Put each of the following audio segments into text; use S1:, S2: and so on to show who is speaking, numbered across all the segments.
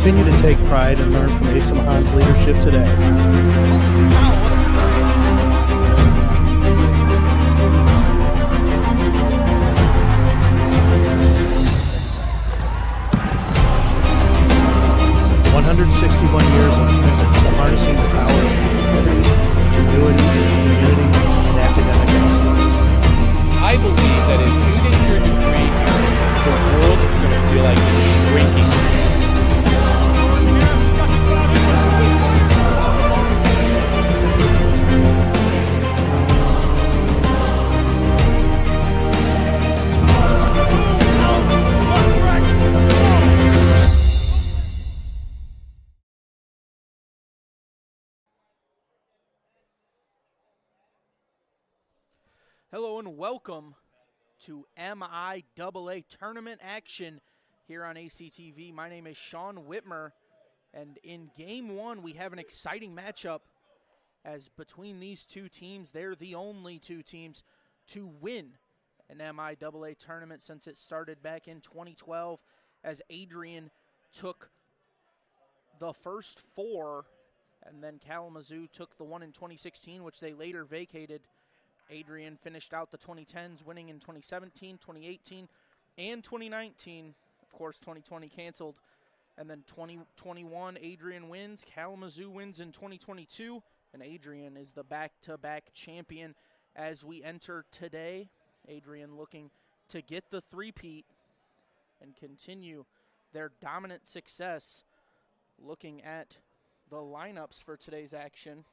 S1: continue to take pride and learn from Asa Mahan's leadership today. Years of commitment to harnessing the power of creativity, ingenuity, community, and academic excellence.
S2: I believe that if you get your degree here, the world is going to feel like it's shrinking.
S3: Hello and welcome to NCAA tournament action here on ACTV. My name is Sean Whitmer, and in Game 1 we have an exciting matchup as between these two teams, they're the only two teams to win an NCAA tournament since it started back in 2012 as Adrian took the first four and then Kalamazoo took the one in 2016, which they later vacated. Adrian finished out the 2010s, winning in 2017, 2018, and 2019. Of course, 2020 canceled. And then 2021, Adrian wins. Kalamazoo wins in 2022. And Adrian is the back-to-back champion as we enter today. Adrian looking to get the three-peat and continue their dominant success. Looking at the lineups for today's action.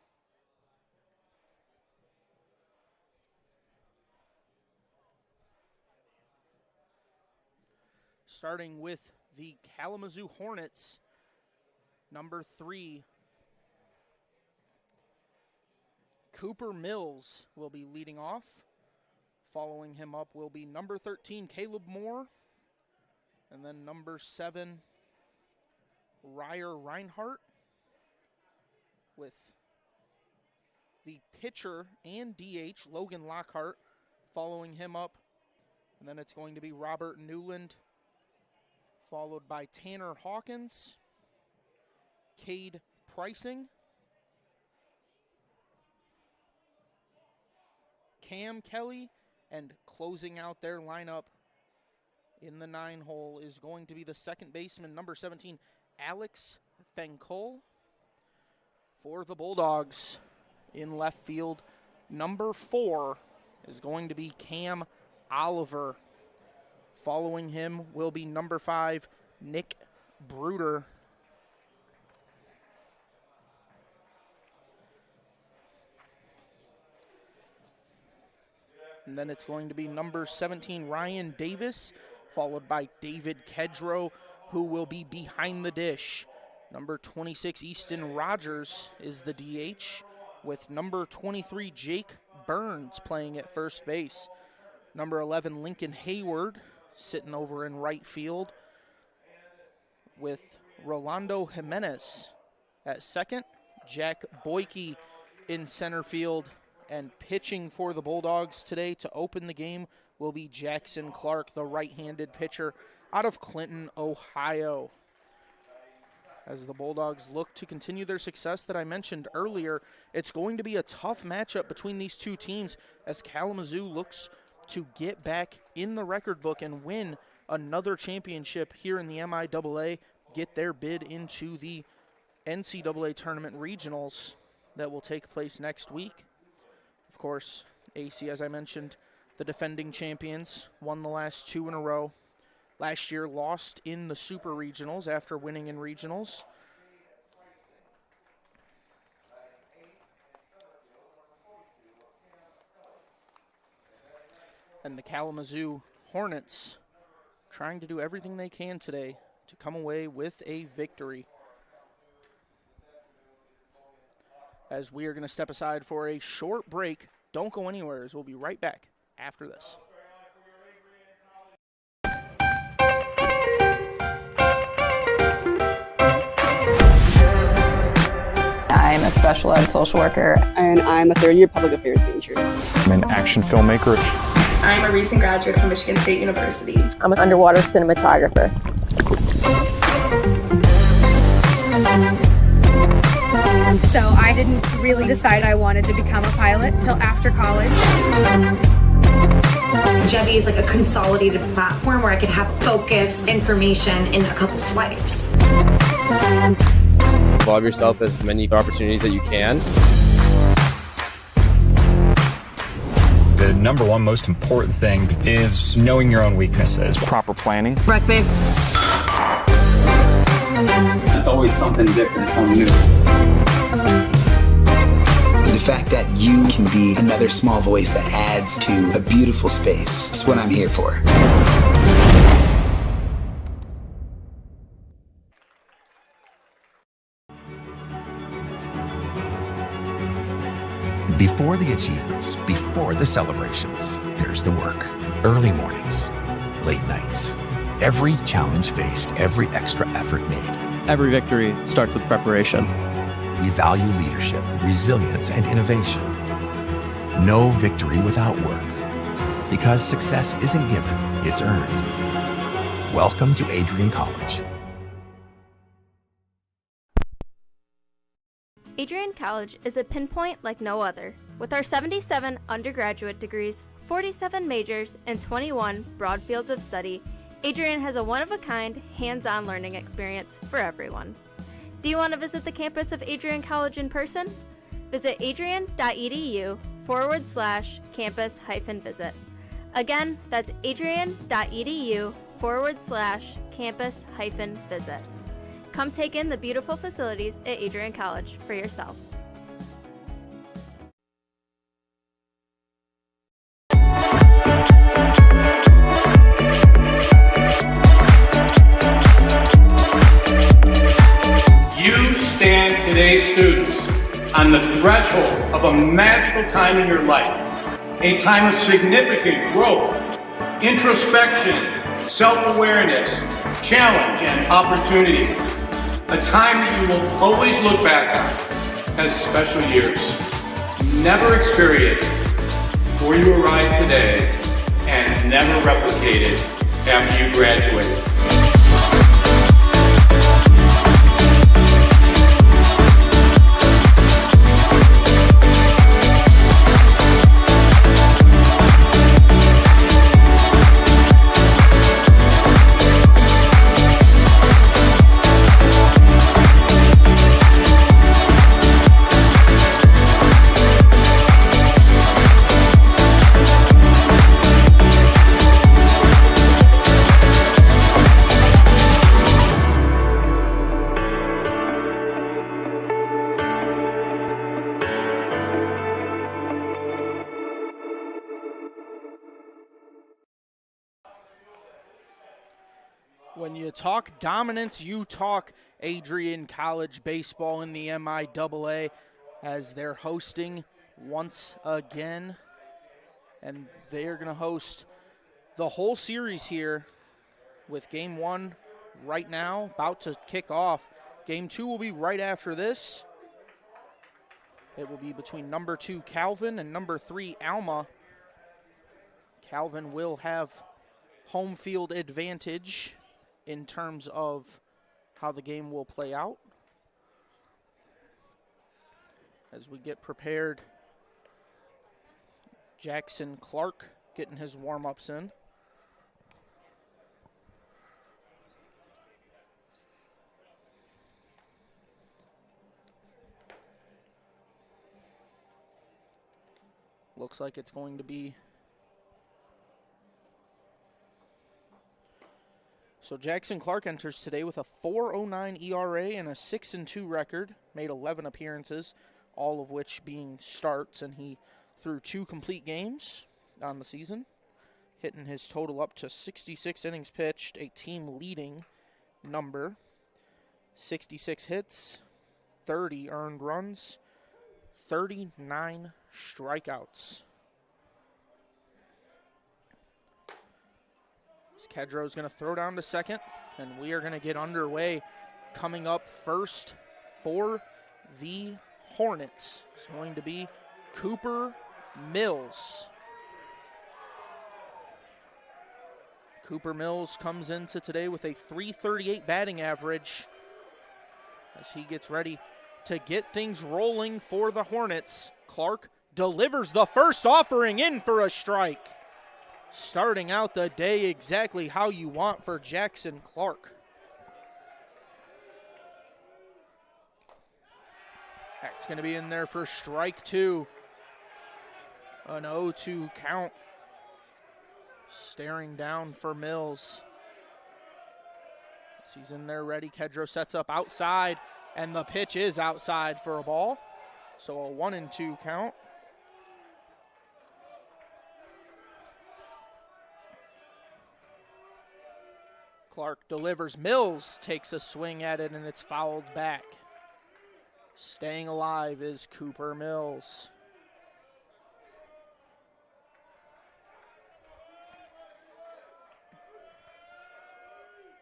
S3: Starting with the Kalamazoo Hornets, number 3. Cooper Mills will be leading off. Following him up will be number 13, Caleb Moore. And then number 7, Ryer Reinhardt. With the pitcher and DH, Logan Lockhart, following him up. And then it's going to be Robert Newland, followed by Tanner Hawkins, Cade Pricing, Cam Kelly, and closing out their lineup in the 9-hole is going to be the second baseman, number 17, Alex Fenkol. For the Bulldogs, in left field, number 4 is going to be Cam Oliver. Following him will be number 5, Nick Bruder. And then it's going to be number 17, Ryan Davis, followed by David Kedrow, who will be behind the dish. Number 26, Easton Rogers is the DH, with number 23, Jake Burns, playing at first base. Number 11, Lincoln Hayward, sitting over in right field, with Rolando Jimenez at second, Jack Boyke in center field, and pitching for the Bulldogs today to open the game will be Jackson Clark, the right-handed pitcher out of Clinton, Ohio. As the Bulldogs look to continue their success that I mentioned earlier, it's going to be a tough matchup between these two teams as Kalamazoo looks to get back in the record book and win another championship here in the MIAA, get their bid into the NCAA tournament regionals that will take place next week. Of course, AC, as I mentioned, the defending champions, won the last 2 in a row. Last year lost in the super regionals after winning in regionals. And the Kalamazoo Hornets trying to do everything they can today to come away with a victory. As we are going to step aside for a short break. Don't go anywhere, as we'll be right back after this.
S4: I'm a special ed social worker.
S5: And I'm a third-year public affairs major.
S6: I'm an action filmmaker.
S7: I'm a recent graduate from Michigan State University.
S4: I'm an underwater cinematographer.
S8: So I didn't really decide I wanted to become a pilot till after college.
S9: Jevy is like a consolidated platform where I could have focused information in a couple swipes.
S10: Involve yourself as many opportunities that you can.
S6: The number one most important thing is knowing your own weaknesses. Proper planning.
S9: Breakfast.
S11: It's always something different, something new.
S12: The fact that you can be another small voice that adds to a beautiful space. That's what I'm here for.
S13: Before the achievements, before the celebrations, there's the work. Early mornings, late nights. Every challenge faced, every extra effort made.
S14: Every victory starts with preparation.
S13: We value leadership, resilience, and innovation. No victory without work. Because success isn't given, it's earned. Welcome to Adrian College.
S15: Adrian College is a pinpoint like no other. With our 77 undergraduate degrees, 47 majors, and 21 broad fields of study, Adrian has a one-of-a-kind, hands-on learning experience for everyone. Do you want to visit the campus of Adrian College in person? Visit adrian.edu/campus-visit. Again, that's adrian.edu/campus-visit. Come take in the beautiful facilities at Adrian College for yourself.
S16: You stand today, students, on the threshold of a magical time in your life, a time of significant growth, introspection, self-awareness, challenge, and opportunity. A time that you will always look back on as special years. Never experienced before you arrived today and never replicated after you graduated.
S3: When you talk dominance, you talk Adrian College baseball in the MIAA as they're hosting once again. And they're going to host the whole series here with Game 1 right now, about to kick off. Game 2 will be right after this. It will be between number 2 Calvin and number 3 Alma. Calvin will have home field advantage in terms of how the game will play out. As we get prepared, Jackson Clark getting his warm-ups in. Looks like it's going to be so Jackson Clark enters today with a 4.09 ERA and a 6-2 record, made 11 appearances, all of which being starts, and he threw 2 complete games on the season, hitting his total up to 66 innings pitched, a team-leading number, 66 hits, 30 earned runs, 39 strikeouts. Kedro's going to throw down to second, and we are going to get underway. Coming up first for the Hornets is going to be Cooper Mills. Cooper Mills comes into today with a .338 batting average. as he gets ready to get things rolling for the Hornets. Clark delivers the first offering in for a strike. Starting out the day exactly how you want for Jackson Clark. That's going to be in there for strike two. An 0-2 count. Staring down for Mills. As he's in there ready, Kedro sets up outside, and the pitch is outside for a ball. So a 1-2 count. Clark delivers. Mills takes a swing at it, and it's fouled back. Staying alive is Cooper Mills.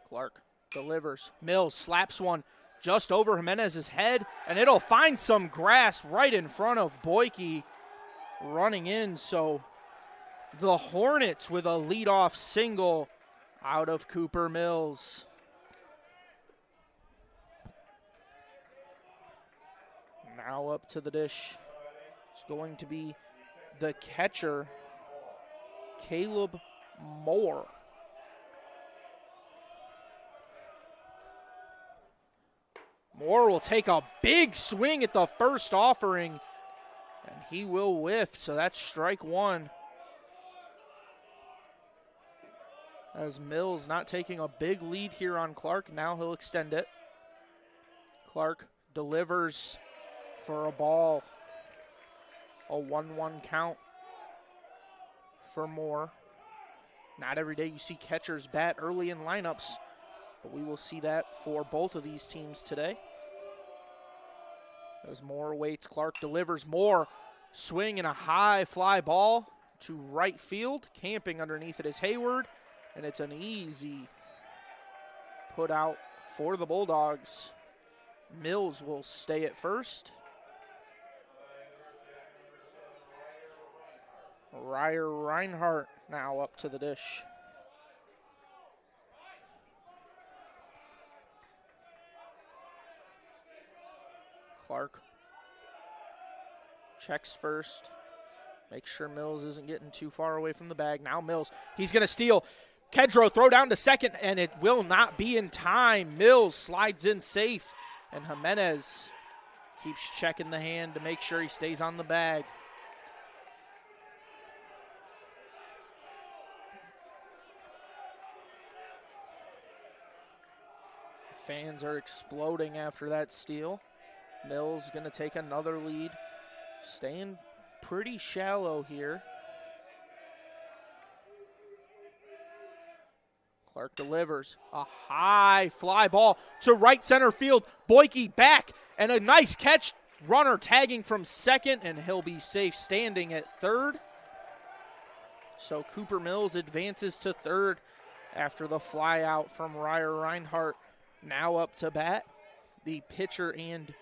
S3: Clark delivers. Mills slaps one just over Jimenez's head, and it'll find some grass right in front of Boyke running in. So the Hornets with a leadoff single out of Cooper Mills. Now up to the dish. It's going to be the catcher, Caleb Moore. Moore will take a big swing at the first offering, and he will whiff, so that's strike one. As Mills not taking a big lead here on Clark, now he'll extend it. Clark delivers for a ball. A 1-1 count for Moore. Not every day you see catchers bat early in lineups, but we will see that for both of these teams today. As Moore waits, Clark delivers. Moore swing and a high fly ball to right field. Camping underneath it is Hayward, and it's an easy put out for the Bulldogs. Mills will stay at first. Reinhardt now up to the dish. Clark checks first. Make sure Mills isn't getting too far away from the bag. Now Mills, he's going to steal. Kedro throw down to second, and it will not be in time. Mills slides in safe, and Jimenez keeps checking the hand to make sure he stays on the bag. Fans are exploding after that steal. Mills going to take another lead. Staying pretty shallow here. Clark delivers. A high fly ball to right center field. Boyke back, and a nice catch. Runner tagging from second, and he'll be safe standing at third. So Cooper Mills advances to third after the fly out from Reinhardt. Now up to bat, the pitcher and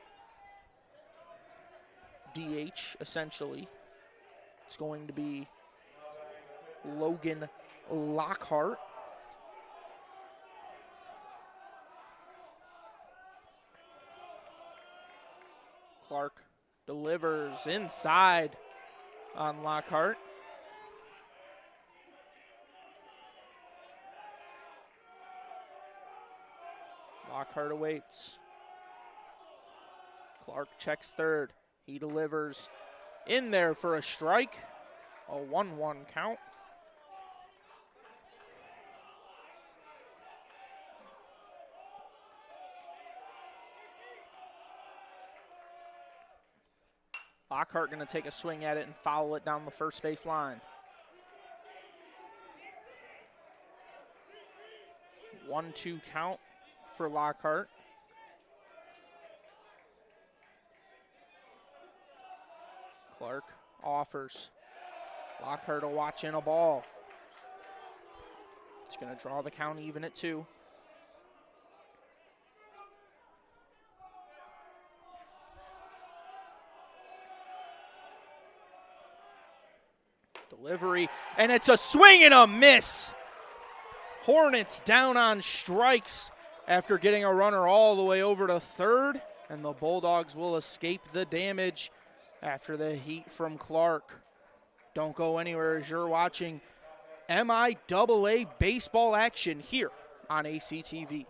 S3: DH, essentially. It's going to be Logan Lockhart. Clark delivers inside on Lockhart. Lockhart awaits. Clark checks third. He delivers in there for a strike. A 1-1 count. Lockhart going to take a swing at it and foul it down the first base line. 1-2 count for Lockhart. Clark offers. Lockhart will watch in a ball. It's going to draw the count even at 2. Delivery, and it's a swing and a miss. Hornets down on strikes after getting a runner all the way over to third, and the Bulldogs will escape the damage after the heat from Clark. Don't go anywhere as you're watching MIAA baseball action here on ACTV.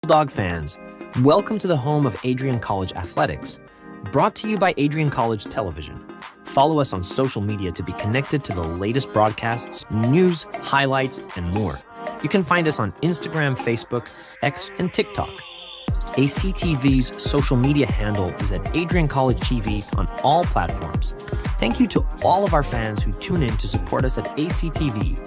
S17: Bulldog fans, welcome to the home of Adrian College Athletics, brought to you by Adrian College Television. Follow us on social media to be connected to the latest broadcasts, news, highlights, and more. You can find us on Instagram, Facebook, X, and TikTok. ACTV's social media handle is at Adrian College TV on all platforms. Thank you to all of our fans who tune in to support us at ACTV.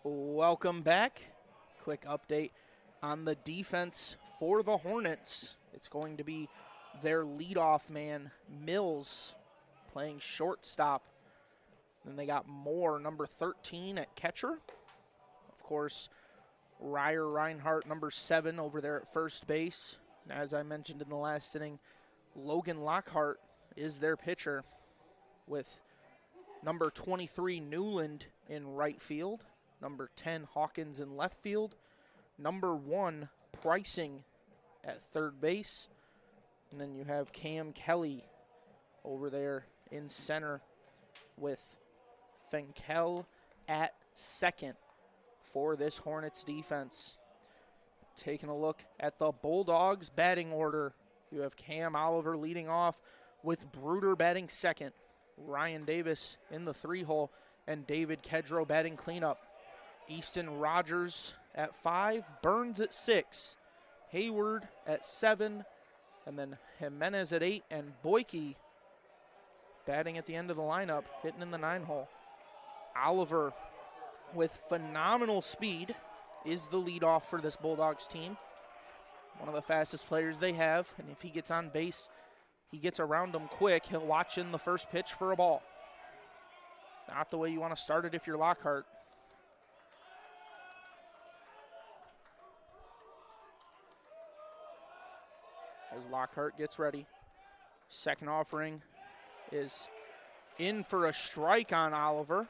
S3: Welcome back. Quick update on the defense for the Hornets. It's going to be their leadoff man, Mills, playing shortstop. Then they got Moore, number 13, at catcher. Of course, Reinhardt, number 7, over there at first base. And as I mentioned in the last inning, Logan Lockhart is their pitcher, with number 23, Newland, in right field. Number 10, Hawkins in left field. Number 1, Pricing at third base. And then you have Cam Kelly over there in center with Fenkel at second for this Hornets defense. Taking a look at the Bulldogs batting order, you have Cam Oliver leading off with Bruder batting second, Ryan Davis in the 3-hole, and David Kedrow batting cleanup. Easton Rogers at 5, Burns at 6, Hayward at 7, and then Jimenez at 8, and Boyke batting at the end of the lineup, hitting in the 9-hole. Oliver, with phenomenal speed, is the leadoff for this Bulldogs team. One of the fastest players they have, and if he gets on base, he gets around them quick. He'll watch in the first pitch for a ball. Not the way you want to start it if you're Lockhart. As Lockhart gets ready, second offering is in for a strike on Oliver.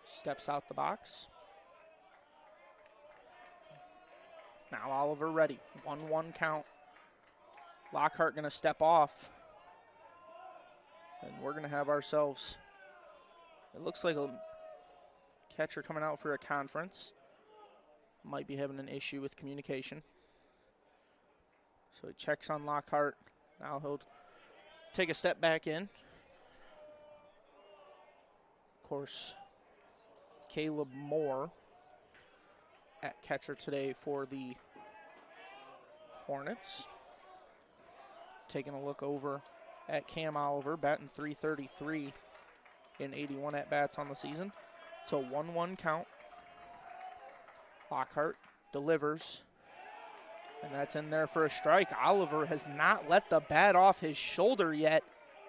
S3: Steps out the box. Now Oliver ready. 1-1 count. Lockhart going to step off. And we're going to have ourselves, it looks like a catcher coming out for a conference. Might be having an issue with communication. So he checks on Lockhart. Now he'll take a step back in. Of course, Caleb Moore at catcher today for the Hornets. Taking a look over at Cam Oliver, batting .333 in 81 at-bats on the season. It's a 1-1 count. Lockhart delivers, and that's in there for a strike. Oliver has not let the bat off his shoulder yet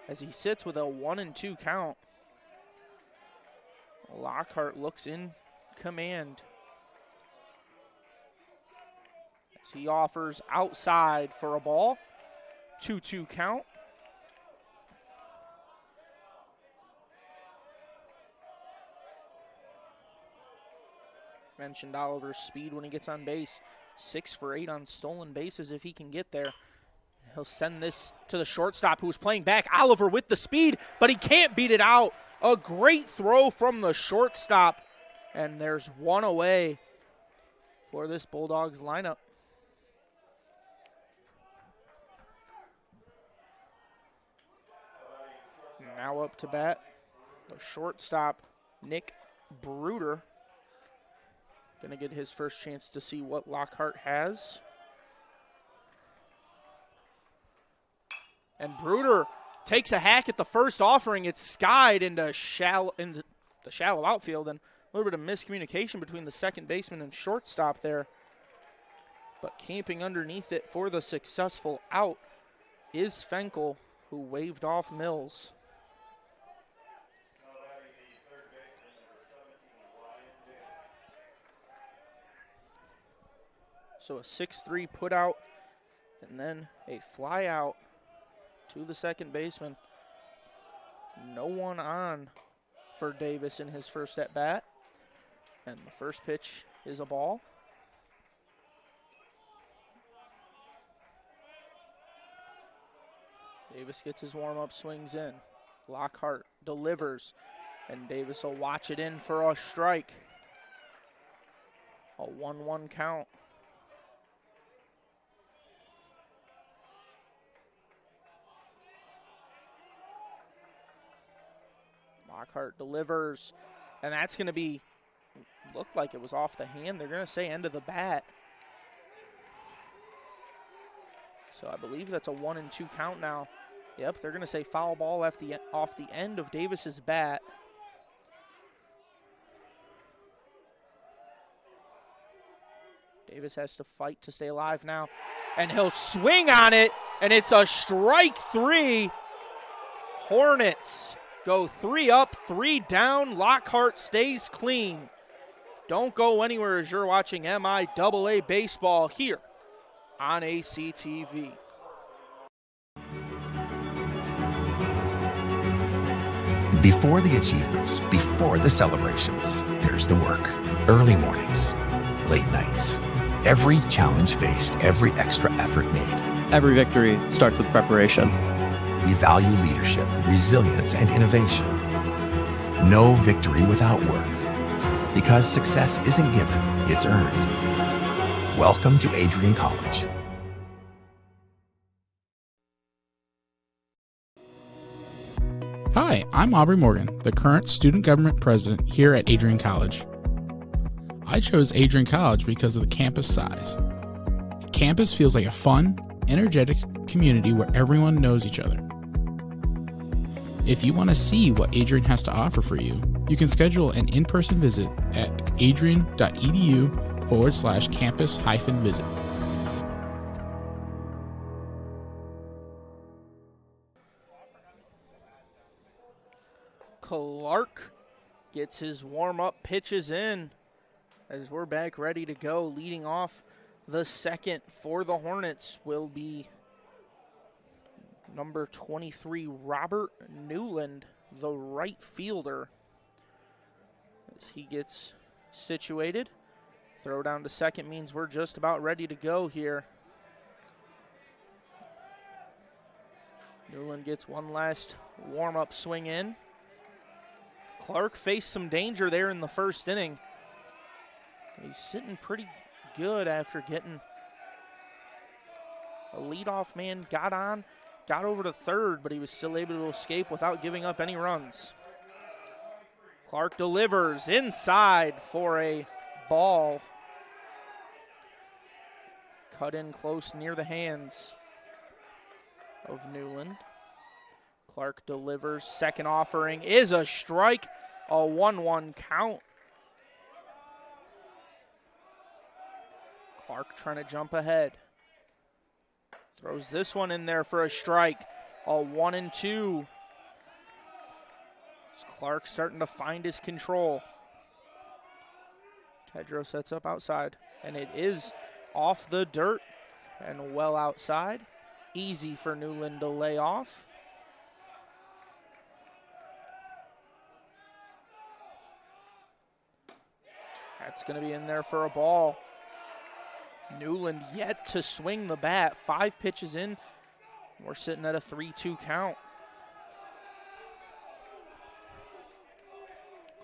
S3: as he sits with a 1-2 count. Lockhart looks in command as he offers outside for a ball. 2-2 count. Mentioned Oliver's speed when he gets on base. 6 for 8 on stolen bases if he can get there. He'll send this to the shortstop who's playing back. Oliver with the speed, but he can't beat it out. A great throw from the shortstop. And there's one away for this Bulldogs lineup. Now up to bat, the shortstop, Nick Bruder. Going to get his first chance to see what Lockhart has. And Bruder takes a hack at the first offering. It's skied into the shallow outfield, and a little bit of miscommunication between the second baseman and shortstop there. But camping underneath it for the successful out is Fenkel, who waved off Mills. So a 6-3 put out, and then a fly out to the second baseman. No one on for Davis in his first at bat. And the first pitch is a ball. Davis gets his warm-up, swings in. Lockhart delivers, and Davis will watch it in for a strike. A 1-1 count. Lockhart delivers, and that's going to be, looked like it was off the hand. They're going to say end of the bat. So I believe that's a 1-2 count now. Yep, they're going to say foul ball off the end of Davis's bat. Davis has to fight to stay alive now, and he'll swing on it, and it's a strike 3. Hornets go 3 up, 3 down. Lockhart stays clean. Don't go anywhere as you're watching MIAA baseball here on ACTV.
S13: Before the achievements, before the celebrations, there's the work. Early mornings, late nights. Every challenge faced, every extra effort made.
S14: Every victory starts with preparation.
S13: We value leadership, resilience, and innovation. No victory without work. Because success isn't given, it's earned. Welcome to Adrian College.
S18: Hi, I'm Aubrey Morgan, the current student government president here at Adrian College. I chose Adrian College because of the campus size. Campus feels like a fun, energetic community where everyone knows each other. If you want to see what Adrian has to offer for you, you can schedule an in-person visit at adrian.edu/campus-visit.
S3: Clark gets his warm-up pitches in as we're back ready to go. Leading off the second for the Hornets will be number 23, Robert Newland, the right fielder. As he gets situated, throw down to second means we're just about ready to go here. Newland gets one last warm-up swing in. Clark faced some danger there in the first inning. He's sitting pretty good after getting a leadoff man, got on, got over to third, but he was still able to escape without giving up any runs. Clark delivers inside for a ball. Cut in close near the hands of Newland. Clark delivers, second offering is a strike, a 1-1 count. Clark trying to jump ahead. Throws this one in there for a strike, a 1-2. Clark starting to find his control. Kedro sets up outside, and it is off the dirt and well outside. Easy for Newland to lay off. That's going to be in there for a ball. Newland yet to swing the bat. 5 pitches in. We're sitting at a 3-2 count.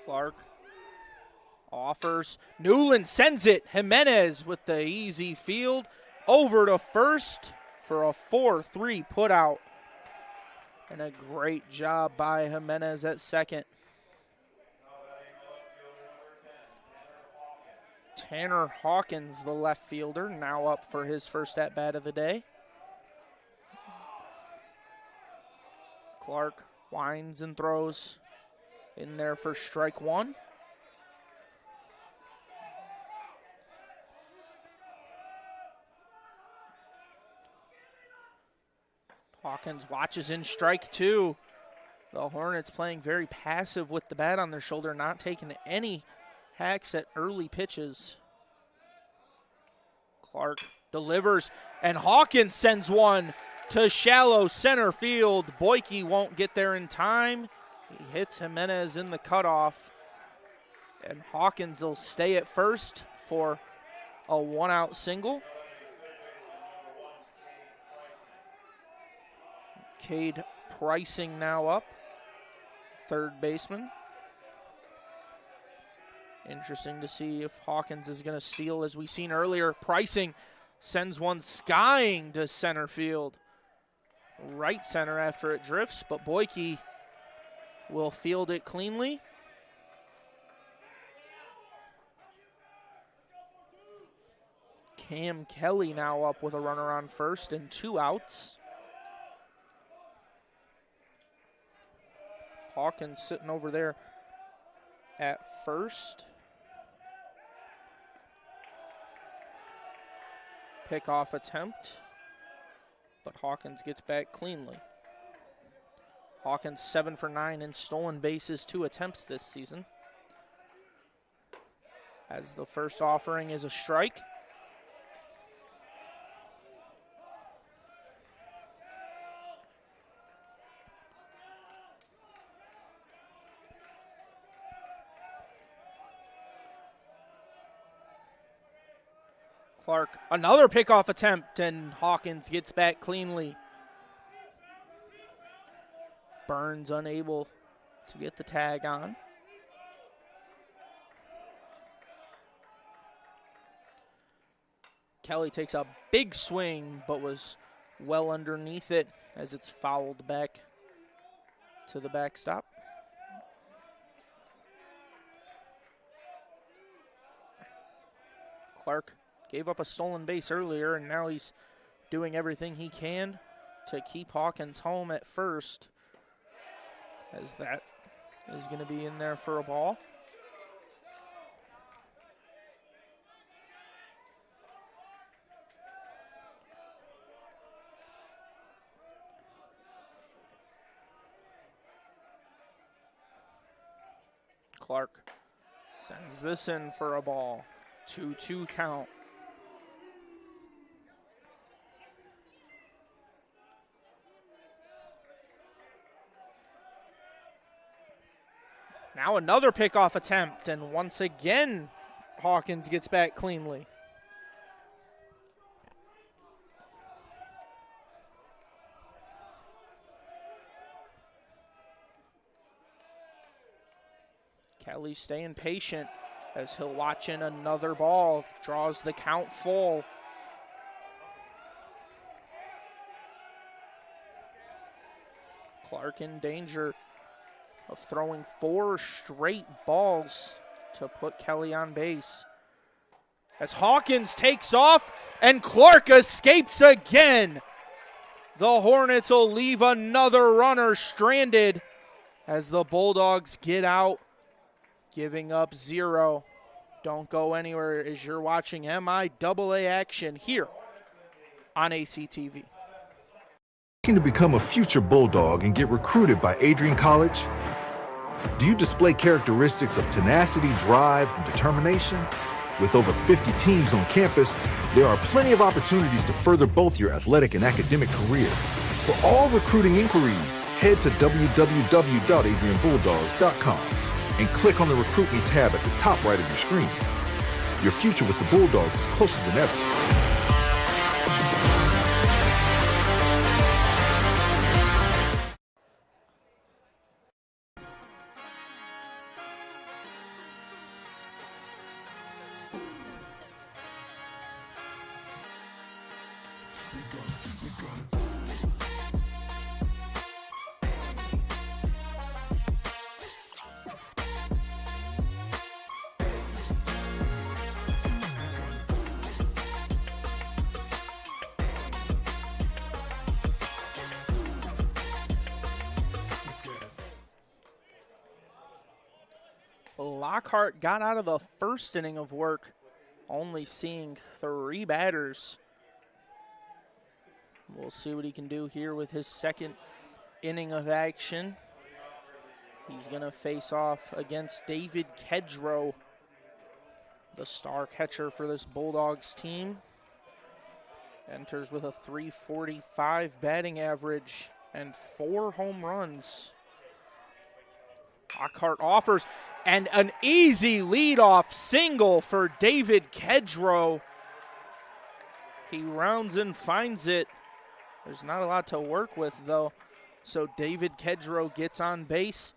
S3: Clark offers. Newland sends it. Jimenez with the easy field. Over to first for a 4-3 put out. And a great job by Jimenez at second. Tanner Hawkins, the left fielder, now up for his first at-bat of the day. Clark winds and throws in there for strike 1. Hawkins watches in strike 2. The Hornets playing very passive with the bat on their shoulder, not taking any hacks at early pitches. Clark delivers, and Hawkins sends one to shallow center field. Boyke won't get there in time, He hits Jimenez in the cutoff, and Hawkins will stay at first for a one-out single. Cade Pricing now up, third baseman. Interesting to see if Hawkins is going to steal. As we seen earlier, Pricing sends one skying to center field. Right center after it drifts, but Boyke will field it cleanly. Cam Kelly now up with a runner on first and 2 outs. Hawkins sitting over there at first. Pickoff attempt, but Hawkins gets back cleanly. Hawkins 7 for 9 in stolen bases, 2 attempts this season. As the first offering is a strike. Clark, another pickoff attempt, and Hawkins gets back cleanly. Burns unable to get the tag on. Kelly takes a big swing, but was well underneath it as it's fouled back to the backstop. Clark gave up a stolen base earlier, and now he's doing everything he can to keep Hawkins home at first, as that is going to be in there for a ball. Clark sends this in for a ball. 2-2 count. Now another pickoff attempt, and once again, Hawkins gets back cleanly. Kelly staying patient as he'll watch in another ball, draws the count full. Clark in danger of throwing 4 straight balls to put Kelly on base. As Hawkins takes off and Clark escapes again. The Hornets will leave another runner stranded as the Bulldogs get out, giving up 0. Don't go anywhere as you're watching MIAA action here on ACTV.
S19: Looking to become a future Bulldog and get recruited by Adrian College? Do you display characteristics of tenacity, drive, and determination? With over 50 teams on campus, there are plenty of opportunities to further both your athletic and academic career. For all recruiting inquiries, head to www.adrianbulldogs.com and click on the Recruit Me tab at the top right of your screen. Your future with the Bulldogs is closer than ever.
S3: Lockhart got out of the first inning of work, only seeing 3 batters. We'll see what he can do here with his second inning of action. He's going to face off against David Kedrow, the star catcher for this Bulldogs team. Enters with a .345 batting average and 4 home runs. Lockhart offers, and an easy leadoff single for David Kedrow. He rounds and finds it. There's not a lot to work with, though. So David Kedrow gets on base.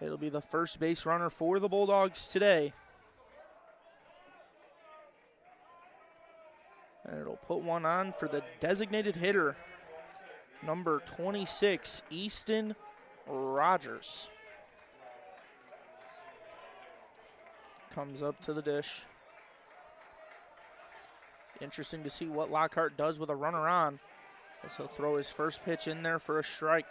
S3: It'll be the first base runner for the Bulldogs today. And it'll put one on for the designated hitter, number 26, Easton Rogers. Comes up to the dish. Interesting to see what Lockhart does with a runner on, as he'll throw his first pitch in there for a strike.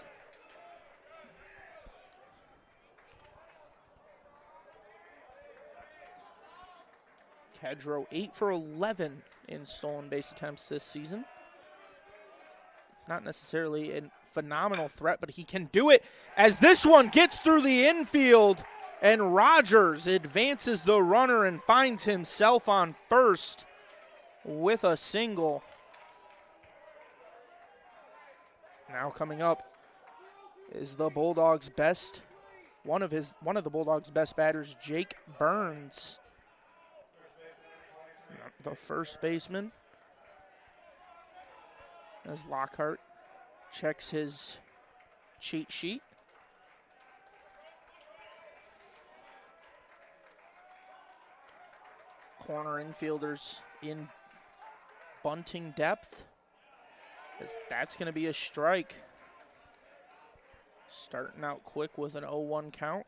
S3: Kedrow 8 for 11 in stolen base attempts this season. Not necessarily a phenomenal threat, but he can do it as this one gets through the infield, and Rogers advances the runner and finds himself on first with a single. Now coming up is the Bulldogs' best, one of the Bulldogs' best batters, Jake Burns, the first baseman, as Lockhart checks his cheat sheet. Corner infielders in bunting depth, as that's going to be a strike. Starting out quick with an 0-1 count.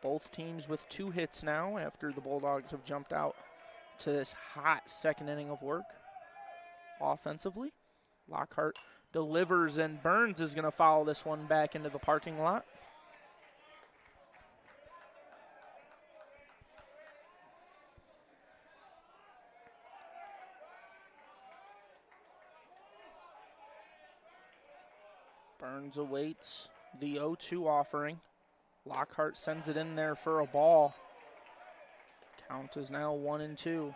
S3: Both teams with 2 hits now after the Bulldogs have jumped out to this hot second inning of work offensively. Lockhart delivers, and Burns is going to foul this one back into the parking lot. Burns awaits the 0-2 offering. Lockhart sends it in there for a ball. Count is now 1-2.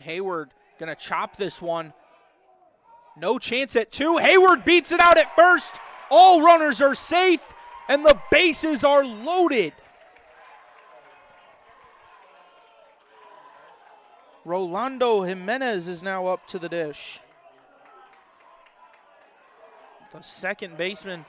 S3: Hayward gonna chop this one. No chance at 2. Hayward beats it out at first. All runners are safe, and the bases are loaded. Rolando Jimenez is now up to the dish. The second baseman.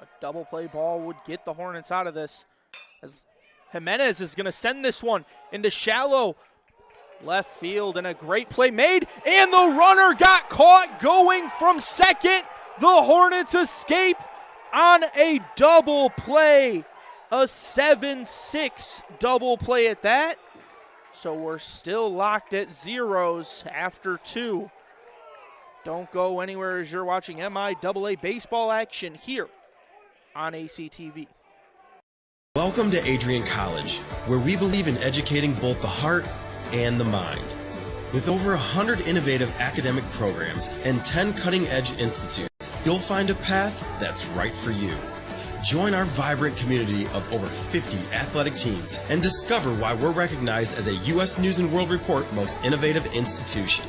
S3: A double play ball would get the Hornets out of this, as Jimenez is going to send this one into shallow left field, and a great play made, and the runner got caught going from second. The Hornets escape on a double play, a 7-6 double play at that. So we're still locked at zeros after 2. Don't go anywhere as you're watching MIAA baseball action here on ACTV.
S20: Welcome to Adrian College, where we believe in educating both the heart and the mind. With over 100 innovative academic programs and 10 cutting-edge institutes, you'll find a path that's right for you. Join our vibrant community of over 50 athletic teams and discover why we're recognized as a U.S. News & World Report Most Innovative Institution.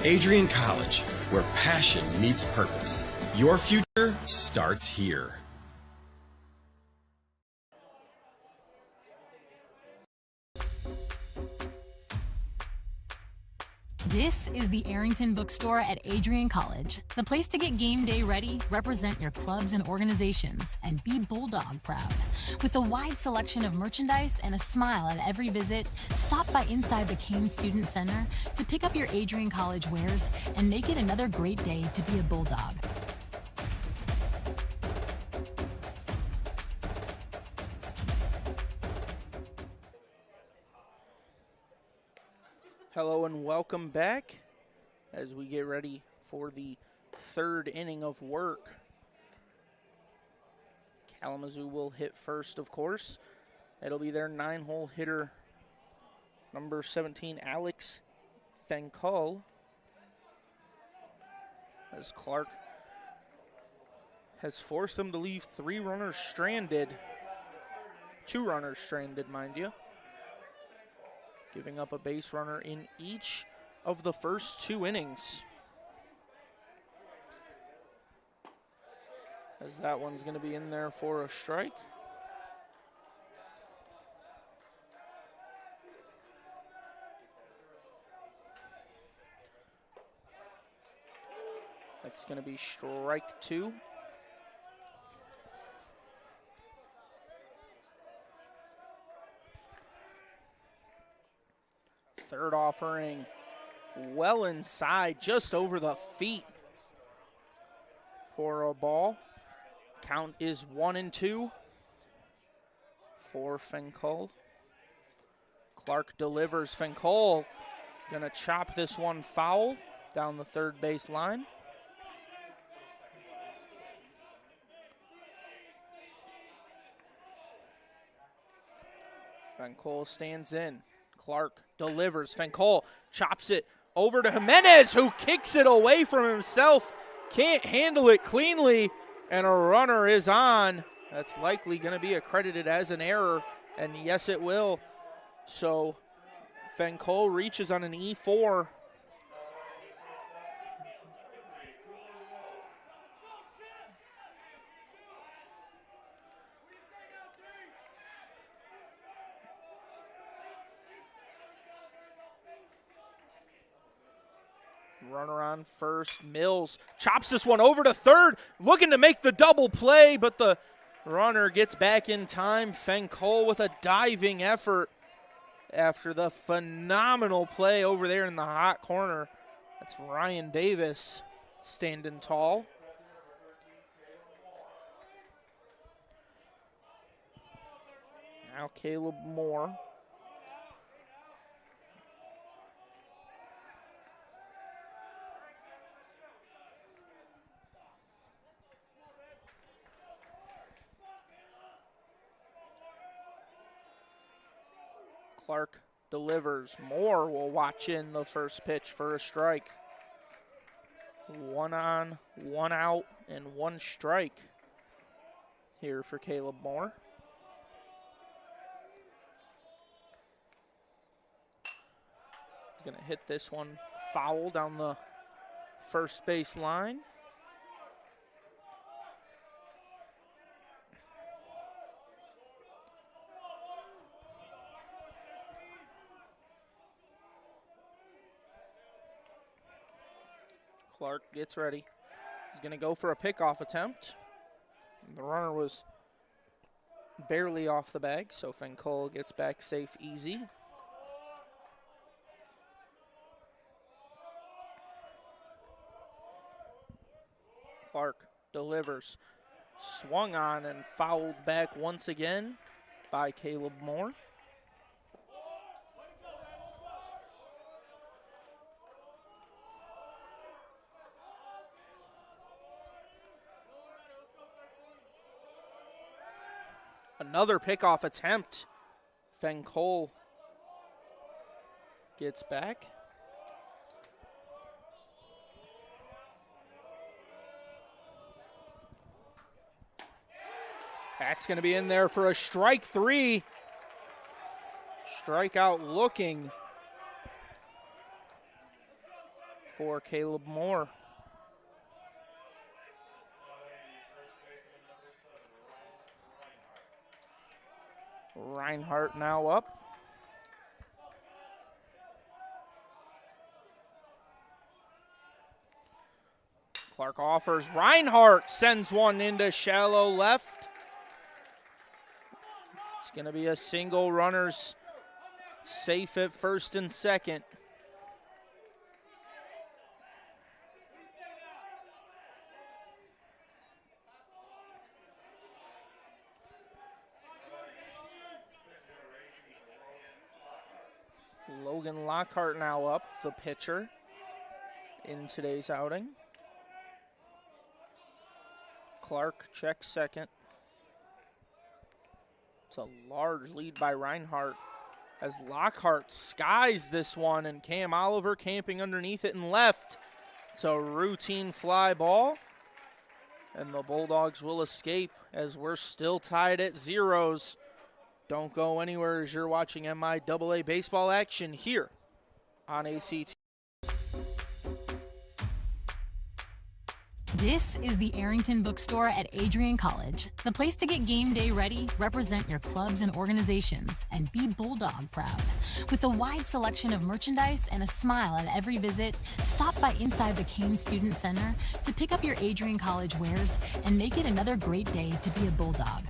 S20: Adrian College, where passion meets purpose. Your future starts here.
S21: This is the Arrington Bookstore at Adrian College, the place to get game day ready, represent your clubs and organizations, and be Bulldog proud. With a wide selection of merchandise and a smile at every visit, stop by inside the Kane Student Center to pick up your Adrian College wares and make it another great day to be a Bulldog.
S3: Hello and welcome back as we get ready for the third inning of work. Kalamazoo will hit first, of course. It'll be their 9-hole hitter, Number 17, Alex Fenkol, as Clark has forced them to leave 3 runners stranded. 2 runners stranded, mind you. Giving up a base runner in each of the first 2 innings. As that one's going to be in there for a strike. That's going to be strike 2. Third offering, well inside, just over the feet for a ball. Count is 1-2 for Fenkol. Clark delivers. Fenkol gonna chop this one foul down the third base line. Fenkol stands in. Clark delivers. Fenkol chops it over to Jimenez, who kicks it away from himself. Can't handle it cleanly, and a runner is on. That's likely going to be accredited as an error, and yes, it will. So Fenkol reaches on an E4. Runner on first. Mills chops this one over to third, looking to make the double play, but the runner gets back in time. Fenkol with a diving effort after the phenomenal play over there in the hot corner. That's Ryan Davis standing tall. Now Caleb Moore. Clark delivers. Moore will watch in the first pitch for a strike. 1 on, 1 out, and 1 strike here for Caleb Moore. He's going to hit this one foul down the first base line. Clark gets ready. He's going to go for a pickoff attempt. The runner was barely off the bag, so Fenkol gets back safe, easy. Clark delivers. Swung on and fouled back once again by Caleb Moore. Another pickoff attempt. Fenkol gets back. That's going to be in there for a strike 3. Strikeout looking for Caleb Moore. Reinhardt now up. Clark offers. Reinhardt sends one into shallow left. It's going to be a single, runners safe at first and second. Logan Lockhart now up, the pitcher in today's outing. Clark checks second. It's a large lead by Reinhardt as Lockhart skies this one, and Cam Oliver camping underneath it and left. It's a routine fly ball, and the Bulldogs will escape as we're still tied at zeros. Don't go anywhere as you're watching MIAA baseball action here on ACT.
S21: This is the Arrington Bookstore at Adrian College, the place to get game day ready, represent your clubs and organizations, and be Bulldog proud. With a wide selection of merchandise and a smile at every visit, stop by inside the Kane Student Center to pick up your Adrian College wares and make it another great day to be a Bulldog.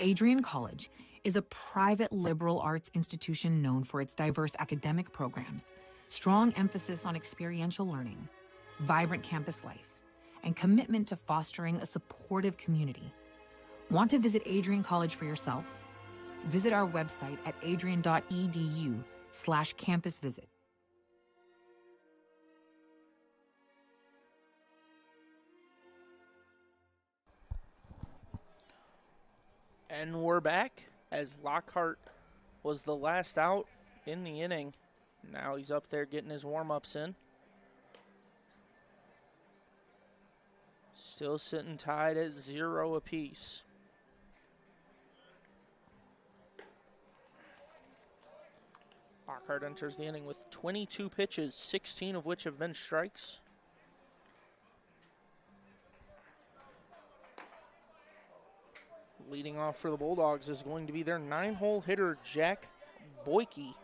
S1: Adrian College is a private liberal arts institution known for its diverse academic programs, strong emphasis on experiential learning, vibrant campus life, and commitment to fostering a supportive community. Want to visit Adrian College for yourself? Visit our website at adrian.edu/campusvisit.
S3: And we're back as Lockhart was the last out in the inning. Now he's up there getting his warm-ups in. Still sitting tied at 0 apiece. Lockhart enters the inning with 22 pitches, 16 of which have been strikes. Leading off for the Bulldogs is going to be their 9-hole hitter, Jack Boyke,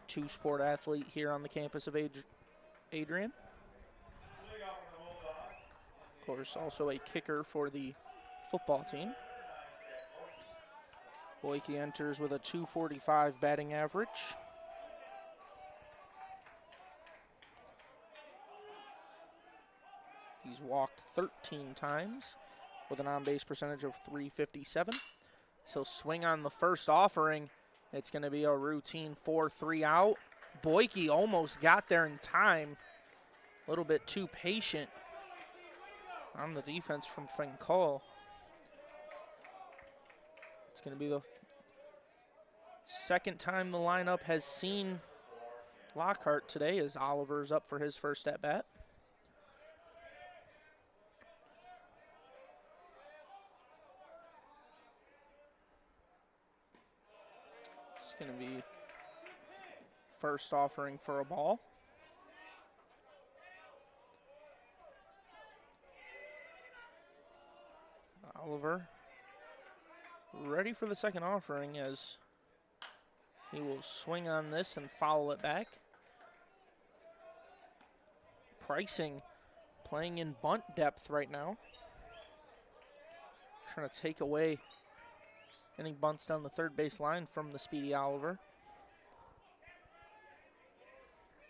S3: two-sport athlete here on the campus of Adrian. Of course, also a kicker for the football team. Boyke enters with a .245 batting average. He's walked 13 times with an on-base percentage of .357. So swing on the first offering. It's going to be a routine 4-3 out. Boyke almost got there in time. A little bit too patient on the defense from Fenkol. It's going to be the second time the lineup has seen Lockhart today as Oliver's up for his first at-bat. Going to be first offering for a ball. Oliver ready for the second offering as he will swing on this and foul it back. Pricing playing in bunt depth right now. Trying to take away any bunts down the third base line from the speedy Oliver.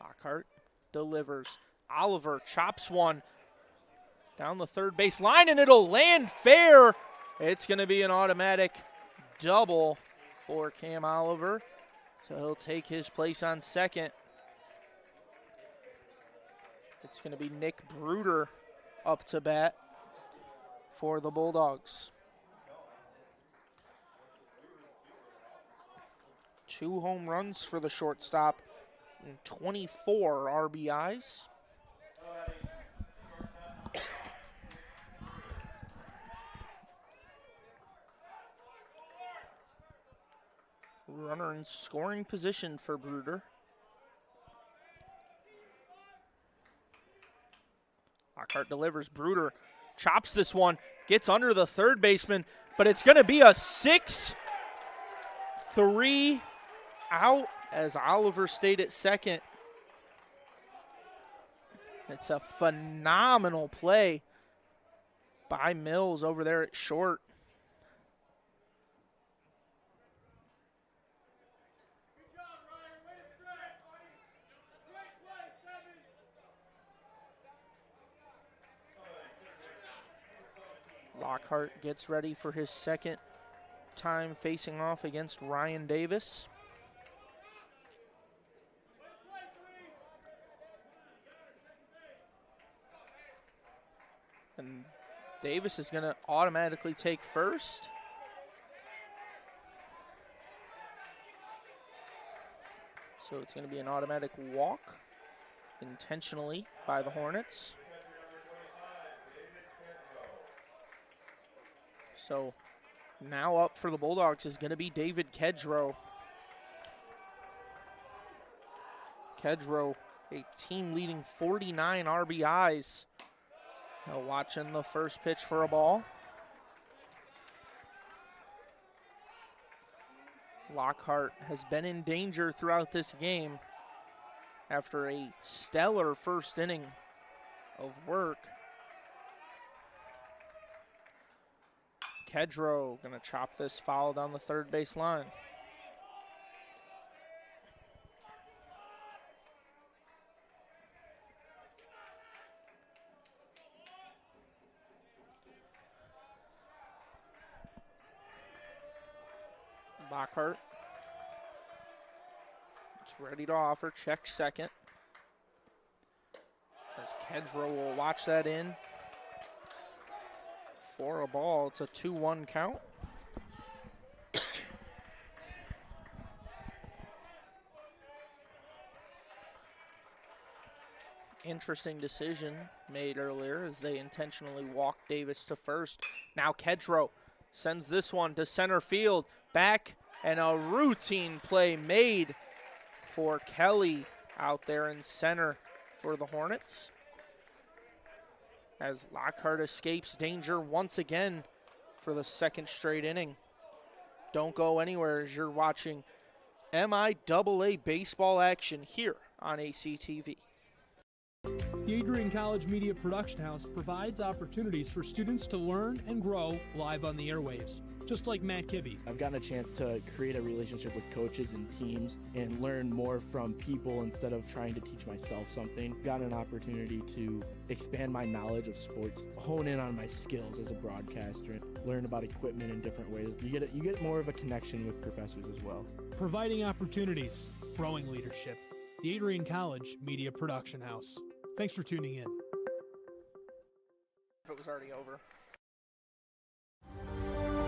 S3: Lockhart delivers. Oliver chops one down the third base line, and it'll land fair. It's going to be an automatic double for Cam Oliver. So he'll take his place on second. It's going to be Nick Bruder up to bat for the Bulldogs. 2 home runs for the shortstop and 24 RBIs. Runner in scoring position for Bruder. Lockhart delivers. Bruder chops this one, gets under the third baseman, but it's going to be a 6-3 out as Oliver stayed at second. It's a phenomenal play by Mills over there at short. Lockhart gets ready for his second time facing off against Ryan Davis. And Davis is going to automatically take first. So it's going to be an automatic walk intentionally by the Hornets. So now up for the Bulldogs is going to be David Kedrow. Kedrow, a team-leading 49 RBIs. Now watching the first pitch for a ball. Lockhart has been in danger throughout this game after a stellar first inning of work. Kedrow gonna chop this foul down the third base line. Lockhart. It's ready to offer. Check second. As Kedrow will watch that in for a ball. It's a 2-1 count. Interesting decision made earlier as they intentionally walked Davis to first. Now Kedrow sends this one to center field. Back, and a routine play made for Kelly out there in center for the Hornets. As Lockhart escapes danger once again for the second straight inning. Don't go anywhere as you're watching MIAA baseball action here on ACTV.
S2: The Adrian College Media Production House provides opportunities for students to learn and grow live on the airwaves, just like Matt Kibbe.
S22: I've gotten a chance to create a relationship with coaches and teams and learn more from people instead of trying to teach myself something. Got an opportunity to expand my knowledge of sports, hone in on my skills as a broadcaster, and learn about equipment in different ways. You get more of a connection with professors as well.
S2: Providing opportunities, growing leadership. The Adrian College Media Production House. Thanks for tuning in.
S3: If it was already over.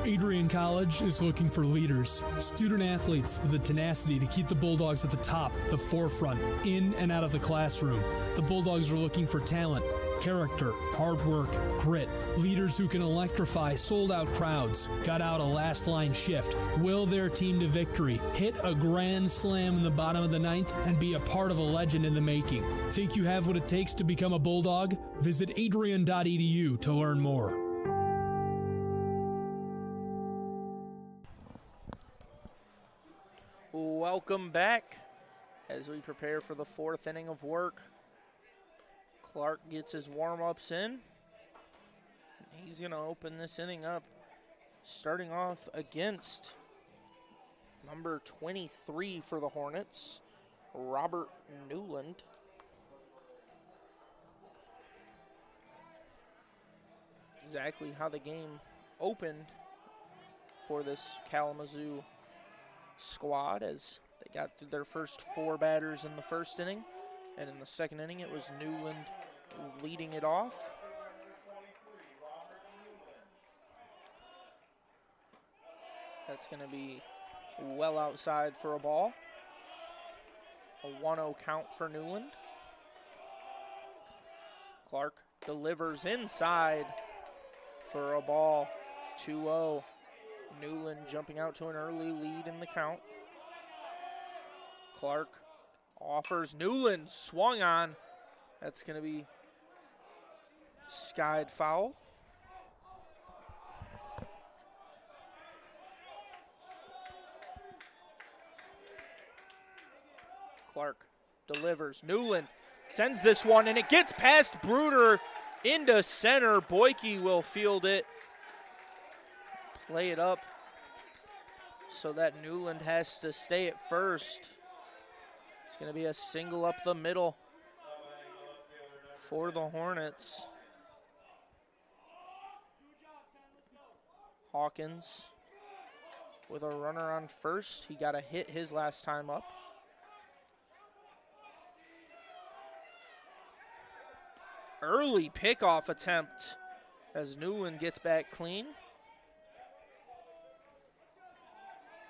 S2: Adrian College is looking for leaders, student athletes with the tenacity to keep the Bulldogs at the top, the forefront, in and out of the classroom. The Bulldogs are looking for talent, character, hard work, grit, leaders who can electrify sold-out crowds, got out a last-line shift, will their team to victory, hit a grand slam in the bottom of the ninth, and be a part of a legend in the making. Think you have what it takes to become a Bulldog? Visit adrian.edu to learn more.
S3: Welcome back as we prepare for the fourth inning of work. Clark gets his warm-ups in. He's going to open this inning up, starting off against number 23 for the Hornets, Robert Newland. Exactly how the game opened for this Kalamazoo squad as they got through their first four batters in the first inning. And in the second inning, it was Newland leading it off. That's going to be well outside for a ball. A 1-0 count for Newland. Clark delivers inside for a ball. 2-0. Newland jumping out to an early lead in the count. Clark offers. Newland swung on. That's going to be skied foul. Clark delivers. Newland sends this one, and it gets past Bruder into center. Boyke will field it. Play it up so that Newland has to stay at first. It's going to be a single up the middle for the Hornets. Hawkins with a runner on first. He got a hit his last time up. Early pickoff attempt as Newland gets back clean.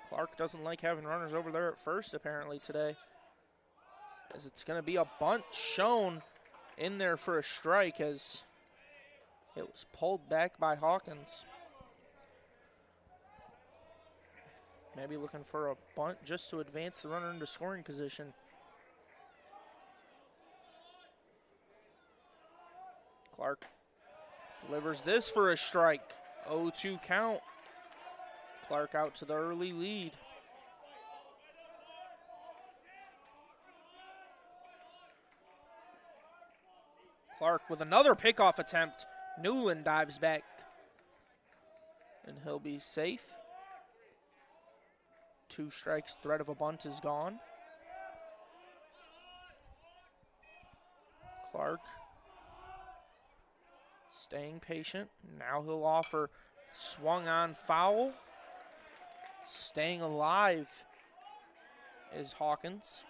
S3: Clark doesn't like having runners over there at first, apparently, today. As it's going to be a bunt shown in there for a strike as it was pulled back by Hawkins. Maybe looking for a bunt just to advance the runner into scoring position. Clark delivers this for a strike. 0-2 count. Clark out to the early lead. Clark with another pickoff attempt. Newland dives back. And he'll be safe. 2 strikes, threat of a bunt is gone. Clark staying patient. Now he'll offer swung on foul. Staying alive is Hawkins.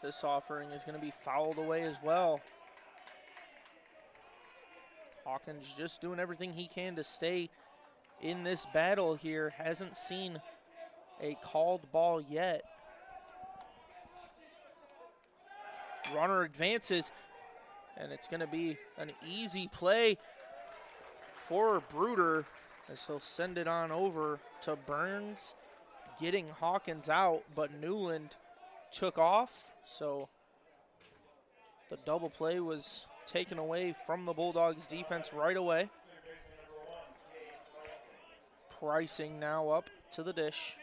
S3: This offering is going to be fouled away as well. Hawkins just doing everything he can to stay in this battle here. Hasn't seen a called ball yet. Runner advances, and it's going to be an easy play for Bruder as he'll send it on over to Burns, getting Hawkins out, but Newland took off, so the double play was taken away from the Bulldogs defense right away. Pricing now up to the dish.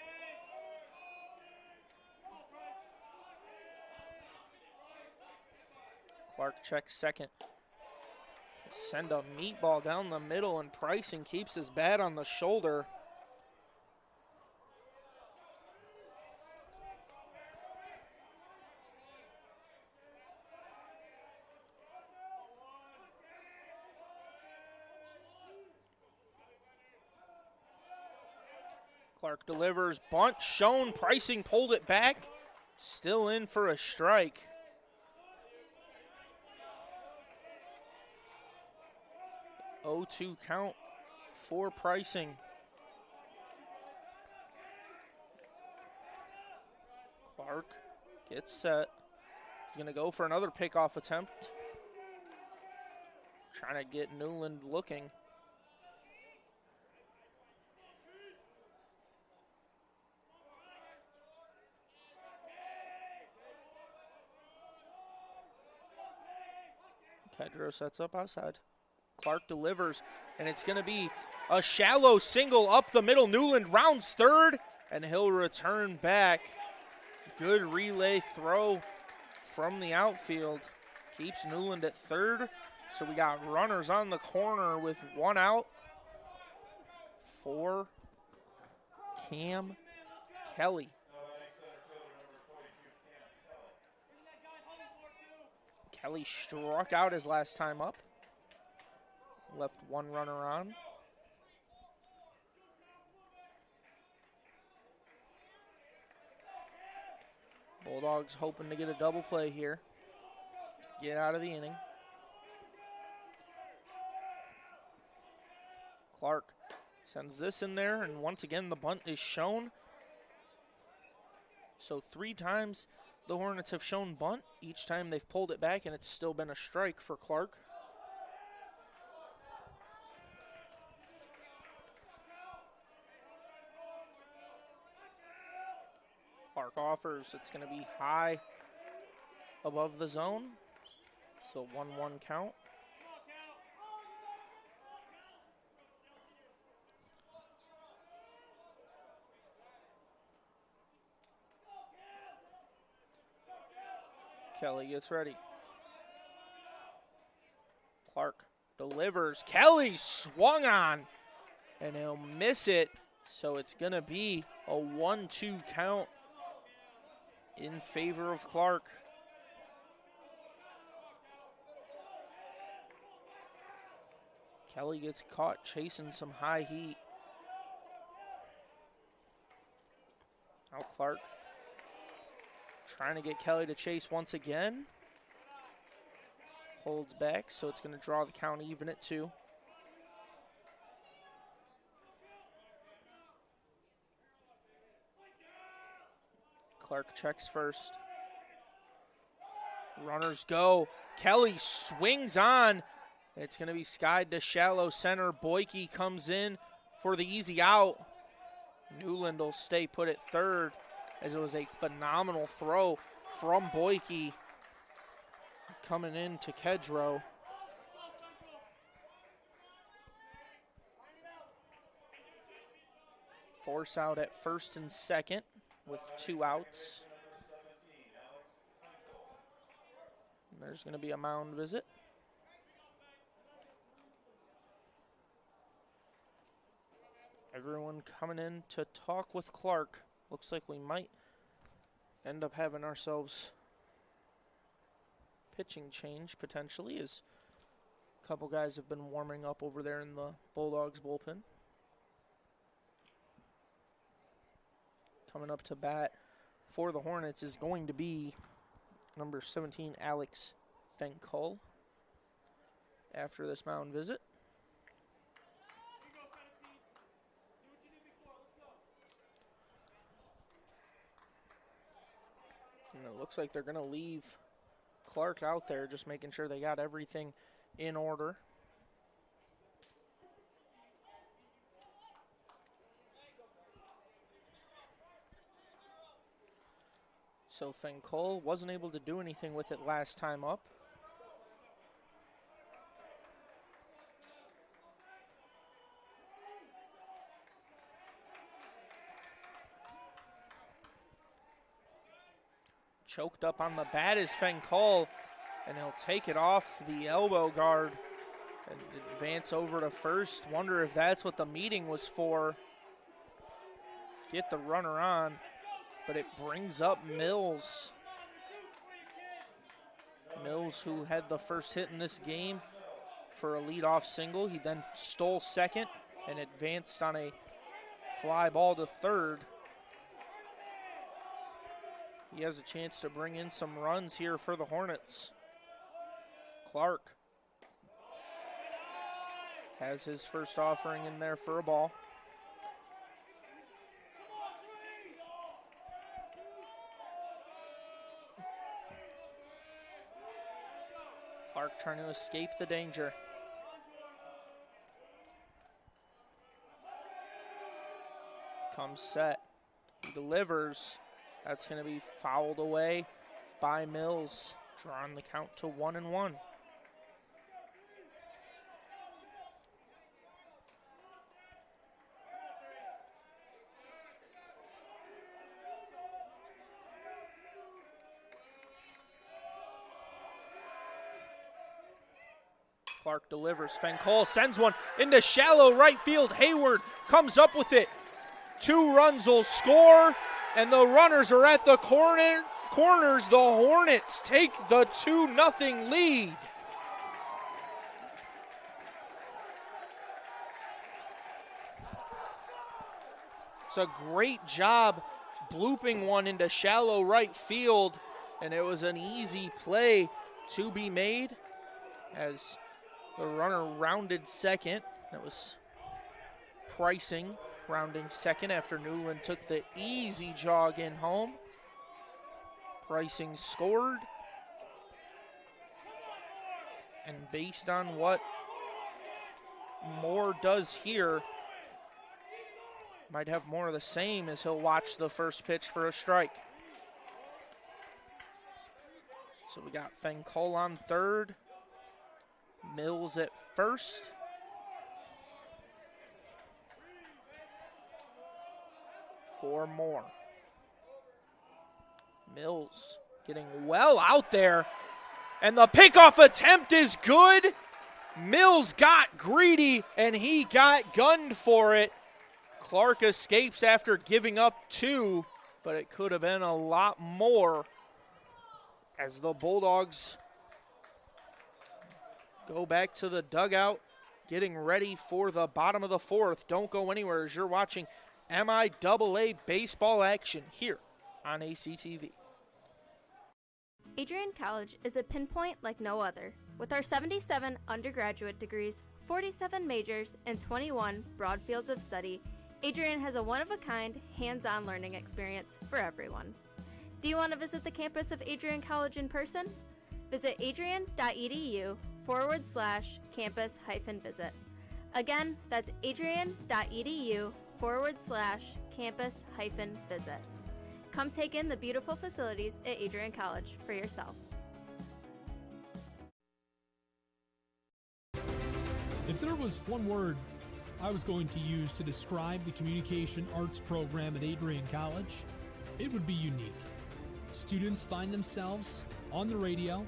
S3: Clark checks second. Send a meatball down the middle, and Pricing keeps his bat on the shoulder. Clark delivers, bunt shown, Pricing pulled it back, still in for a strike. Oh, 0-2 count for Pricing. Clark gets set. He's going to go for another pickoff attempt. Trying to get Newland looking. Kedro sets up outside. Clark delivers, and it's going to be a shallow single up the middle. Newland rounds third, and he'll return back. Good relay throw from the outfield. Keeps Newland at third. So we got runners on the corner with 1 out for Cam Kelly. Kelly struck out his last time up. Left 1 runner on. Bulldogs hoping to get a double play here. Get out of the inning. Clark sends this in there, and once again the bunt is shown. So 3 times the Hornets have shown bunt. Each time they've pulled it back, and it's still been a strike for Clark. Clark offers. It's going to be high above the zone. So 1-1 count. Kelly gets ready. Clark delivers. Kelly swung on, and he'll miss it. So it's going to be a 1-2 count in favor of Clark. Kelly gets caught chasing some high heat. Now Clark trying to get Kelly to chase once again. Holds back, so it's going to draw the count even at 2. Clark checks first. Runners go. Kelly swings on. It's going to be skied to shallow center. Boyke comes in for the easy out. Newland will stay put at third, as it was a phenomenal throw from Boyke coming in to Kedro. Force out at first and second with 2 outs. And there's going to be a mound visit. Everyone coming in to talk with Clark. Looks like we might end up having ourselves pitching change potentially, as a couple guys have been warming up over there in the Bulldogs bullpen. Coming up to bat for the Hornets is going to be number 17, Alex Fenkol, after this mound visit. And it looks like they're going to leave Clark out there, just making sure they got everything in order. So Fenkol wasn't able to do anything with it last time up. Choked up on the bat is Fenkol, and he'll take it off the elbow guard and advance over to first. Wonder if that's what the meeting was for. Get the runner on, but it brings up Mills. Mills, who had the first hit in this game for a leadoff single. He then stole second and advanced on a fly ball to third. He has a chance to bring in some runs here for the Hornets. Clark has his first offering in there for a ball. Clark trying to escape the danger. Comes set. He delivers. That's going to be fouled away by Mills, drawing the count to 1-1. Clark delivers. Fenkol sends one into shallow right field. Hayward comes up with it. 2 runs will score, and the runners are at the corners. The Hornets take the 2-0 lead. It's a great job blooping one into shallow right field, and it was an easy play to be made as the runner rounded second. That was Pricing rounding second after Newland took the easy jog in home. Pricing scored. And based on what Moore does here, might have more of the same as he'll watch the first pitch for a strike. So we got Fenkol on third. Mills at first. For Moore. Mills getting well out there, and the pickoff attempt is good. Mills got greedy, and he got gunned for it. Clark escapes after giving up 2, but it could have been a lot more as the Bulldogs go back to the dugout, getting ready for the bottom of the 4th. Don't go anywhere as you're watching MIAA baseball action here on ACTV.
S15: Adrian College is a pinpoint like no other. With our 77 undergraduate degrees, 47 majors, and 21 broad fields of study, Adrian has a one-of-a-kind, hands-on learning experience for everyone. Do you want to visit the campus of Adrian College in person? Visit adrian.edu/campus-visit. Again, that's adrian.edu/campus-visit. Come take in the beautiful facilities at Adrian College for yourself.
S2: If there was one word I was going to use to describe the communication arts program at Adrian College, it would be unique. Students find themselves on the radio,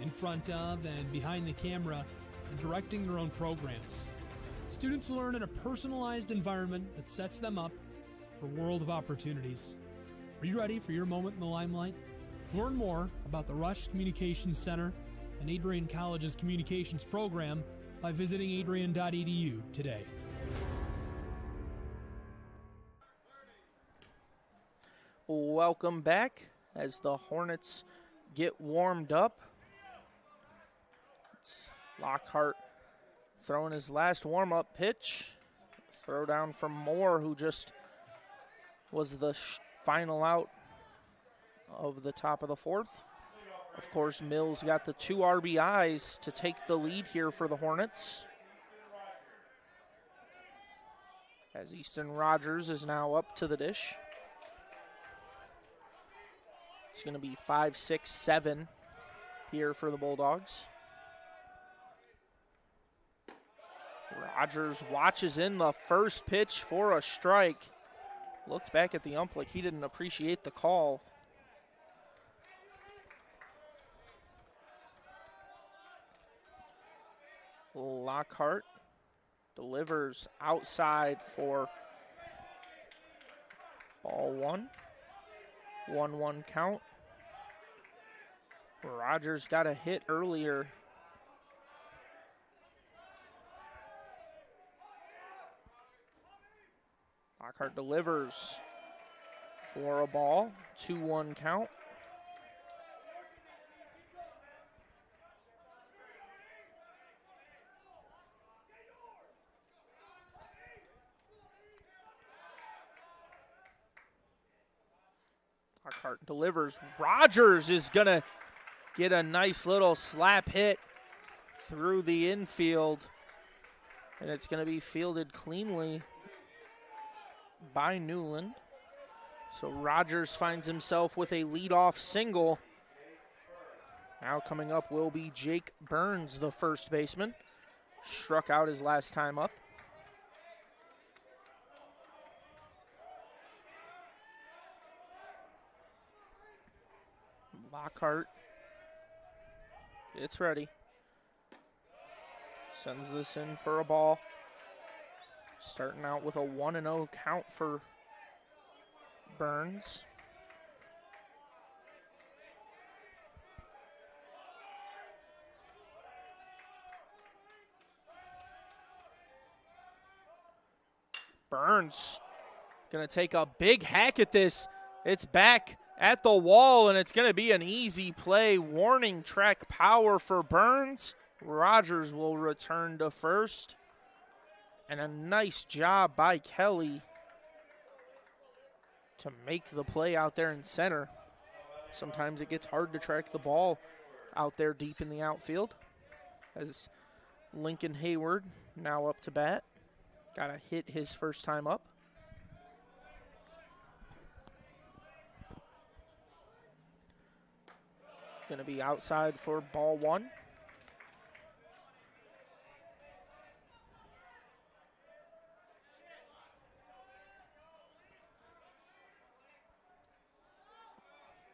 S2: in front of and behind the camera, and directing their own programs. Students learn in a personalized environment that sets them up for a world of opportunities. Are you ready for your moment in the limelight? Learn more about the Rush Communications Center and Adrian College's communications program by visiting adrian.edu today.
S3: Welcome back as the Hornets get warmed up. It's Lockhart throwing his last warm-up pitch. Throw down from Moore, who just was the final out of the top of the fourth. Of course, Mills got the 2 RBIs to take the lead here for the Hornets. As Easton Rogers is now up to the dish. It's going to be 5, 6, 7 here for the Bulldogs. Rogers watches in the first pitch for a strike. Looked back at the ump like he didn't appreciate the call. Lockhart delivers outside for ball 1. 1-1 count. Rogers got a hit earlier. Lockhart delivers for a ball. 2-1 count. Lockhart delivers. Rogers is going to get a nice little slap hit through the infield. And it's going to be fielded cleanly by Newland. So Rogers finds himself with a leadoff single. Now coming up will be Jake Burns, the first baseman. Struck out his last time up. Lockhart gets ready. Sends this in for a ball. Starting out with a 1-0 count for Burns. Burns gonna take a big hack at this. It's back at the wall, and it's going to be an easy play. Warning track power for Burns. Rogers will return to first. And a nice job by Kelly to make the play out there in center. Sometimes it gets hard to track the ball out there deep in the outfield. As Lincoln Hayward now up to bat. Got to hit his first time up. Going to be outside for ball 1.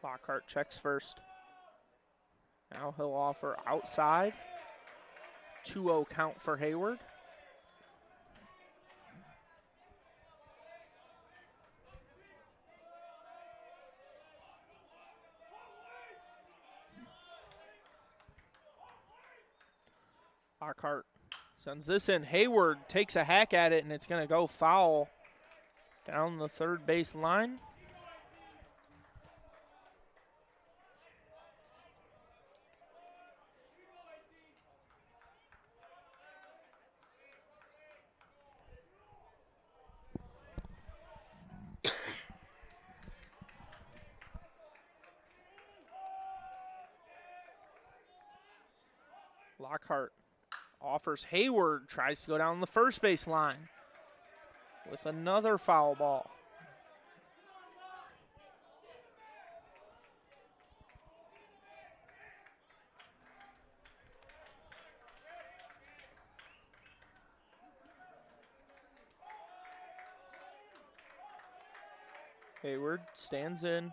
S3: Lockhart checks first. Now he'll offer outside. 2-0 count for Hayward. Lockhart sends this in. Hayward takes a hack at it, and it's going to go foul down the third base line. Lockhart offers Hayward, tries to go down the first base line with another foul ball. Hayward stands in.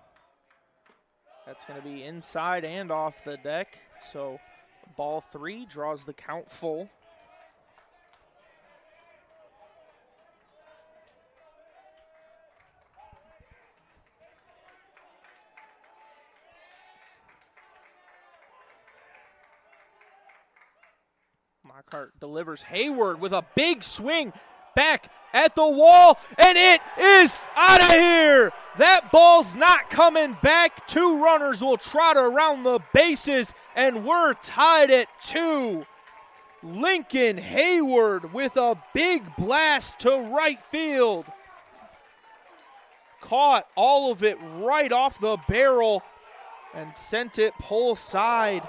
S3: That's going to be inside and off the deck. So ball 3 draws the count full. Lockhart delivers. Hayward with a big swing back at the wall, and it is out of here. That ball's not coming back. 2 runners will trot around the bases, and we're tied at 2. Lincoln Hayward with a big blast to right field. Caught all of it right off the barrel and sent it pole side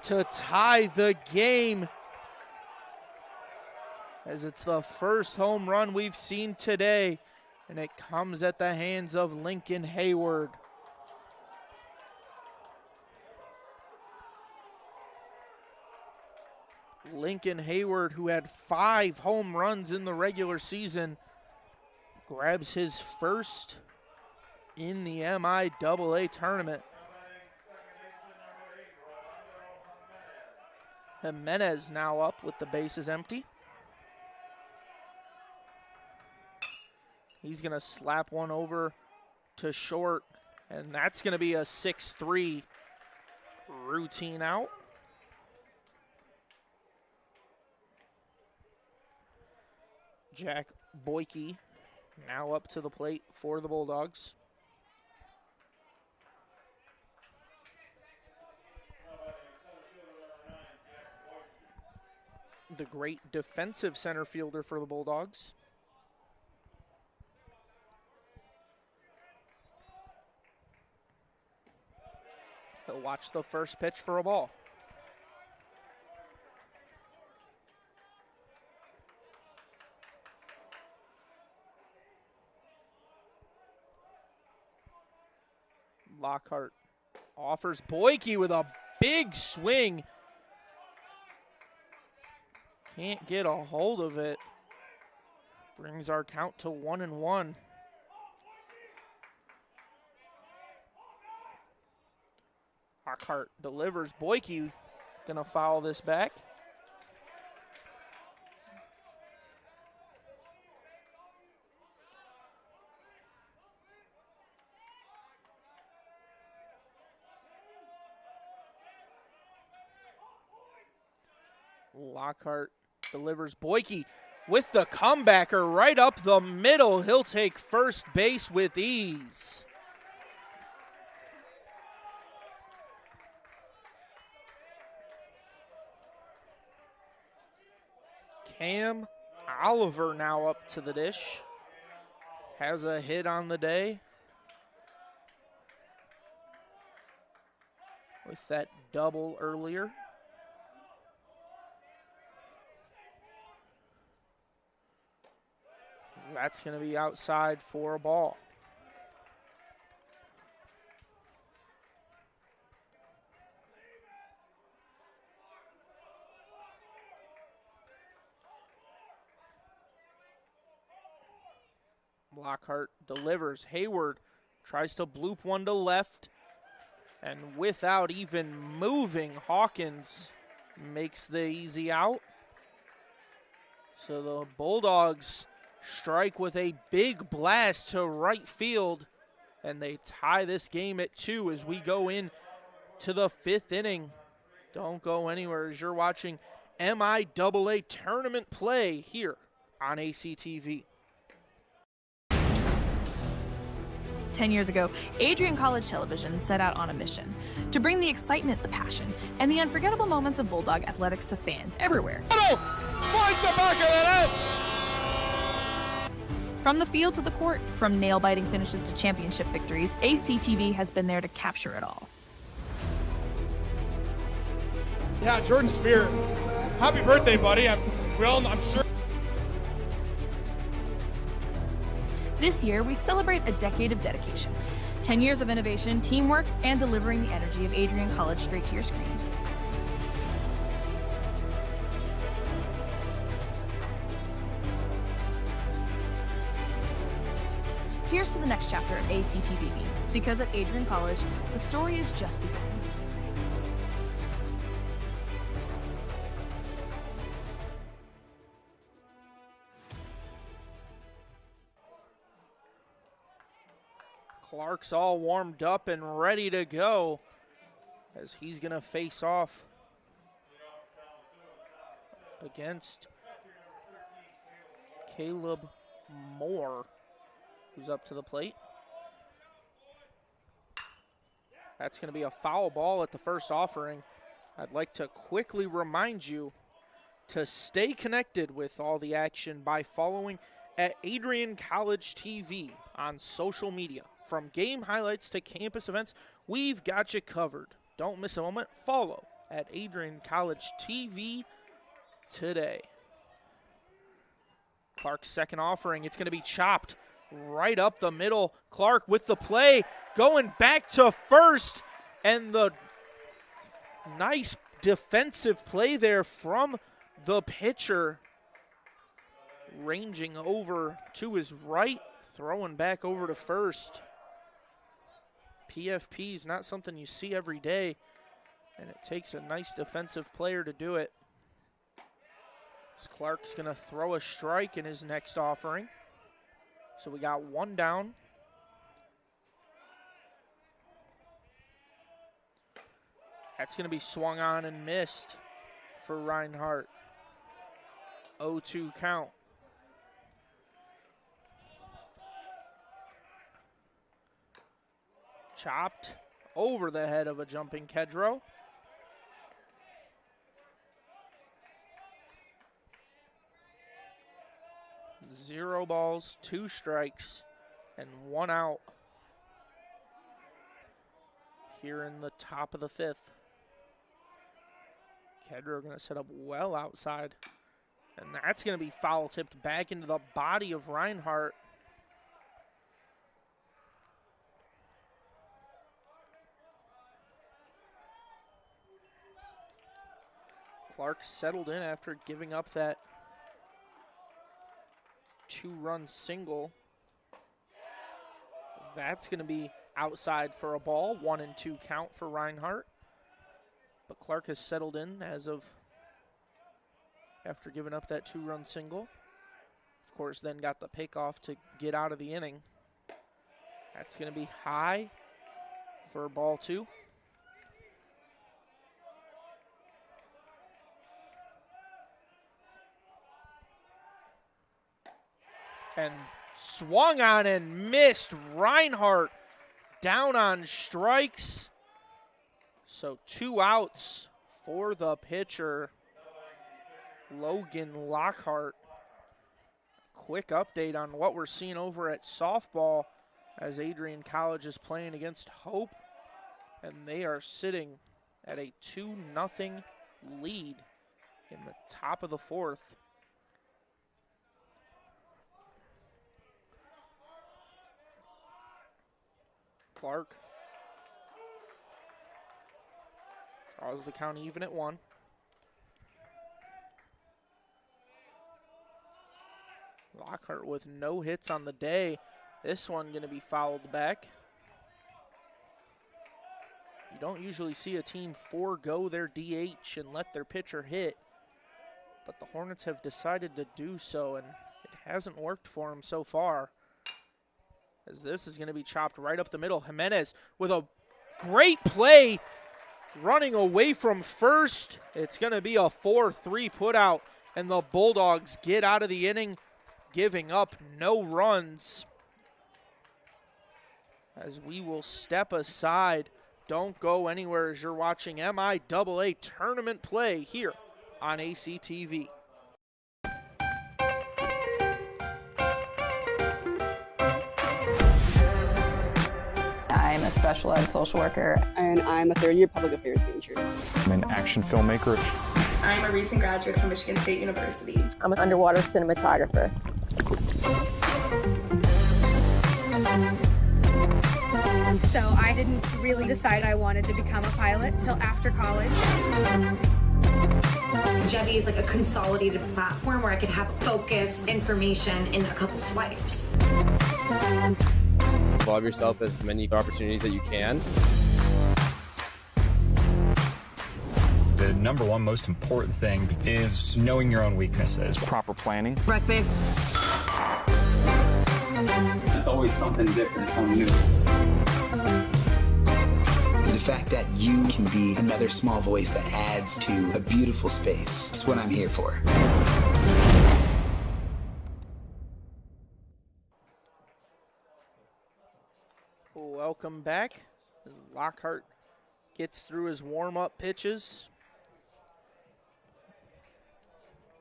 S3: to tie the game, as it's the first home run we've seen today, and it comes at the hands of Lincoln Hayward. Lincoln Hayward, who had 5 home runs in the regular season, grabs his first in the MIAA tournament. Jimenez now up with the bases empty. He's going to slap one over to short, and that's going to be a 6-3 routine out. Jack Boyke now up to the plate for the Bulldogs. The great defensive center fielder for the Bulldogs. He'll watch the first pitch for a ball. Lockhart offers Boyke with a big swing. Can't get a hold of it. Brings our count to 1-1. Lockhart delivers. Boyke gonna foul this back. Lockhart delivers. Boyke with the comebacker right up the middle. He'll take first base with ease. Cam Oliver now up to the dish. Has a hit on the day with that double earlier. That's going to be outside for a ball. Lockhart delivers. Hayward tries to bloop one to left, and without even moving, Hawkins makes the easy out. So the Bulldogs strike with a big blast to right field, and they tie this game at 2 as we go in to the 5th inning. Don't go anywhere as you're watching MIAA tournament play here on ACTV.
S5: 10 years ago, Adrian College Television set out on a mission to bring the excitement, the passion, and the unforgettable moments of Bulldog athletics to fans everywhere.
S16: Finds the back of that out.
S5: From the field to the court, from nail-biting finishes to championship victories, ACTV has been there to capture it all.
S16: Yeah, Jordan Spear, happy birthday, buddy. I'm sure.
S5: This year, we celebrate a decade of dedication, 10 years of innovation, teamwork, and delivering the energy of Adrian College straight to your screen. Here's to the next chapter of ACTV, because at Adrian College, the story is just beginning.
S3: Clark's all warmed up and ready to go as he's going to face off against Caleb Moore, who's up to the plate. That's going to be a foul ball at the first offering. I'd like to quickly remind you to stay connected with all the action by following at Adrian College TV on social media. From game highlights to campus events, we've got you covered. Don't miss a moment. Follow at Adrian College TV today. Clark's second offering, it's going to be chopped right up the middle. Clark with the play, going back to first, and the nice defensive play there from the pitcher, ranging over to his right, throwing back over to first. PFP is not something you see every day, and it takes a nice defensive player to do it. So Clark's going to throw a strike in his next offering. So we got one down. That's going to be swung on and missed for Reinhardt. 0-2 count. Chopped over the head of a jumping Kedro. Zero balls, 2 strikes, and 1 out here in the top of the 5th. Kedro going to set up well outside, and that's going to be foul tipped back into the body of Reinhardt. Clark settled in after giving up that 2-run single. That's going to be outside for a ball. 1-2 count for Reinhardt. But Clark has settled in as of after giving up that 2-run single. Of course, then got the pickoff to get out of the inning. That's going to be high for ball 2. And swung on and missed. Reinhardt down on strikes. So 2 outs for the pitcher, Logan Lockhart. Quick update on what we're seeing over at softball as Adrian College is playing against Hope. And they are sitting at a 2-0 lead in the top of the 4th. Clark draws the count even at 1. Lockhart with no hits on the day. This one going to be fouled back. You don't usually see a team forego their DH and let their pitcher hit, but the Hornets have decided to do so, and it hasn't worked for them so far. As this is going to be chopped right up the middle. Jimenez with a great play running away from first. It's going to be a 4-3 putout, and the Bulldogs get out of the inning, giving up no runs. as we will step aside. Don't go anywhere as you're watching MIAA tournament play here on ACTV.
S4: I'm a special ed social worker. And I'm a third-year public affairs major.
S6: I'm an action filmmaker.
S7: I'm a recent graduate from Michigan State University.
S4: I'm an underwater cinematographer.
S8: So I didn't really decide I wanted to become a pilot till after college.
S9: Jevy is like a consolidated platform where I could have focused information in a couple swipes.
S10: Involve yourself as many opportunities that you can.
S6: The number one most important thing is knowing your own weaknesses. Proper planning.
S7: Breakfast.
S11: It's always something different, something new.
S12: The fact that you can be another small voice that adds to a beautiful space. That's what I'm here for.
S3: Welcome back as Lockhart gets through his warm-up pitches.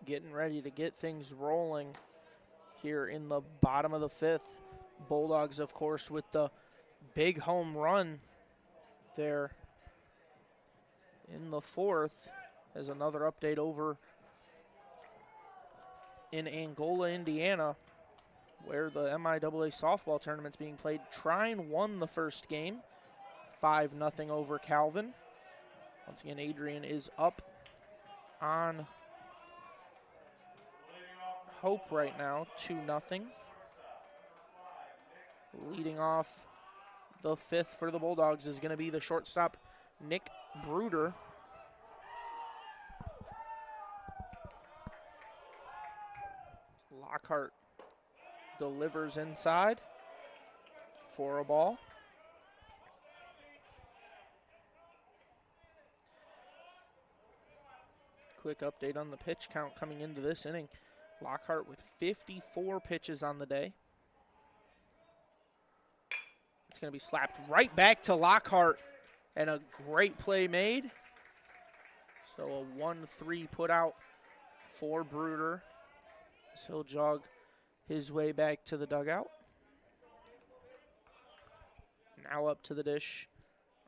S3: Getting ready to get things rolling here in the bottom of the fifth. Bulldogs, of course, with the big home run there in the fourth. As another update over in Angola, Indiana, where the MIAA softball tournament's being played. Trine won the first game, 5-0 over Calvin. Once again, Adrian is up on Hope right now, 2-0. Leading off the fifth for the Bulldogs is going to be the shortstop, Nick Bruder. Lockhart delivers inside for a ball. Quick update on the pitch count coming into this inning. Lockhart with 54 pitches on the day. It's going to be slapped right back to Lockhart, and a great play made. So a 1-3 put out for Bruder as he'll jog his way back to the dugout. Now up to the dish,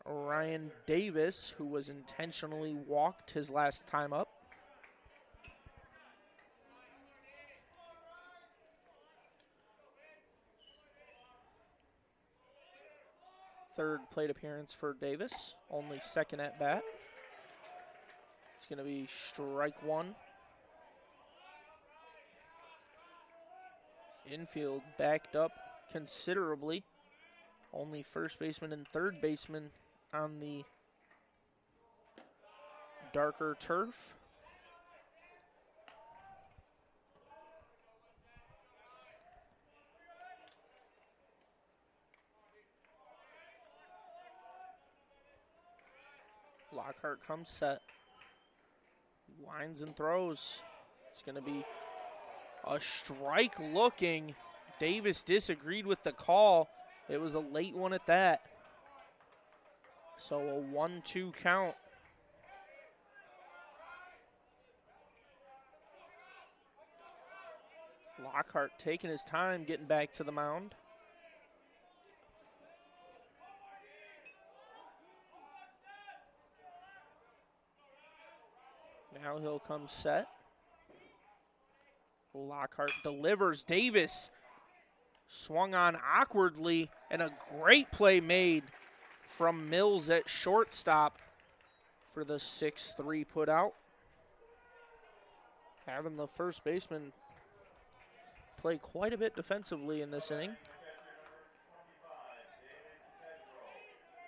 S3: Ryan Davis, who was intentionally walked his last time up. Third plate appearance for Davis, only second at bat. It's going to be strike one. Infield backed up considerably. Only first baseman and third baseman on the darker turf. Lockhart comes set. Winds and throws. It's going to be a strike looking. Davis disagreed with the call. It was a late one at that. So a 1-2 count. Lockhart taking his time getting back to the mound. Now he'll come set. Lockhart delivers. Davis swung on awkwardly, and a great play made from Mills at shortstop for the 6-3 put out. Having the first baseman play quite a bit defensively in this inning.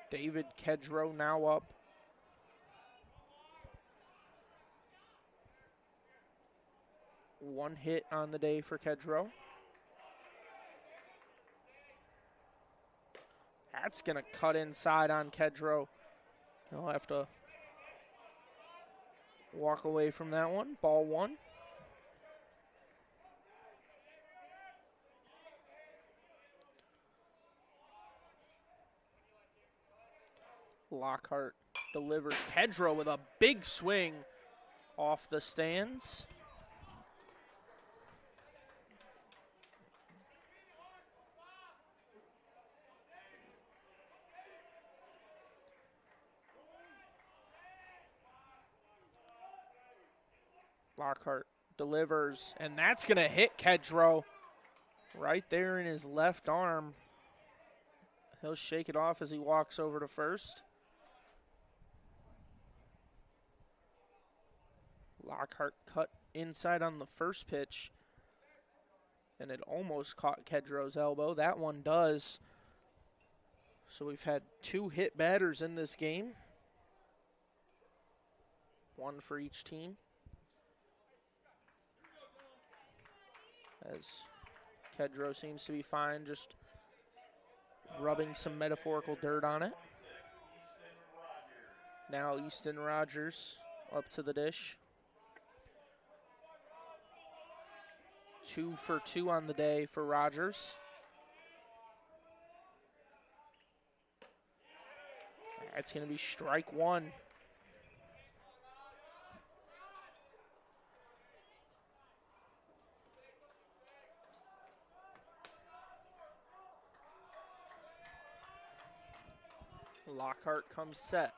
S3: David Kedrow now up. One hit on the day for Kedrow. That's going to cut inside on Kedrow. He'll have to walk away from that one. Ball one. Lockhart delivers. Kedro with a big swing off the stands. Lockhart delivers, and that's going to hit Kedro right there in his left arm. He'll shake it off as he walks over to first. Lockhart cut inside on the first pitch, and it almost caught Kedro's elbow. That one does. So we've had 2 hit batters in this game, 1 for each team. As Kedro seems to be fine, just rubbing some metaphorical dirt on it. Now Easton Rogers up to the dish. 2 for 2 on the day for Rogers. That's going to be strike 1. Lockhart comes set.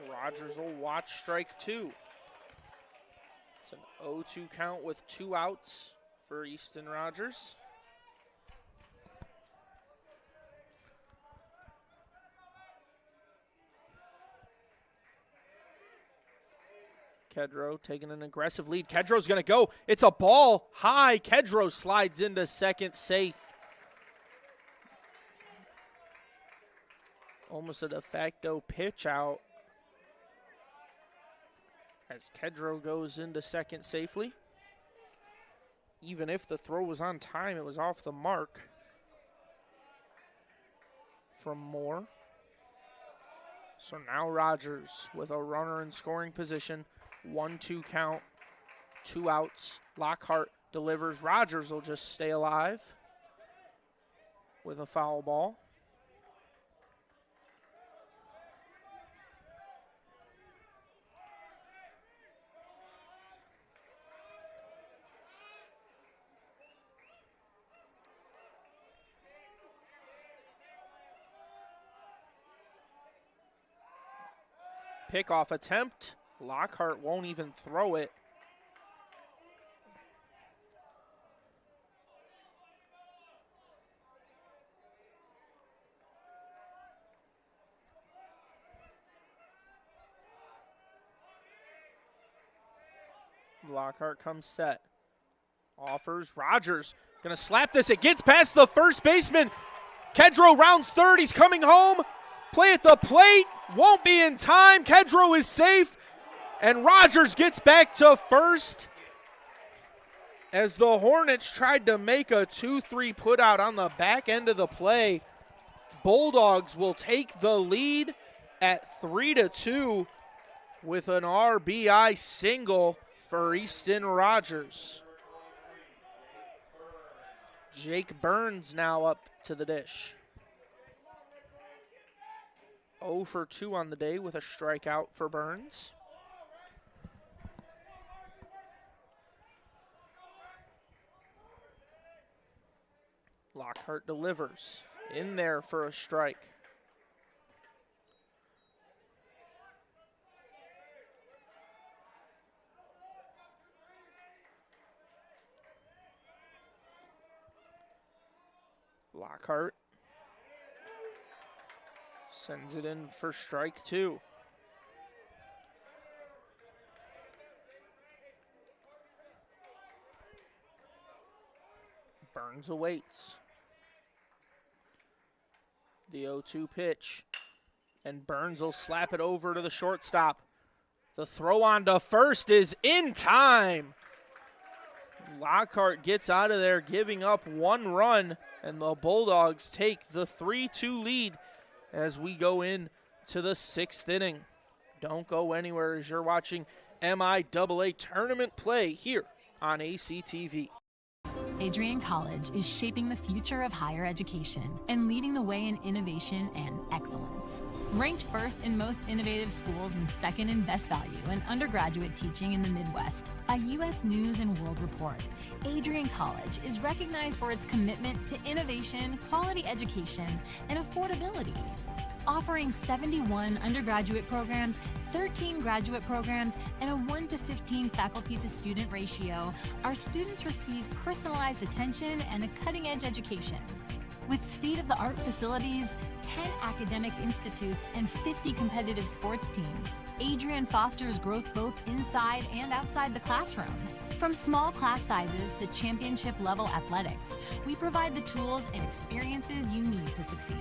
S3: Rogers will watch strike 2. It's an 0-2 count with 2 outs for Easton Rogers. Kedro taking an aggressive lead. Kedro's going to go. It's a ball high. Kedro slides into second safe. Almost a de facto pitch out as Kedro goes into second safely. Even if the throw was on time, it was off the mark from Moore. So now Rogers with a runner in scoring position. 1-2 count, 2 outs. Lockhart delivers. Rogers will just stay alive with a foul ball. Pickoff attempt. Lockhart won't even throw it. Lockhart comes set. Offers. Rogers gonna slap this. It gets past the first baseman. Kedro rounds third. He's coming home. Play at the plate. Won't be in time. Kedro is safe. And Rogers gets back to first as the Hornets tried to make a 2-3 putout on the back end of the play. Bulldogs will take the lead at 3-2 with an RBI single for Easton Rogers. Jake Burns now up to the dish. 0 for 2 on the day with a strikeout for Burns. Lockhart delivers. In there for a strike. Lockhart sends it in for strike 2. Burns awaits. The 0-2 pitch. And Burns will slap it over to the shortstop. The throw on to first is in time. Lockhart gets out of there, giving up 1 run, and the Bulldogs take the 3-2 lead as we go into the 6th inning. Don't go anywhere as you're watching MIAA tournament play here on ACTV.
S21: Adrian College is shaping the future of higher education and leading the way in innovation and excellence. Ranked first in most innovative schools and second in best value in undergraduate teaching in the Midwest by U.S. News and World Report, Adrian College is recognized for its commitment to innovation, quality education, and affordability. Offering 71 undergraduate programs, 13 graduate programs, and a 1-to-15 faculty-to-student ratio, our students receive personalized attention and a cutting-edge education. With state-of-the-art facilities, 10 academic institutes, and 50 competitive sports teams, Adrian fosters growth both inside and outside the classroom. From small class sizes to championship-level athletics, we provide the tools and experiences you need to succeed.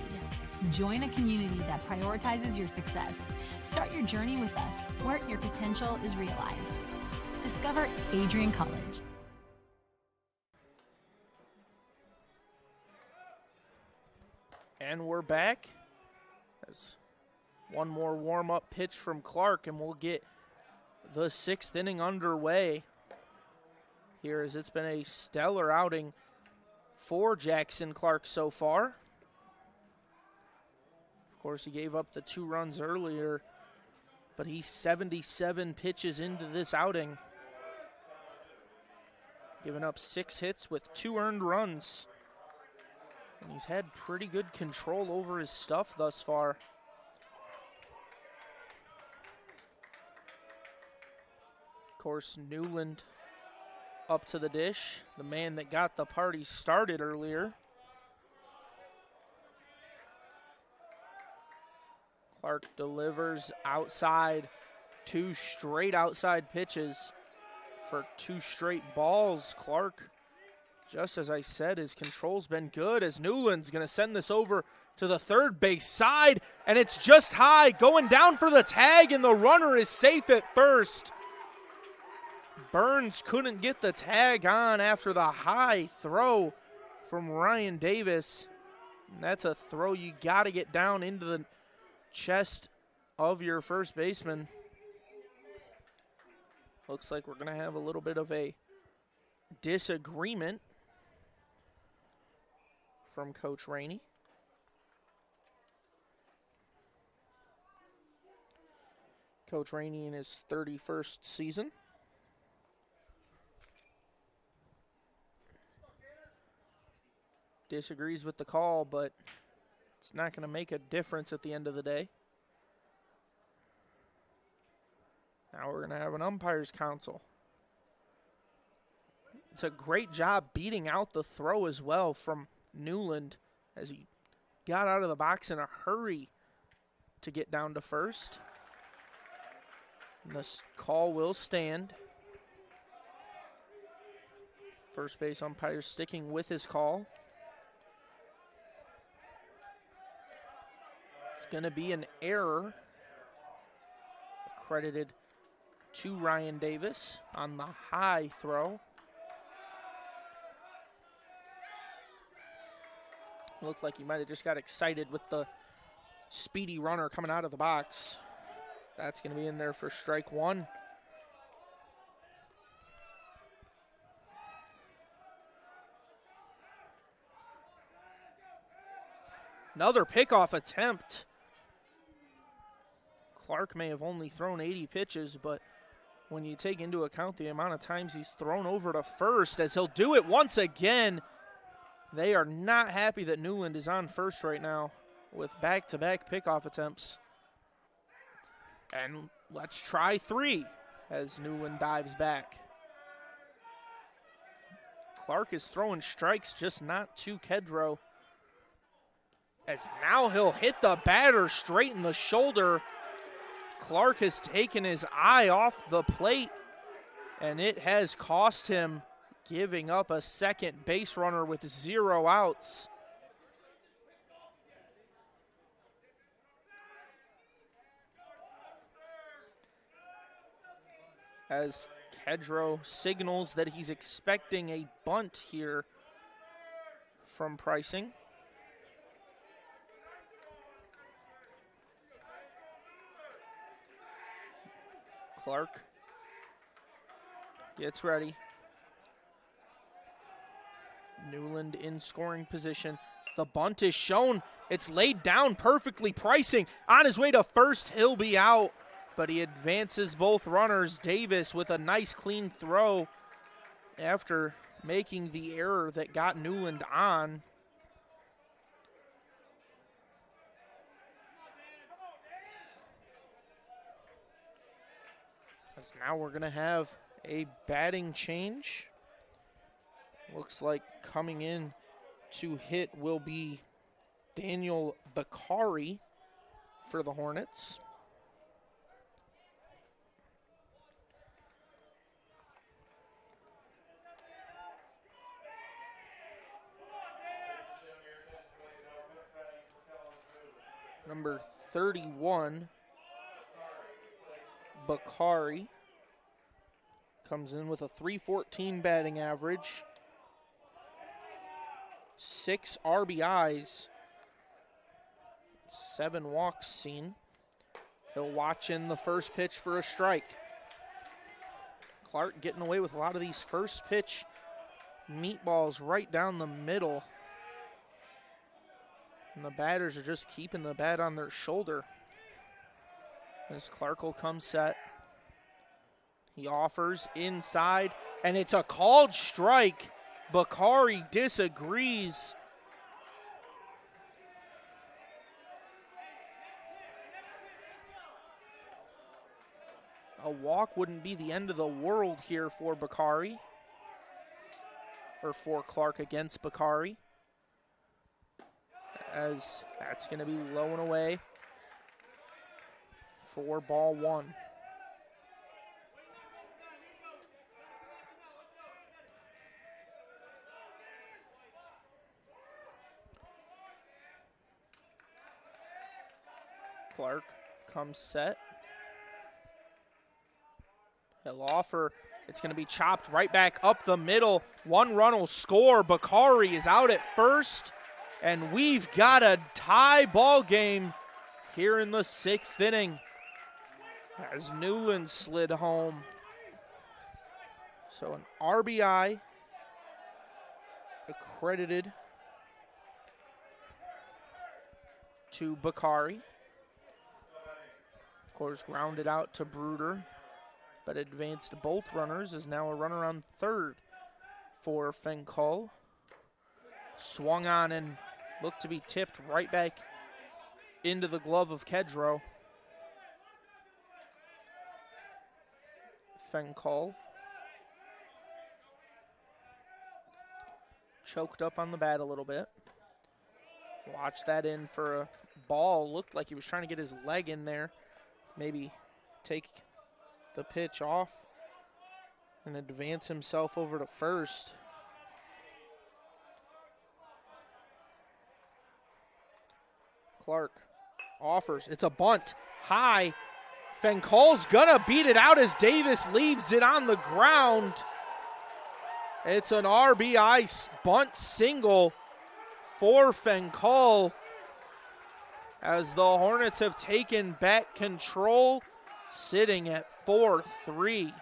S21: Join a community that prioritizes your success. Start your journey with us, where your potential is realized. Discover Adrian College.
S3: And we're back. As one more warm-up pitch from Clark, and we'll get the 6th inning underway here, as it's been a stellar outing for Jackson Clark so far. Of course, he gave up the 2 runs earlier, but he's 77 pitches into this outing, giving up 6 hits with 2 earned runs. And he's had pretty good control over his stuff thus far. Of course, Newland up to the dish, the man that got the party started earlier. Clark delivers outside, 2 straight outside pitches for 2 straight balls. Clark, just as I said, his control's been good, as Newland's going to send this over to the third base side, and it's just high, going down for the tag, and the runner is safe at first. Burns couldn't get the tag on after the high throw from Ryan Davis. And that's a throw you got to get down into the chest of your first baseman. Looks like we're going to have a little bit of a disagreement from Coach Rainey. Coach Rainey in his 31st season. Disagrees with the call, but it's not going to make a difference at the end of the day. Now we're going to have an umpires council. It's a great job beating out the throw as well from Newland, as he got out of the box in a hurry to get down to first. And this call will stand. First base umpire sticking with his call. It's going to be an error credited to Ryan Davis on the high throw. Looked like he might have just got excited with the speedy runner coming out of the box. That's going to be in there for strike 1. Another pickoff attempt. Clark may have only thrown 80 pitches, but when you take into account the amount of times he's thrown over to first, as he'll do it once again, they are not happy that Newland is on first right now with back-to-back pickoff attempts. And let's try 3 as Newland dives back. Clark is throwing strikes, just not to Kedro. As now he'll hit the batter straight in the shoulder. Clark has taken his eye off the plate, and it has cost him, giving up a second base runner with 0 outs. As Kedro signals that he's expecting a bunt here from Pricing. Clark gets ready. Newland in scoring position. The bunt is shown. It's laid down perfectly. Pricing on his way to first. He'll be out, but he advances both runners. Davis with a nice clean throw after making the error that got Newland on. As now we're going to have a batting change. Looks like coming in to hit will be Daniel Bakari for the Hornets. Number 31, Bakari, comes in with a .314 batting average, 6 RBIs, 7 walks seen. He'll watch in the first pitch for a strike. Clark getting away with a lot of these first pitch meatballs right down the middle. And the batters are just keeping the bat on their shoulder. As Clark will come set. He offers inside, and it's a called strike. Bakari disagrees. A walk wouldn't be the end of the world here for Bakari. Or for Clark against Bakari. As that's going to be low and away for ball 1. Clark comes set. He'll offer. It's going to be chopped right back up the middle. 1 run will score. Bakari is out at first. And we've got a tie ball game here in the 6th inning as Newland slid home. So an RBI accredited to Bakari. Of course, grounded out to Bruder, but advanced both runners, is now a runner on third for Fenkol. Swung on and looked to be tipped right back into the glove of Kedro. Fenkol choked up on the bat a little bit. Watched that in for a ball. Looked like he was trying to get his leg in there. Maybe take the pitch off and advance himself over to first. Clark offers. It's a bunt. High. Fenkol's gonna beat it out as Davis leaves it on the ground. It's an RBI bunt single for Fenkol as the Hornets have taken back control, sitting at 4-3.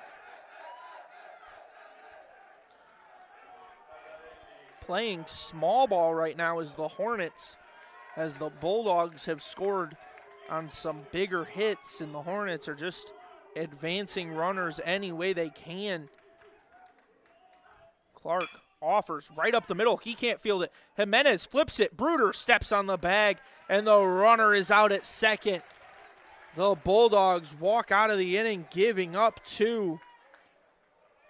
S3: Playing small ball right now is the Hornets, as the Bulldogs have scored on some bigger hits, and the Hornets are just advancing runners any way they can. Clark offers right up the middle. He can't field it. Jimenez flips it. Bruder steps on the bag, and the runner is out at second. The Bulldogs walk out of the inning giving up 2,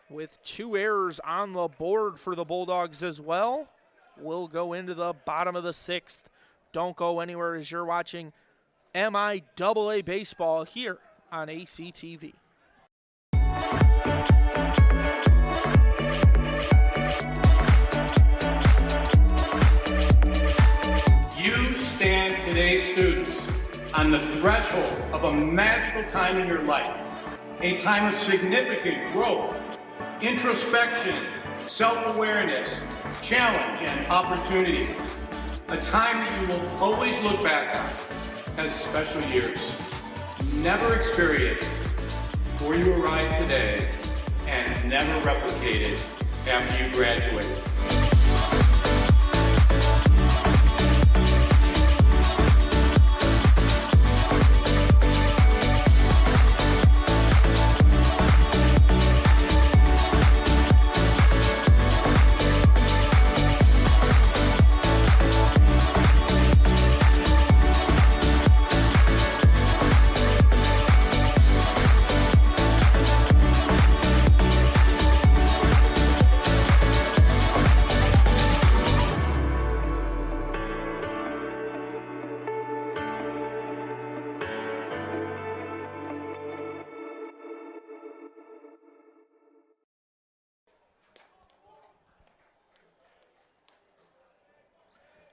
S3: with 2 errors on the board for the Bulldogs as well. We'll go into the bottom of the 6th. Don't go anywhere as you're watching MIAA Baseball here on ACTV.
S16: You stand today, students, on the threshold of a magical time in your life, a time of significant growth, introspection, self-awareness, challenge, and opportunity. A time that you will always look back on as special years, never experienced before you arrived today, and never replicated after you graduated.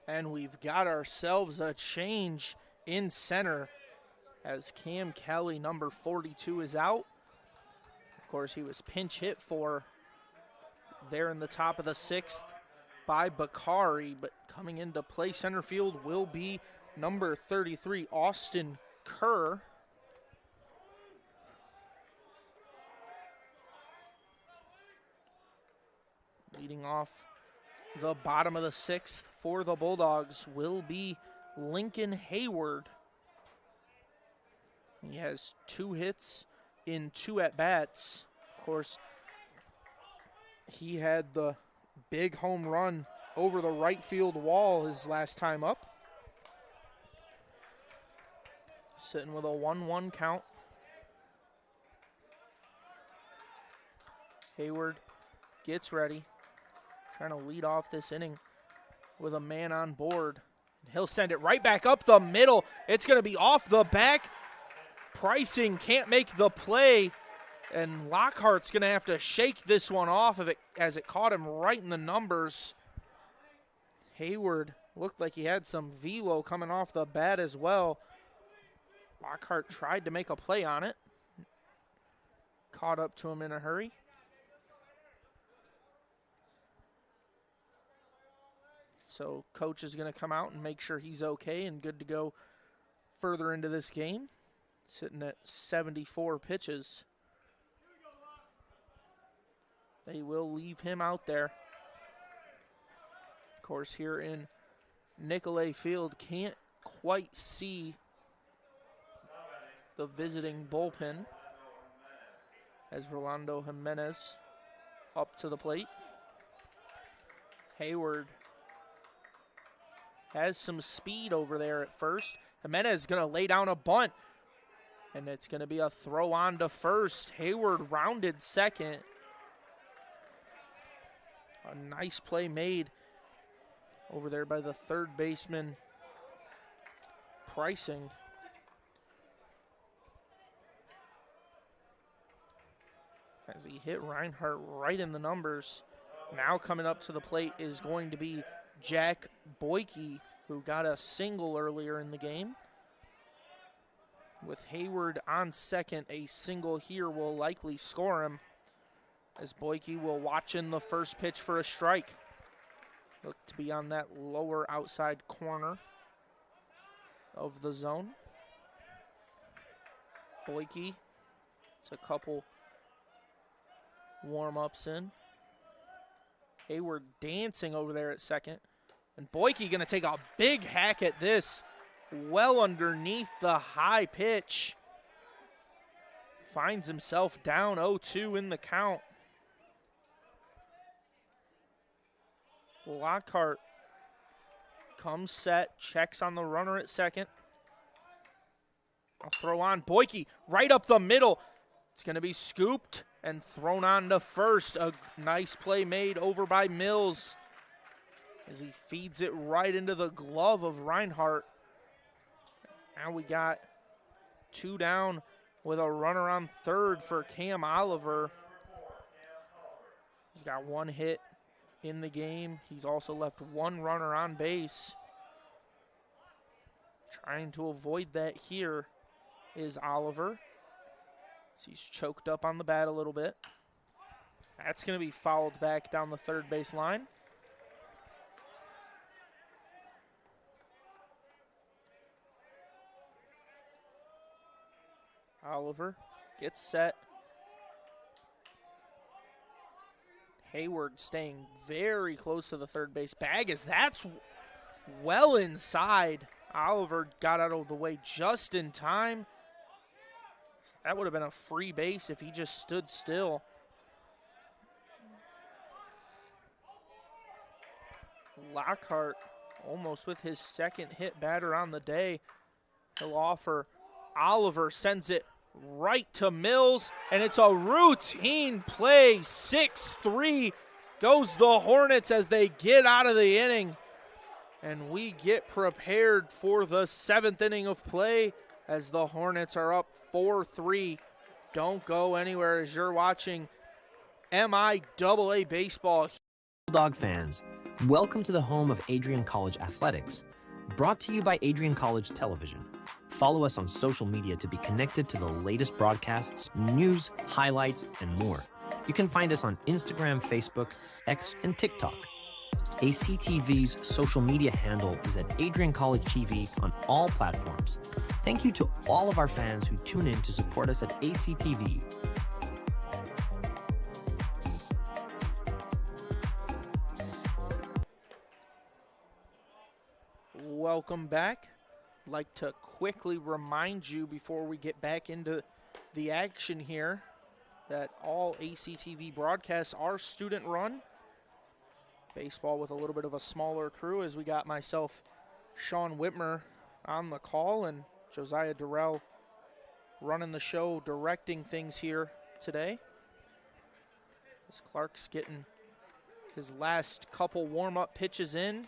S3: And we've got ourselves a change in center as Cam Kelly, number 42, is out. Of course, he was pinch hit for there in the top of the 6th by Bakari, but coming into play center field will be number 33, Austin Kerr. Leading off the bottom of the 6th for the Bulldogs will be Lincoln Hayward. He has 2 hits in 2 at-bats. Of course, he had the big home run over the right field wall his last time up. Sitting with a 1-1 count. Hayward gets ready. Trying to lead off this inning with a man on board. He'll send it right back up the middle. It's going to be off the back. Pricing can't make the play, and Lockhart's going to have to shake this one off as it caught him right in the numbers. Hayward looked like he had some velo coming off the bat as well. Lockhart tried to make a play on it. Caught up to him in a hurry. So coach is going to come out and make sure he's okay and good to go further into this game. Sitting at 74 pitches. They will leave him out there. Of course, here in Nicolay Field, can't quite see the visiting bullpen as Rolando Jimenez up to the plate. Hayward has some speed over there at first. Jimenez is going to lay down a bunt, and it's going to be a throw on to first. Hayward rounded second. A nice play made over there by the third baseman, Pricing. As he hit Reinhardt right in the numbers. Now coming up to the plate is going to be Jack Boyke, who got a single earlier in the game. With Hayward on second, a single here will likely score him, as Boyke will watch in the first pitch for a strike. Look to be on that lower outside corner of the zone. Boyke, it's a couple warm-ups in. Hayward dancing over there at second. And Boyke going to take a big hack at this, well underneath the high pitch. Finds himself down 0-2 in the count. Lockhart comes set, checks on the runner at second. I'll throw on Boyke right up the middle. It's going to be scooped and thrown on to first. A nice play made over by Mills as he feeds it right into the glove of Reinhardt. Now we got 2 down with a runner on third for Cam Oliver. He's got 1 hit in the game. He's also left 1 runner on base. Trying to avoid that here is Oliver. He's choked up on the bat a little bit. That's going to be fouled back down the third base line. Oliver gets set. Hayward staying very close to the third base bag as that's well inside. Oliver got out of the way just in time. That would have been a free base if he just stood still. Lockhart almost with his second hit batter on the day. He'll offer. Oliver sends it right to Mills, and it's a routine play. 6-3 goes the Hornets as they get out of the inning. And we get prepared for the 7th inning of play as the Hornets are up 4-3. Don't go anywhere as you're watching MIAA Baseball.
S14: Bulldog fans, Welcome to the home of Adrian College Athletics, brought to you by Adrian College Television. Follow us on social media to be connected to the latest broadcasts, news, highlights, and more. You can find us on Instagram, Facebook, X, and TikTok. ACTV's social media handle is at Adrian College TV on all platforms. Thank you to all of our fans who tune in to support us at ACTV.
S3: Welcome back. I'd like to quickly remind you before we get back into the action here that all ACTV broadcasts are student run. Baseball with a little bit of a smaller crew as we got myself, Sean Whitmer, on the call and Josiah Durrell running the show, directing things here today. As Clark's getting his last couple warm-up pitches in,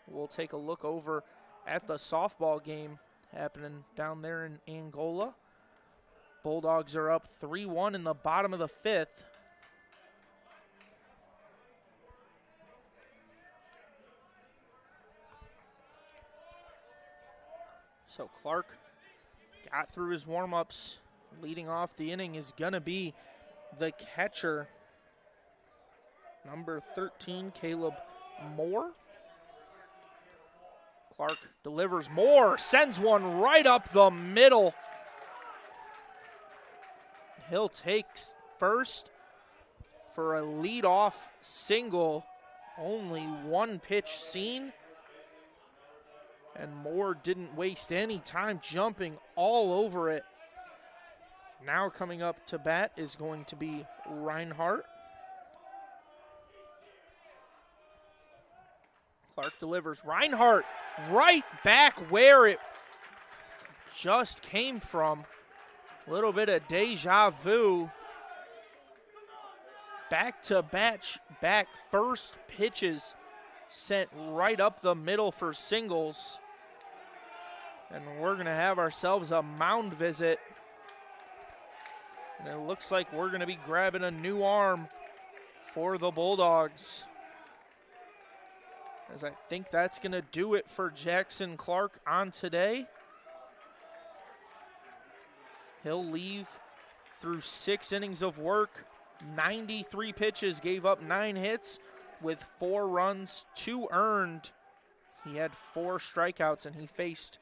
S3: we'll take a look over at the softball game happening down there in Angola. Bulldogs are up 3-1 in the bottom of the fifth. So Clark got through his warm-ups. Leading off the inning is going to be the catcher, number 13, Caleb Moore. Clark delivers. Moore sends one right up the middle. He'll take first for a leadoff single. Only one pitch seen. And Moore didn't waste any time jumping all over it. Now coming up to bat is going to be Reinhardt. Clark delivers. Reinhardt right back where it just came from. A little bit of deja vu. Back first pitches sent right up the middle for singles. And we're going to have ourselves a mound visit. And it looks like we're going to be grabbing a new arm for the Bulldogs. As I think that's going to do it for Jackson Clark on today. He'll leave through 6 innings of work, 93 pitches, gave up 9 hits with 4 runs, 2 earned. He had 4 strikeouts and he faced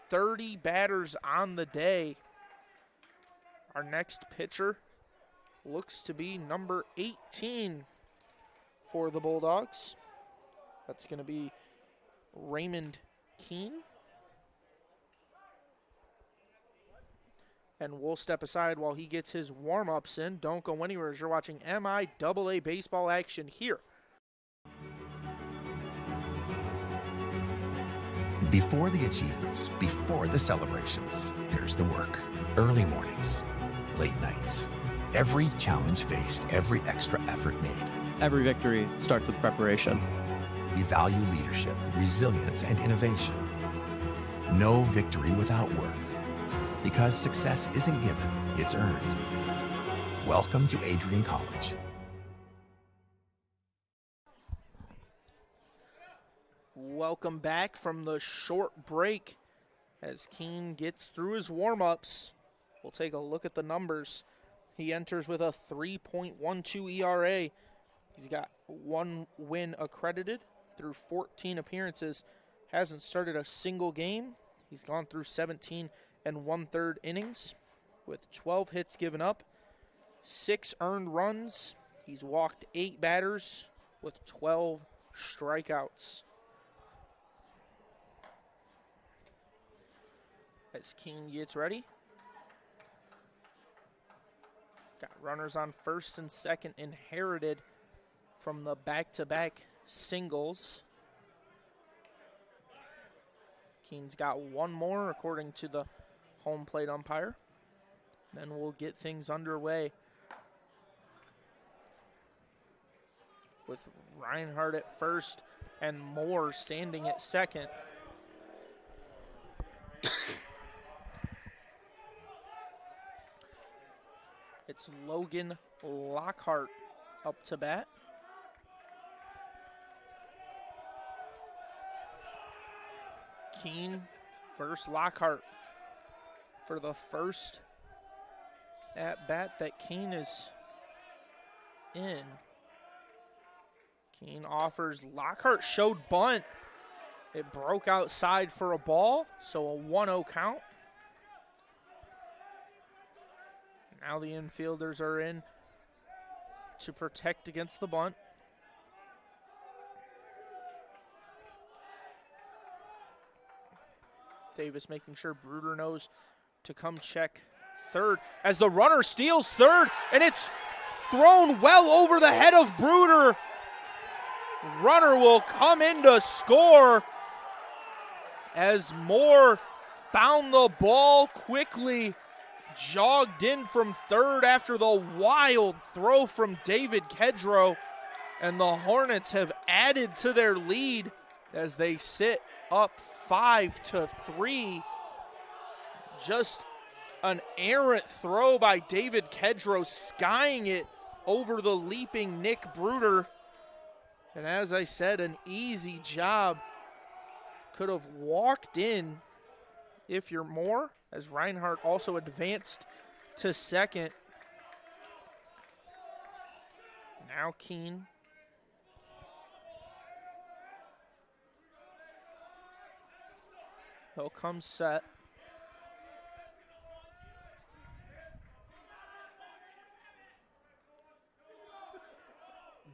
S3: 30 batters on the day. Our next pitcher looks to be number 18 for the Bulldogs. That's going to be Raymond Keene. And we'll step aside while he gets his warm-ups in. Don't go anywhere as you're watching MIAA baseball action here.
S13: Before the achievements, before the celebrations, there's the work. Early mornings, late nights. Every challenge faced, every extra effort made.
S17: Every victory starts with preparation.
S13: We value leadership, resilience, and innovation. No victory without work. Because success isn't given, it's earned. Welcome to Adrian College.
S3: Welcome back from the short break as Keene gets through his warm-ups. We'll take a look at the numbers. He enters with a 3.12 ERA. He's got 1 win accredited through 14 appearances. Hasn't started a single game. He's gone through 17 1/3 innings with 12 hits given up, 6 earned runs. He's walked 8 batters with 12 strikeouts. As Keene gets ready. Got runners on first and second inherited from the back-to-back singles. Keene's got 1 more according to the home plate umpire. Then we'll get things underway with Reinhardt at first and Moore standing at second. It's Logan Lockhart up to bat. Keene versus Lockhart for the first at bat that Keene is in. Keene offers. Lockhart showed bunt. It broke outside for a ball, so a 1-0 count. Now the infielders are in to protect against the bunt. Davis making sure Bruder knows to come check third as the runner steals third, and it's thrown well over the head of Bruder. Runner will come in to score as Moore found the ball quickly, jogged in from third after the wild throw from David Kedrow, and the Hornets have added to their lead as they sit up 5-3. Just an errant throw by David Kedrow, skying it over the leaping Nick Bruder. And as I said, an easy job. Could have walked in if you're Moore, as Reinhardt also advanced to second. Now Keene. He'll come set.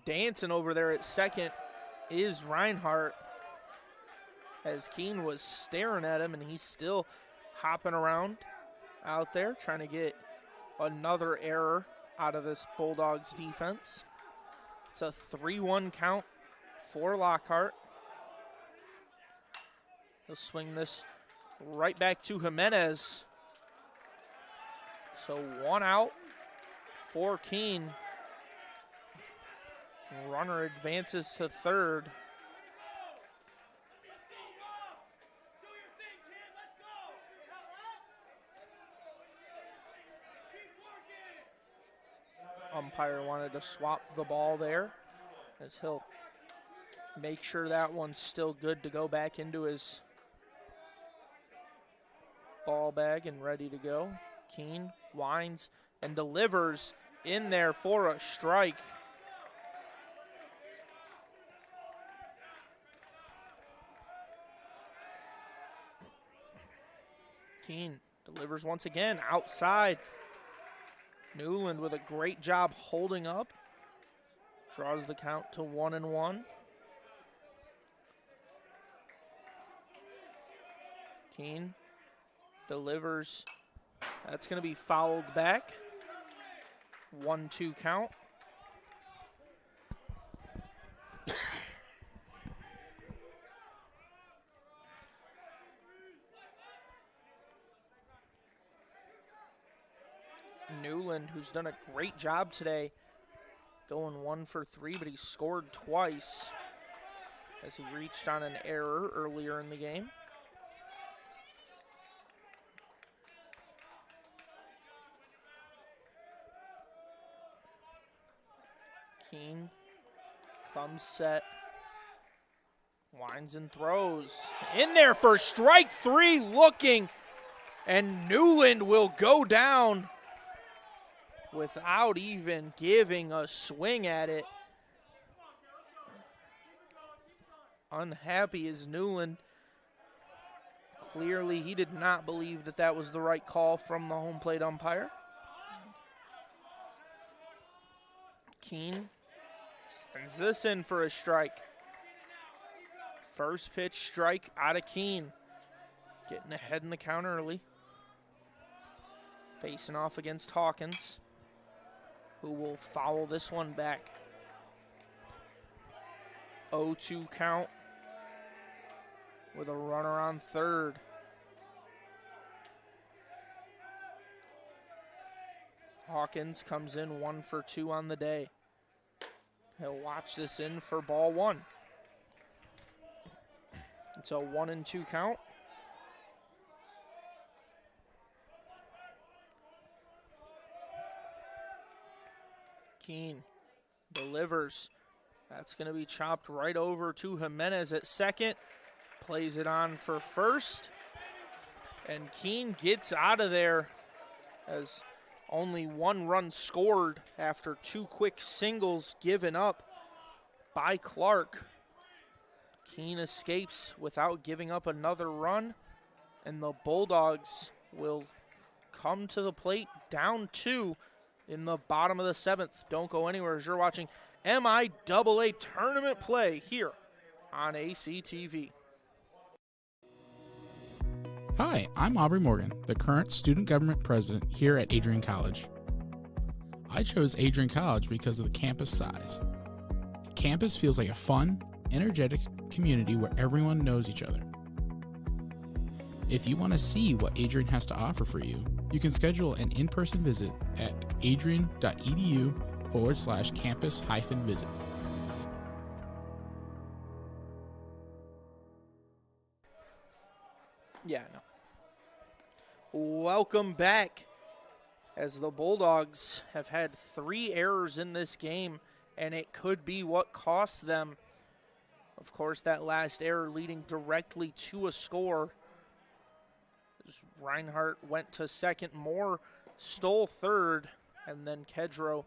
S3: Dancing over there at second is Reinhardt, as Keene was staring at him, and he's still hopping around out there trying to get another error out of this Bulldogs defense. It's a 3-1 count for Lockhart. He'll swing this right back to Jimenez. So 1 out for Keene. Runner advances to third. Umpire wanted to swap the ball there, as he'll make sure that one's still good to go back into his ball bag and ready to go. Keene winds and delivers in there for a strike. Keene delivers once again outside. Newland with a great job holding up. Draws the count to 1-1. Keene delivers. That's going to be fouled back. 1-2 count. Newland, who's done a great job today, going 1 for 3, but he scored twice as he reached on an error earlier in the game. Keene comes set, winds and throws. In there for strike 3, looking, and Newland will go down without even giving a swing at it. Unhappy is Newland. Clearly, he did not believe that that was the right call from the home plate umpire. Keene sends this in for a strike. First pitch strike out of Keene. Getting ahead in the count early. Facing off against Hawkins, who will foul this one back. 0-2 count with a runner on third. Hawkins comes in 1 for 2 on the day. He'll watch this in for ball 1. It's a 1-2 count. Keene delivers. That's going to be chopped right over to Jimenez at second. plays it on for first. And Keene gets out of there as only one run scored after two quick singles given up by Clark. Keene escapes without giving up another run, and the Bulldogs will come to the plate down 2 in the bottom of the 7th. Don't go anywhere as you're watching MIAA tournament play here on ACTV.
S18: Hi, I'm Aubrey Morgan, the current student government president here at Adrian College. I chose Adrian College because of the campus size. Campus feels like a fun, energetic community where everyone knows each other. If you want to see what Adrian has to offer for you, you can schedule an in-person visit at adrian.edu/campus-visit.
S3: Yeah, no. Welcome back, as the Bulldogs have had 3 errors in this game, and it could be what costs them. Of course, that last error leading directly to a score. As Reinhardt went to second, Moore stole third, and then Kedro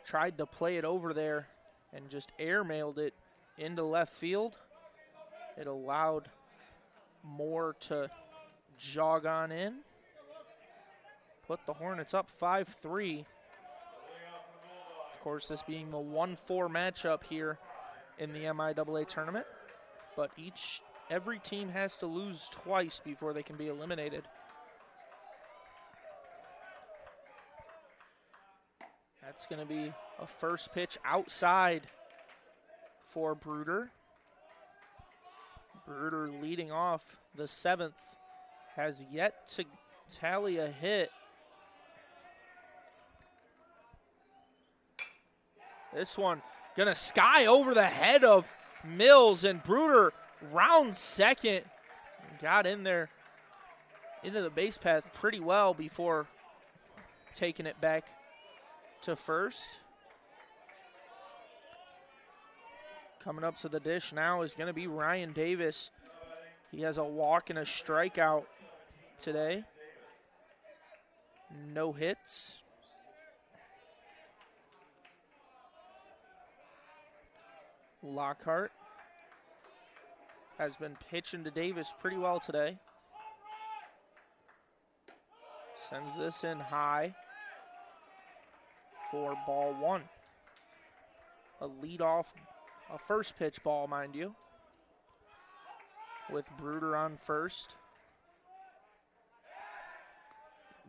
S3: tried to play it over there and just airmailed it into left field. It allowed Moore to jog on in, put the Hornets up 5-3. Of course, this being the 1-4 matchup here in the MIAA tournament, but every team has to lose twice before they can be eliminated. That's going to be a first pitch outside for Bruder. Bruder leading off the 7th, has yet to tally a hit. This one gonna sky over the head of Mills, and Bruder round second. Got in there into the base path pretty well before taking it back to first. Coming up to the dish now is going to be Ryan Davis. He has a walk and a strikeout today. No hits. Lockhart has been pitching to Davis pretty well today. Sends this in high for ball 1. A leadoff, a first pitch ball, mind you, with Bruder on first.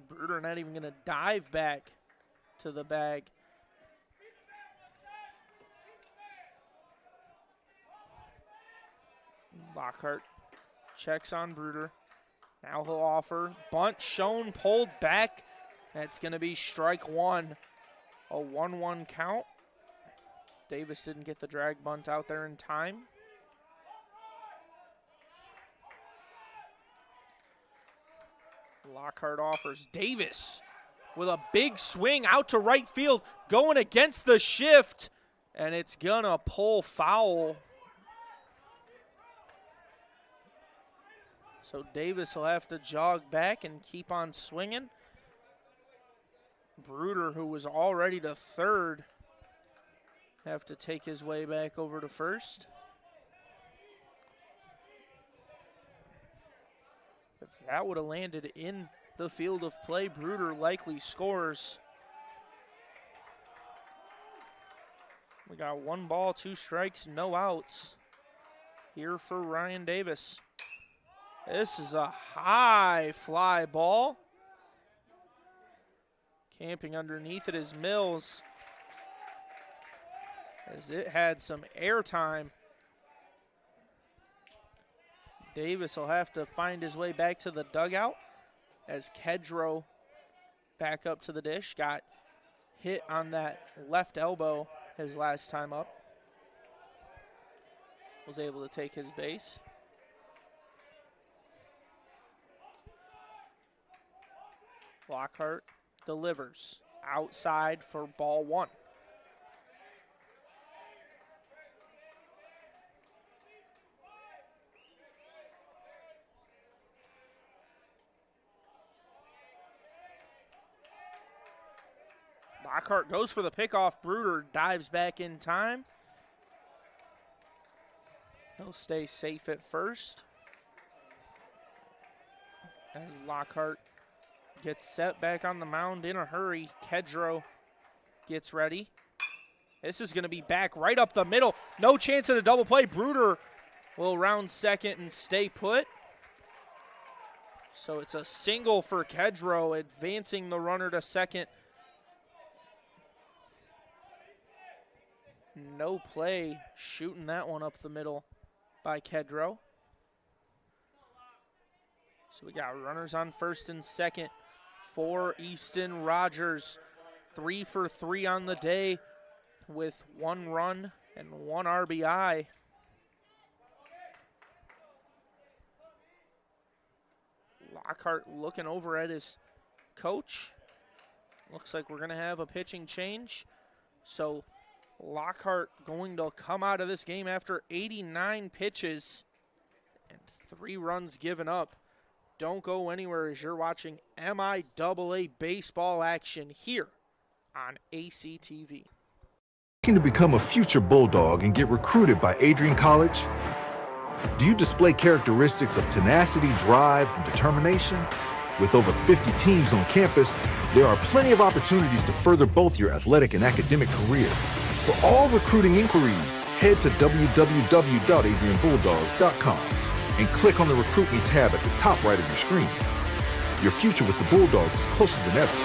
S3: Bruder not even going to dive back to the bag. Lockhart checks on Bruder. Now he'll offer. Bunt shown, pulled back. That's going to be strike 1. A 1-1 count. Davis didn't get the drag bunt out there in time. Lockhart offers. Davis with a big swing out to right field, going against the shift, and it's going to pull foul. So Davis will have to jog back and keep on swinging. Bruder, who was already to third, have to take his way back over to first. If that would have landed in the field of play, Bruder likely scores. We got 1 ball, 2 strikes, no outs here for Ryan Davis. This is a high fly ball. Camping underneath it is Mills, as it had some air time. Davis will have to find his way back to the dugout as Kedro back up to the dish. Got hit on that left elbow his last time up. Was able to take his base. Lockhart delivers outside for ball 1. Lockhart goes for the pickoff. Bruder dives back in time. He'll stay safe at first. As Lockhart gets set back on the mound in a hurry, Kedro gets ready. This is going to be back right up the middle. No chance at a double play. Bruder will round second and stay put. So it's a single for Kedro, advancing the runner to second. No play, shooting that one up the middle by Kedro. So we got runners on first and second for Easton Rogers. 3 for 3 on the day with 1 run and 1 RBI. Lockhart looking over at his coach. Looks like we're going to have a pitching change. So Lockhart going to come out of this game after 89 pitches and 3 runs given up. Don't go anywhere as you're watching MIAA baseball action here on ACTV.
S19: Looking to become a future Bulldog and get recruited by Adrian College? Do you display characteristics of tenacity, drive, and determination? With over 50 teams on campus, there are plenty of opportunities to further both your athletic and academic career. For all recruiting inquiries, head to www.adrianbulldogs.com and click on the Recruit Me tab at the top right of your screen. Your future with the Bulldogs is closer than ever.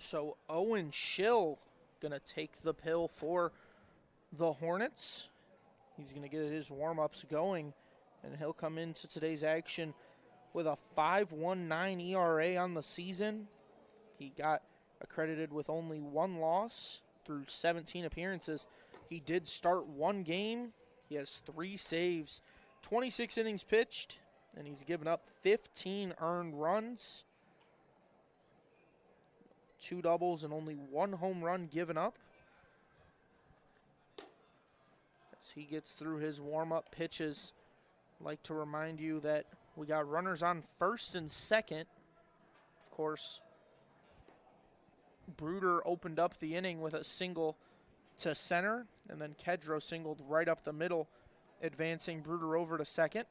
S3: So Owen Schill going to take the pill for the Hornets. He's going to get his warm-ups going, and he'll come into today's action with a 5.19 ERA on the season. He got accredited with only 1 loss through 17 appearances. He did start 1 game. He has 3 saves, 26 innings pitched, and he's given up 15 earned runs. 2 doubles and only 1 home run given up. As he gets through his warm-up pitches, I'd like to remind you that we got runners on first and second. Of course, Bruder opened up the inning with a single to center, and then Kedro singled right up the middle, advancing Bruder over to second.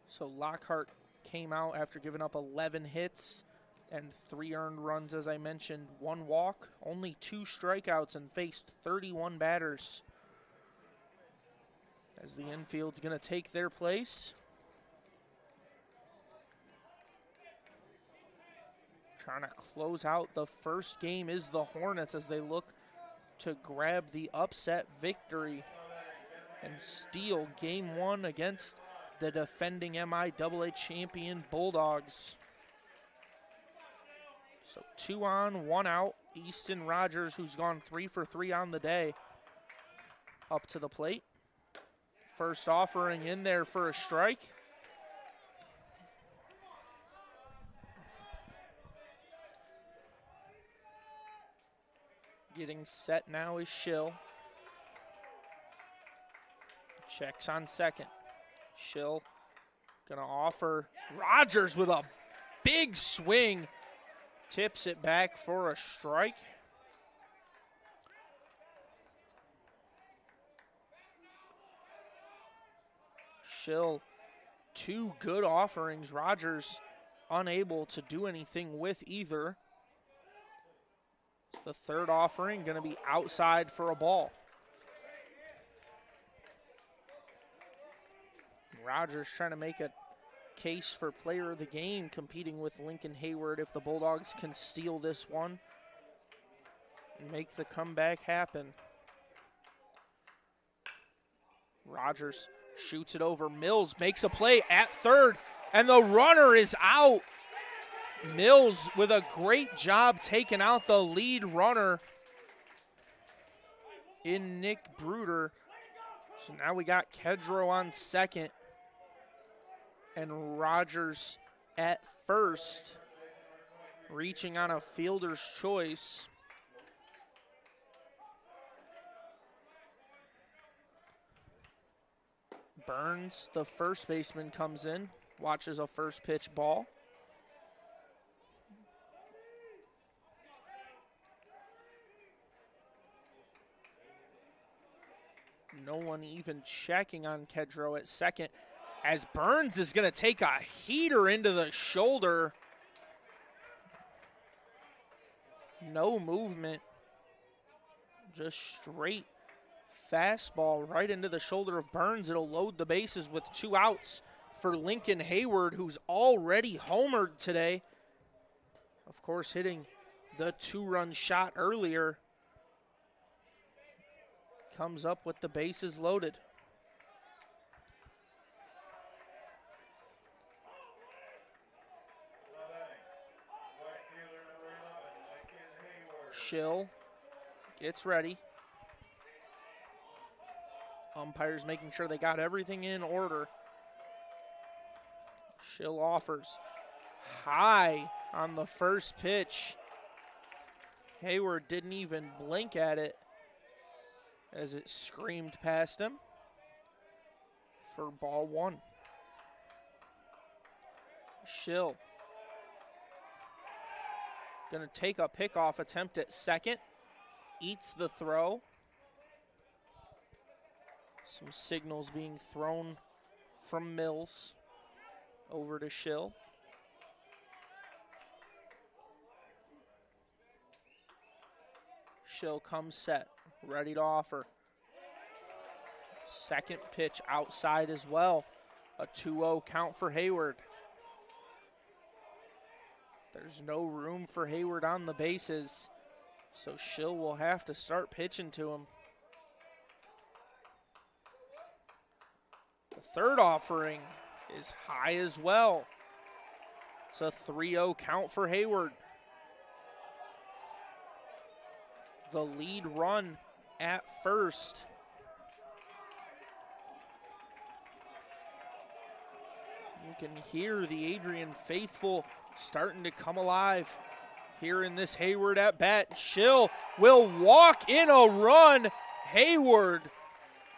S3: So Lockhart came out after giving up 11 hits and 3 earned runs, as I mentioned, 1 walk, only 2 strikeouts, and faced 31 batters. As the infield's going to take their place. Trying to close out the first game is the Hornets as they look to grab the upset victory and steal Game 1 against the defending MIAA champion Bulldogs. So 2 on, 1 out. Easton Rogers, who's gone 3 for 3 on the day, up to the plate. First offering in there for a strike. Getting set now is Schill. Checks on second. Schill gonna offer Rogers with a big swing. Tips it back for a strike. Schill, 2 good offerings. Rogers unable to do anything with either. It's the 3rd offering, going to be outside for a ball. Rogers trying to make a case for player of the game, competing with Lincoln Hayward if the Bulldogs can steal this one and make the comeback happen. Rogers shoots it over. Mills makes a play at third, and the runner is out. Mills with a great job taking out the lead runner in Nick Bruder. So now we got Kedro on second and Rogers at first, reaching on a fielder's choice. Burns, the first baseman, comes in, watches a first pitch ball. No one even checking on Kedro at second, as Burns is going to take a heater into the shoulder. No movement, just straight fastball right into the shoulder of Burns. It'll load the bases with 2 outs for Lincoln Hayward, who's already homered today. Of course, hitting the 2-run shot earlier. Comes up with the bases loaded. Schill gets ready. Umpires making sure they got everything in order. Schill offers high on the first pitch. Hayward didn't even blink at it as it screamed past him for ball 1. Schill gonna take a pickoff attempt at second. Eats the throw. Some signals being thrown from Mills over to Schill. Schill comes set, ready to offer. Second pitch outside as well. A 2-0 count for Hayward. There's no room for Hayward on the bases, so Schill will have to start pitching to him. The third offering is high as well. It's a 3-0 count for Hayward. The lead run at first. You can hear the Adrian faithful starting to come alive here in this Hayward at bat. Schill will walk in a run. Hayward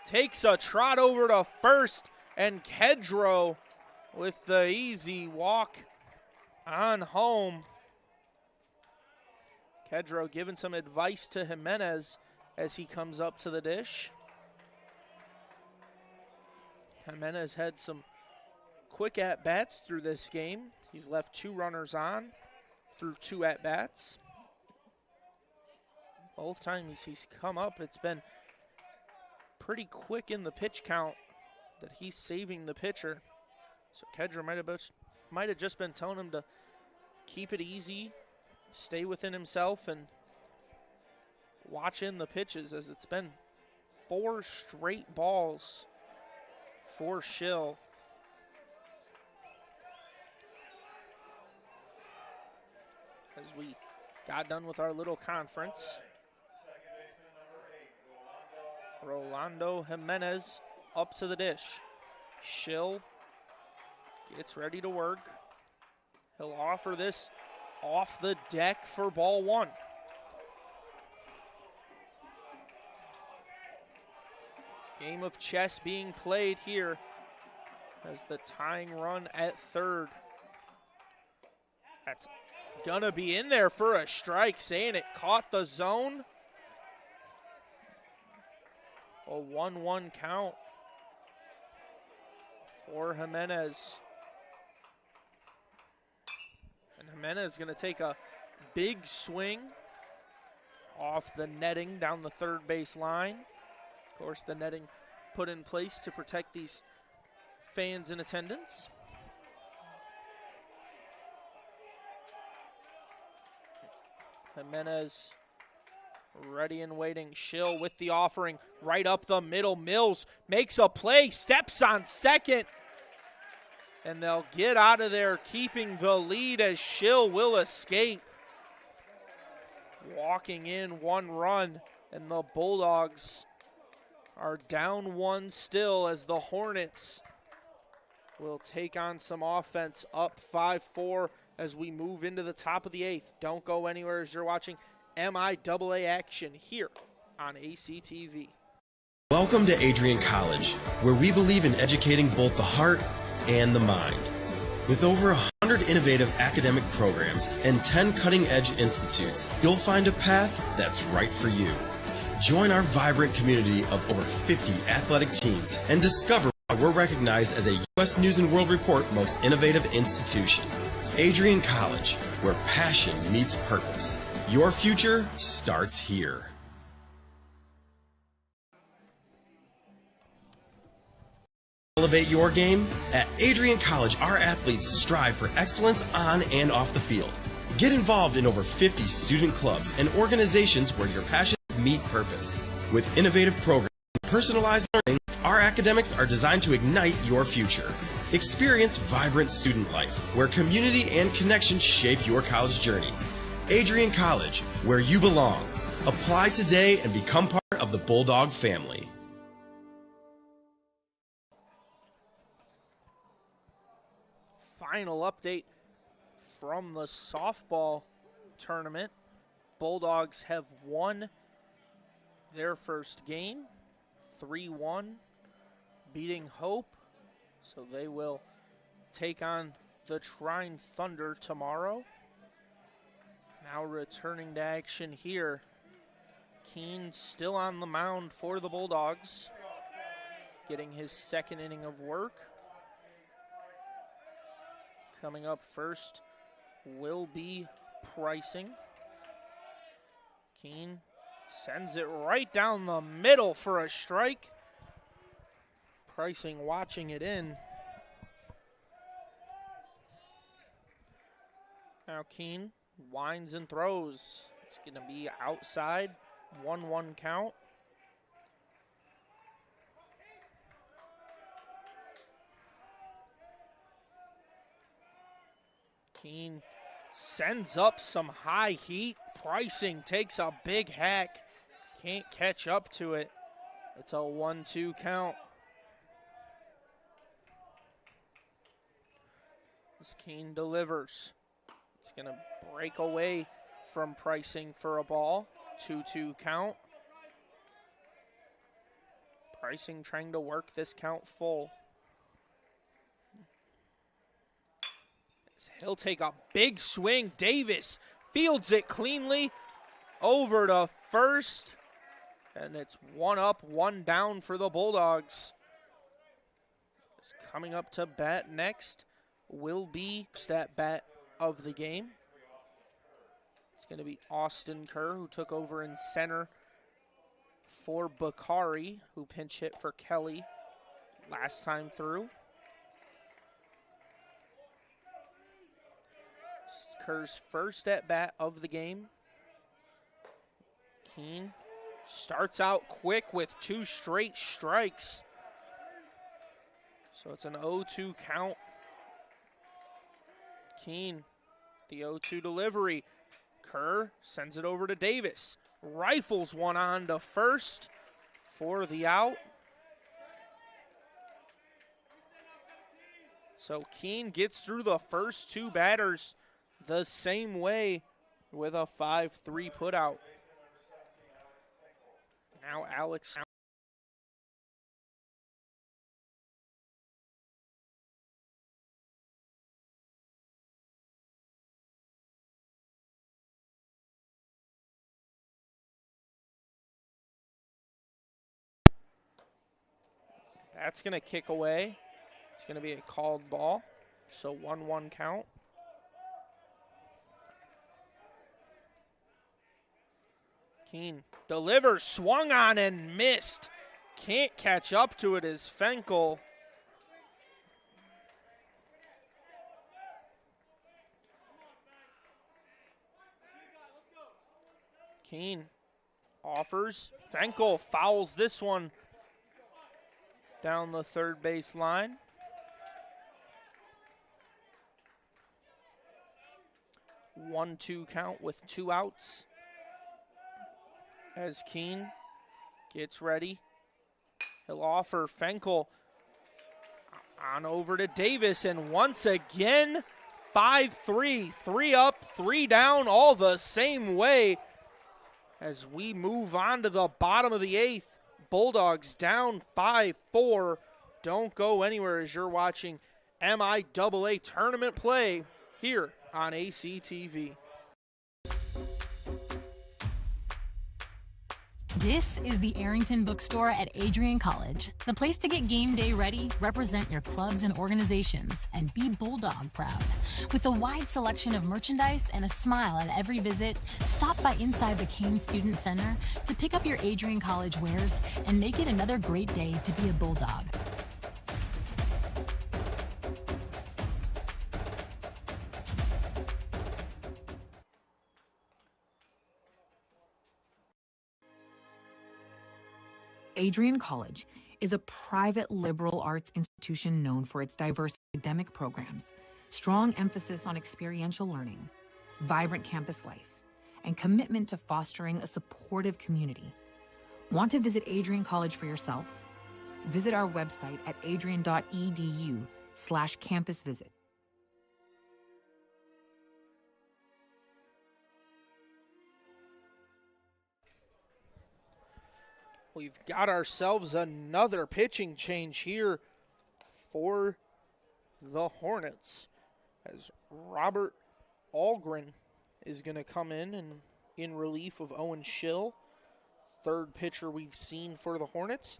S3: takes a trot over to first, and Kedro with the easy walk on home. Kedro giving some advice to Jimenez as he comes up to the dish. Jimenez had some quick at-bats through this game. He's left 2 runners on through 2 at-bats. Both times he's come up, it's been pretty quick in the pitch count that he's saving the pitcher. So Kedro might have just been telling him to keep it easy, stay within himself, and watch in the pitches, as it's been 4 straight balls for Schill. As we got done with our little conference, Rolando Jimenez up to the dish. Schill gets ready to work. He'll offer this off the deck for ball 1. Game of chess being played here as the tying run at third. That's gonna be in there for a strike, saying it caught the zone. A 1-1 count for Jimenez. And Jimenez gonna take a big swing off the netting down the third base line. Of course, the netting put in place to protect these fans in attendance. Jimenez Ready and waiting. Schill with the offering right up the middle. Mills makes a play, steps on second, and they'll get out of there keeping the lead as Schill will escape. Walking in 1 run, and the Bulldogs are down 1 still as the Hornets will take on some offense, up 5-4 as we move into the top of the 8th. Don't go anywhere as you're watching MIAA action here on ACTV.
S1: Welcome to Adrian College, where we believe in educating both the heart and the mind. With over 100 innovative academic programs and 10 cutting-edge institutes, you'll find a path that's right for you. Join our vibrant community of over 50 athletic teams and discover why we're recognized as a U.S. News & World Report most innovative institution. Adrian College, where passion meets purpose. Your future starts here. Elevate your game? At Adrian College, our athletes strive for excellence on and off the field. Get involved in over 50 student clubs and organizations where your passions meet purpose. With innovative programs and personalized learning, our academics are designed to ignite your future. Experience vibrant student life, where community and connection shape your college journey. Adrian College, where you belong. Apply today and become part of the Bulldog family.
S3: Final update from the softball tournament. Bulldogs have won their first game, 3-1, beating Hope. So they will take on the Trine Thunder tomorrow. Now returning to action here. Keene still on the mound for the Bulldogs, getting his second inning of work. Coming up first will be Pricing. Keene sends it right down the middle for a strike. Pricing watching it in. Now Keene winds and throws. It's going to be outside, 1-1 count. Keene sends up some high heat. Pricing takes a big hack. Can't catch up to it. It's a 1-2 count. As Keene delivers. It's going to break away from Pricing for a ball. 2-2 count. Pricing trying to work this count full. He'll take a big swing. Davis fields it cleanly over to first. And it's 1 up, 1 down for the Bulldogs. It's coming up to bat next will be stat bat of the game. It's going to be Austin Kerr, who took over in center for Bakari, who pinch hit for Kelly last time through. Kerr's first at bat of the game. Keene starts out quick with 2 straight strikes. So it's an 0-2 count. Keene, the 0-2 delivery. Kerr sends it over to Davis. Rifles one on to first for the out. So Keene gets through the first 2 batters the same way with a 5-3 putout. Now Alex. That's going to kick away. It's going to be a called ball. So 1-1 count. Keene delivers, swung on and missed. Can't catch up to it as Fenkel. Keene Offers. Fenkel fouls this one down the third base line. One-two count with 2 outs. As Keene gets ready, he'll offer Fenkel on over to Davis, and once again, 5-3, 3 up, 3 down, all the same way. As we move on to the bottom of the 8th, Bulldogs down 5-4. Don't go anywhere as you're watching MIAA tournament play here on ACTV.
S21: This is the Arrington Bookstore at Adrian College, the place to get game day ready, represent your clubs and organizations, and be Bulldog proud. With a wide selection of merchandise and a smile at every visit, stop by inside the Kane Student Center to pick up your Adrian College wares and make it another great day to be a Bulldog.
S20: Adrian College is a private liberal arts institution known for its diverse academic programs, strong emphasis on experiential learning, vibrant campus life, and commitment to fostering a supportive community. Want to visit Adrian College for yourself? Visit our website at adrian.edu/campus visit.
S3: We've got ourselves another pitching change here for the Hornets, as Robert Algren is going to come in relief of Owen Schill, third pitcher we've seen for the Hornets.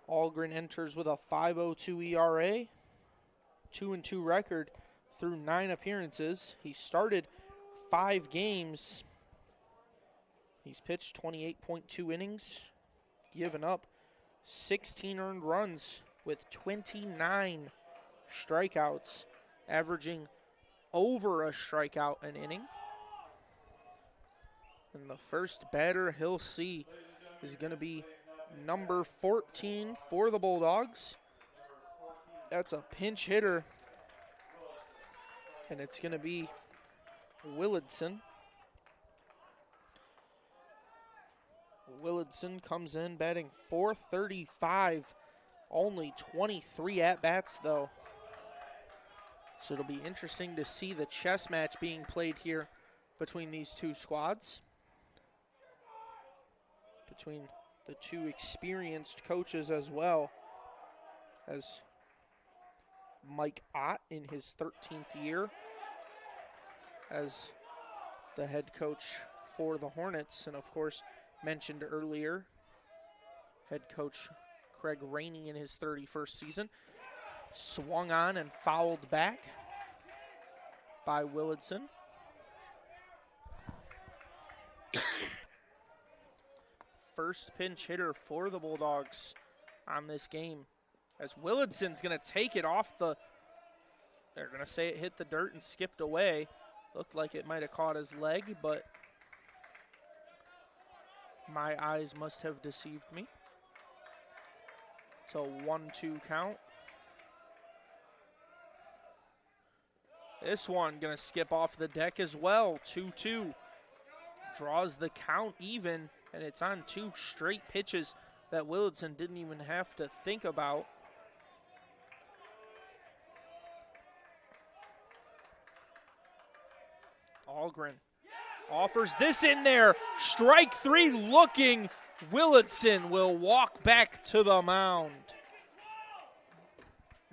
S3: Algren enters with a 5.02 ERA, 2-2 record through 9 appearances. He started 5 games. He's pitched 28.2 innings. Given up 16 earned runs with 29 strikeouts, averaging over a strikeout an inning. And the first batter he'll see is going to be number 14 for the Bulldogs. That's a pinch hitter, and it's going to be Willardson. Willardson comes in batting .435, only 23 at-bats though. So it'll be interesting to see the chess match being played here between these two squads, between the two experienced coaches as well, as Mike Ott in his 13th year as the head coach for the Hornets, and of course mentioned earlier, head coach Craig Rainey in his 31st season. Swung on and fouled back by Willardson. First pinch hitter for the Bulldogs on this game, as Willardson's going to take it off the, they're going to say it hit the dirt and skipped away. Looked like it might have caught his leg, but my eyes must have deceived me. So 1-2 count. This one gonna skip off the deck as well. 2-2. Draws the count even, and it's on 2 straight pitches that Willardson didn't even have to think about. Algren offers this in there. Strike 3 looking. Willardson will walk back to the mound.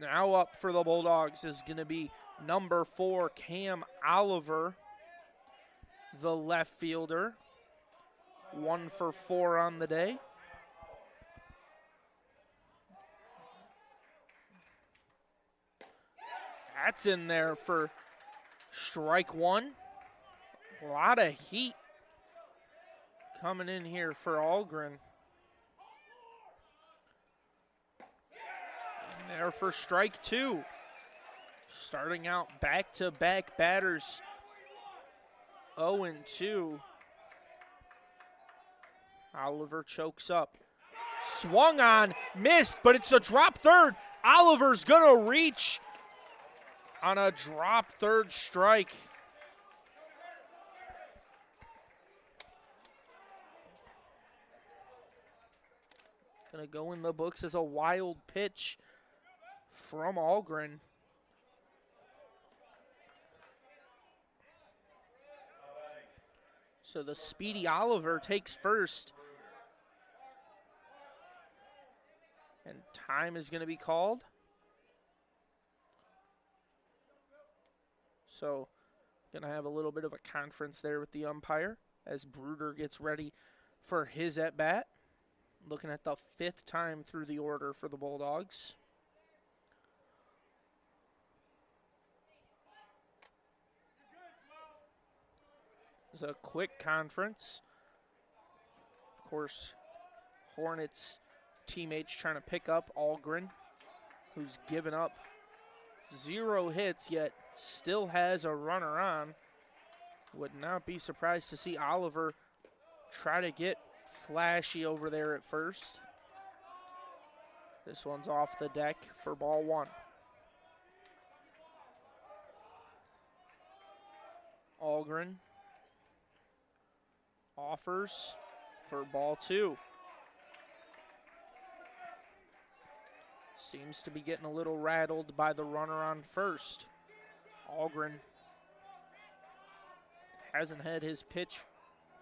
S3: Now up for the Bulldogs is going to be number 4, Cam Oliver, the left fielder. 1 for 4 on the day. That's in there for strike 1. A lot of heat coming in here for Algren. And there for strike 2. Starting out back-to-back batters, 0-2. Oliver chokes up. Swung on, missed, but it's a drop third. Oliver's going to reach on a drop third strike. Going to go in the books as a wild pitch from Algren. So the speedy Oliver takes first. And time is going to be called. So going to have a little bit of a conference there with the umpire as Bruder gets ready for his at-bat. Looking at the 5th time through the order for the Bulldogs. It's a quick conference. Of course, Hornets teammates trying to pick up Algren, who's given up 0 hits, yet still has a runner on. Would not be surprised to see Oliver try to get flashy over there at first. This one's off the deck for ball 1. Algren offers for ball 2. Seems to be getting a little rattled by the runner on first. Algren hasn't had his pitch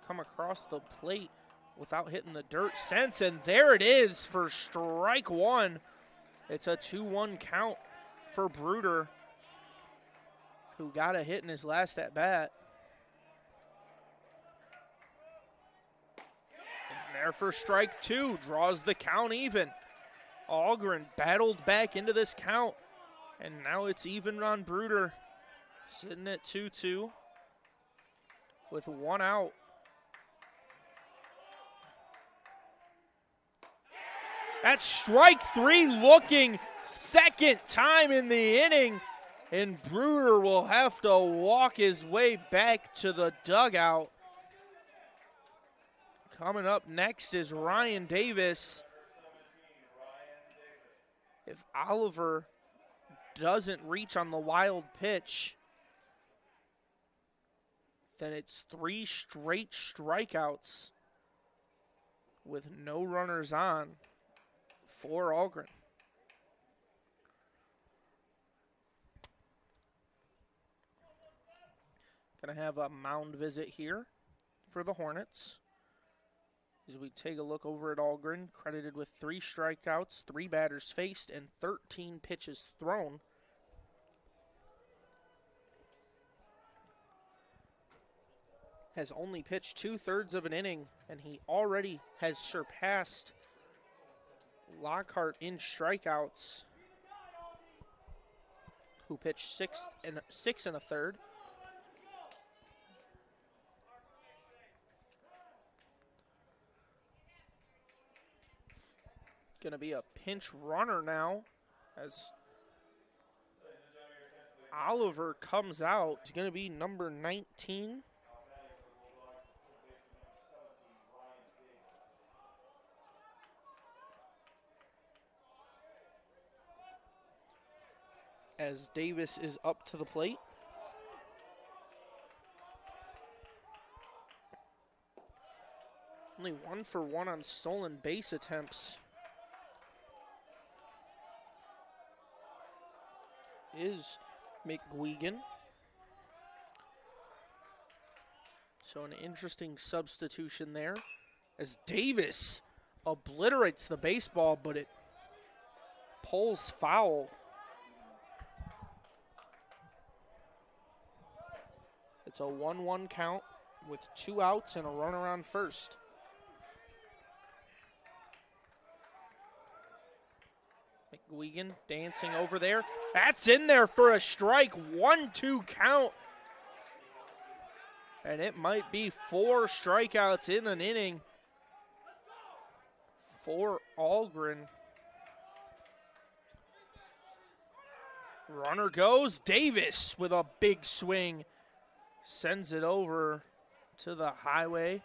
S3: come across the plate without hitting the dirt since, and there it is for strike 1. It's a 2-1 count for Bruder, who got a hit in his last at-bat. And there for strike 2, draws the count even. Algren battled back into this count, and now it's even on Bruder, sitting at 2-2 with 1 out. That's strike 3, looking second time in the inning, and Bruder will have to walk his way back to the dugout. Coming up next is Ryan Davis. If Oliver doesn't reach on the wild pitch, then it's 3 straight strikeouts with no runners on for Algren. Gonna have a mound visit here for the Hornets. As we take a look over at Algren, credited with 3 strikeouts, 3 batters faced, and 13 pitches thrown. Has only pitched 2/3 of an inning, and he already has surpassed Lockhart in strikeouts, who pitched 6 1/3. Going to be a pinch runner now as Oliver comes out. It's going to be number 19. As Davis is up to the plate. Only 1 for 1 on stolen base attempts is McGuigan. So an interesting substitution there as Davis obliterates the baseball, but it pulls foul. It's a 1-1 count with 2 outs and a runner on first. McGuigan dancing over there. That's in there for a strike. 1-2 count. And it might be 4 strikeouts in an inning for Algren. Runner goes. Davis with a big swing. Sends it over to the highway.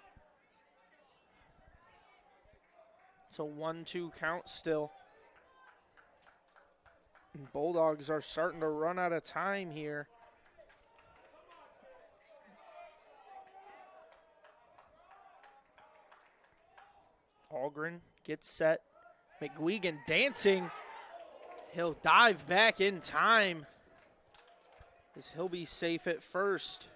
S3: It's a 1-2 count still. And Bulldogs are starting to run out of time here. Algren gets set. McGuigan dancing. He'll dive back in time, as he'll be safe at first.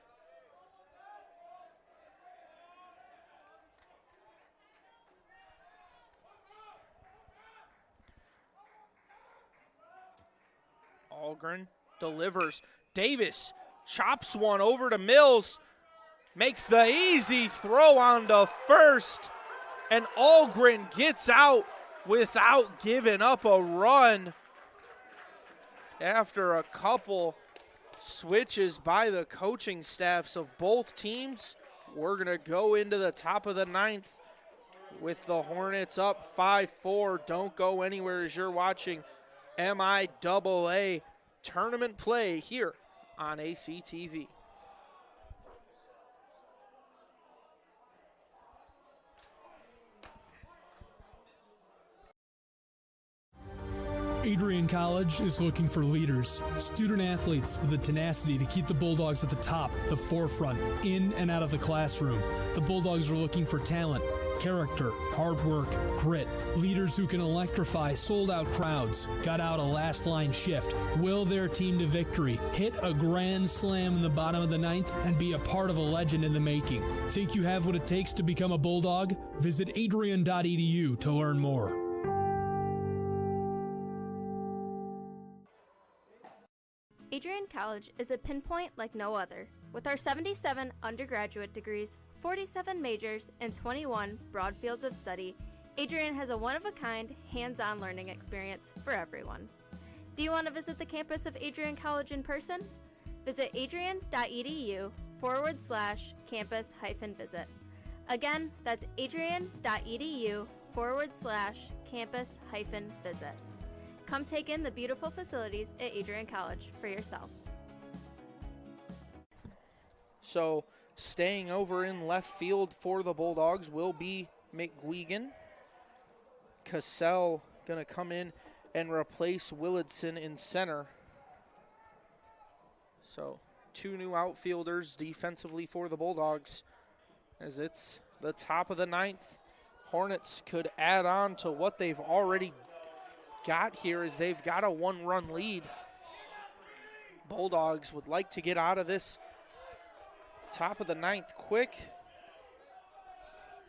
S3: Algren delivers. Davis chops one over to Mills. Makes the easy throw onto first. And Algren gets out without giving up a run. After a couple switches by the coaching staffs of both teams, we're going to go into the top of the 9th with the Hornets up 5-4. Don't go anywhere as you're watching MIAA tournament play here on ACTV.
S2: Adrian College is looking for leaders, student athletes with the tenacity to keep the Bulldogs at the top, the forefront, in and out of the classroom. The Bulldogs are looking for talent, character, hard work, grit, leaders who can electrify sold-out crowds, got out a last-line shift, will their team to victory, hit a grand slam in the bottom of the 9th, and be a part of a legend in the making. Think you have what it takes to become a Bulldog? Visit adrian.edu to learn more.
S15: Adrian College is a pinpoint like no other. With our 77 undergraduate degrees, 47 majors, and 21 broad fields of study, Adrian has a one-of-a-kind, hands-on learning experience for everyone. Do you want to visit the campus of Adrian College in person? Visit adrian.edu/campus-visit. Again, that's adrian.edu/campus-visit. Come take in the beautiful facilities at Adrian College for yourself.
S3: So staying over in left field for the Bulldogs will be McGuigan. Cassell going to come in and replace Willardson in center. So 2 new outfielders defensively for the Bulldogs, as it's the top of the 9th. Hornets could add on to what they've already got here, as they've got a 1-run lead. Bulldogs would like to get out of this top of the 9th quick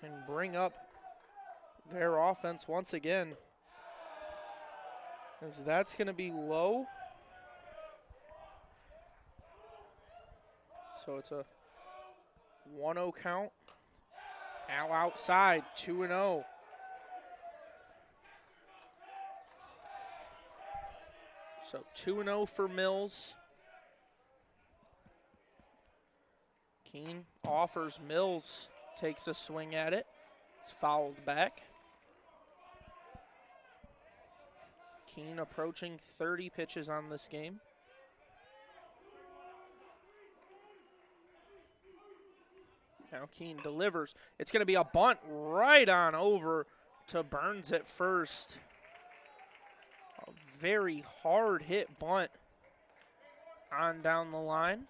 S3: and bring up their offense once again, as that's going to be low. So it's a 1-0 count. Now outside, 2-0. So 2-0 for Mills. Keene offers. Mills takes a swing at it. It's fouled back. Keene approaching 30 pitches on this game. Now Keene delivers. It's going to be a bunt right on over to Burns at first. A very hard hit bunt on down the line.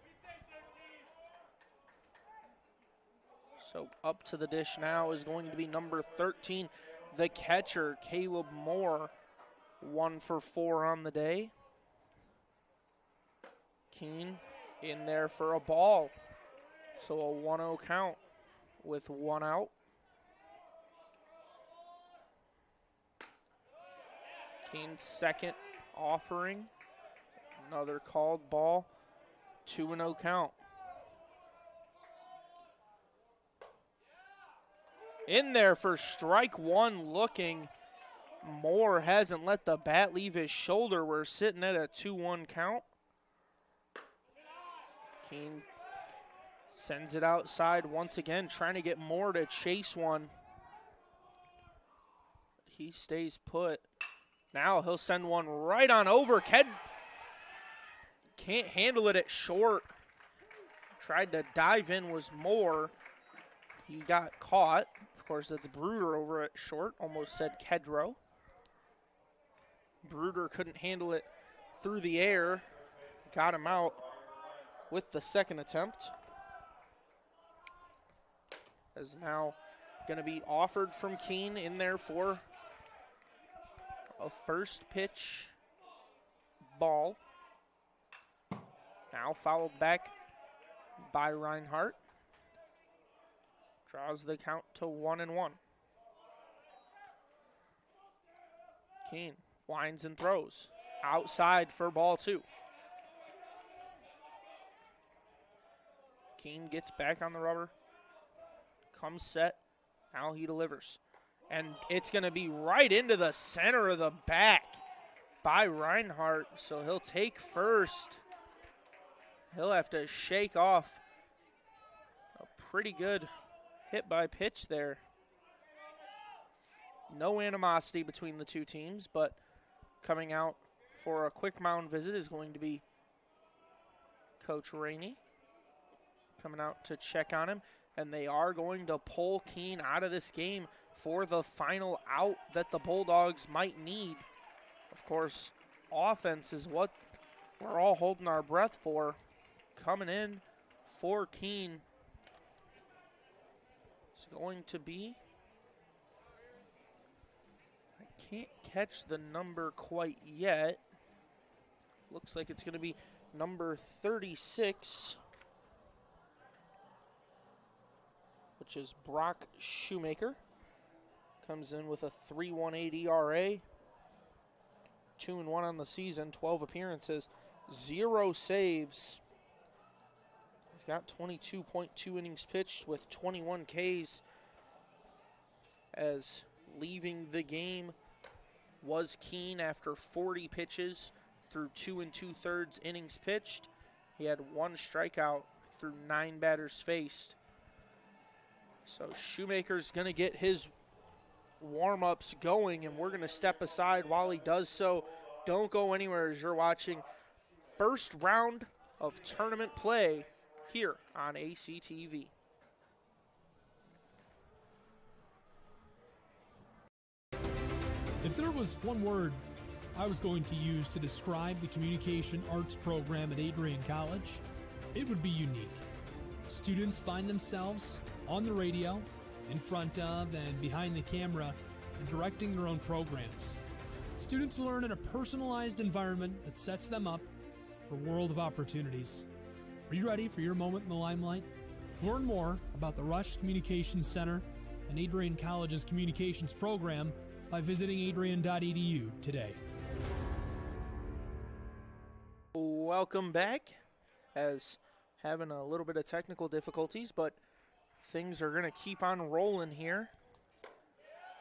S3: So up to the dish now is going to be number 13, the catcher, Caleb Moore, 1 for 4 on the day. Keene in there for a ball. So a 1-0 count with 1 out. Keene's second offering. Another called ball. 2-0 count. In there for strike 1 looking. Moore hasn't let the bat leave his shoulder. We're sitting at a 2-1 count. Keene sends it outside once again, trying to get Moore to chase one. He stays put. Now he'll send one right on over. Can't handle it at short. Tried to dive in was Moore. He got caught. Of course, that's Bruder over at short. Almost said Kedro. Bruder couldn't handle it through the air. Got him out with the second attempt. Is now going to be offered from Keene in there for a first pitch ball. Now fouled back by Reinhardt. Draws the count to 1-1. Keene winds and throws. Outside for ball 2. Keene gets back on the rubber. Comes set. Now he delivers. And it's going to be right into the center of the back by Reinhardt. So he'll take first. He'll have to shake off a pretty good hit by pitch there. No animosity between the two teams, but coming out for a quick mound visit is going to be Coach Rainey. Coming out to check on him. And they are going to pull Keene out of this game for the final out that the Bulldogs might need. Of course, offense is what we're all holding our breath for. Coming in for Keene is going to be, I can't catch the number quite yet. Looks like it's going to be number 36. Which is Brock Shoemaker. Comes in with a 3.18 ERA. 2-1 on the season, 12 appearances, 0 saves. He's got 22.2 innings pitched with 21 Ks. As leaving the game was Keene after 40 pitches through 2 2/3 innings pitched. He had 1 strikeout through 9 batters faced. So Shoemaker's going to get his warm-ups going, and we're going to step aside while he does so. Don't go anywhere as you're watching first round of tournament play here on ACTV.
S2: If there was one word I was going to use to describe the communication arts program at Adrian College, it would be unique. Students find themselves on the radio, in front of and behind the camera, and directing their own programs. Students learn in a personalized environment that sets them up for a world of opportunities. Are you ready for your moment in the limelight? Learn more about the Rush Communications Center and Adrian College's communications program by visiting adrian.edu today.
S3: Welcome back. As having a little bit of technical difficulties, but things are going to keep on rolling here.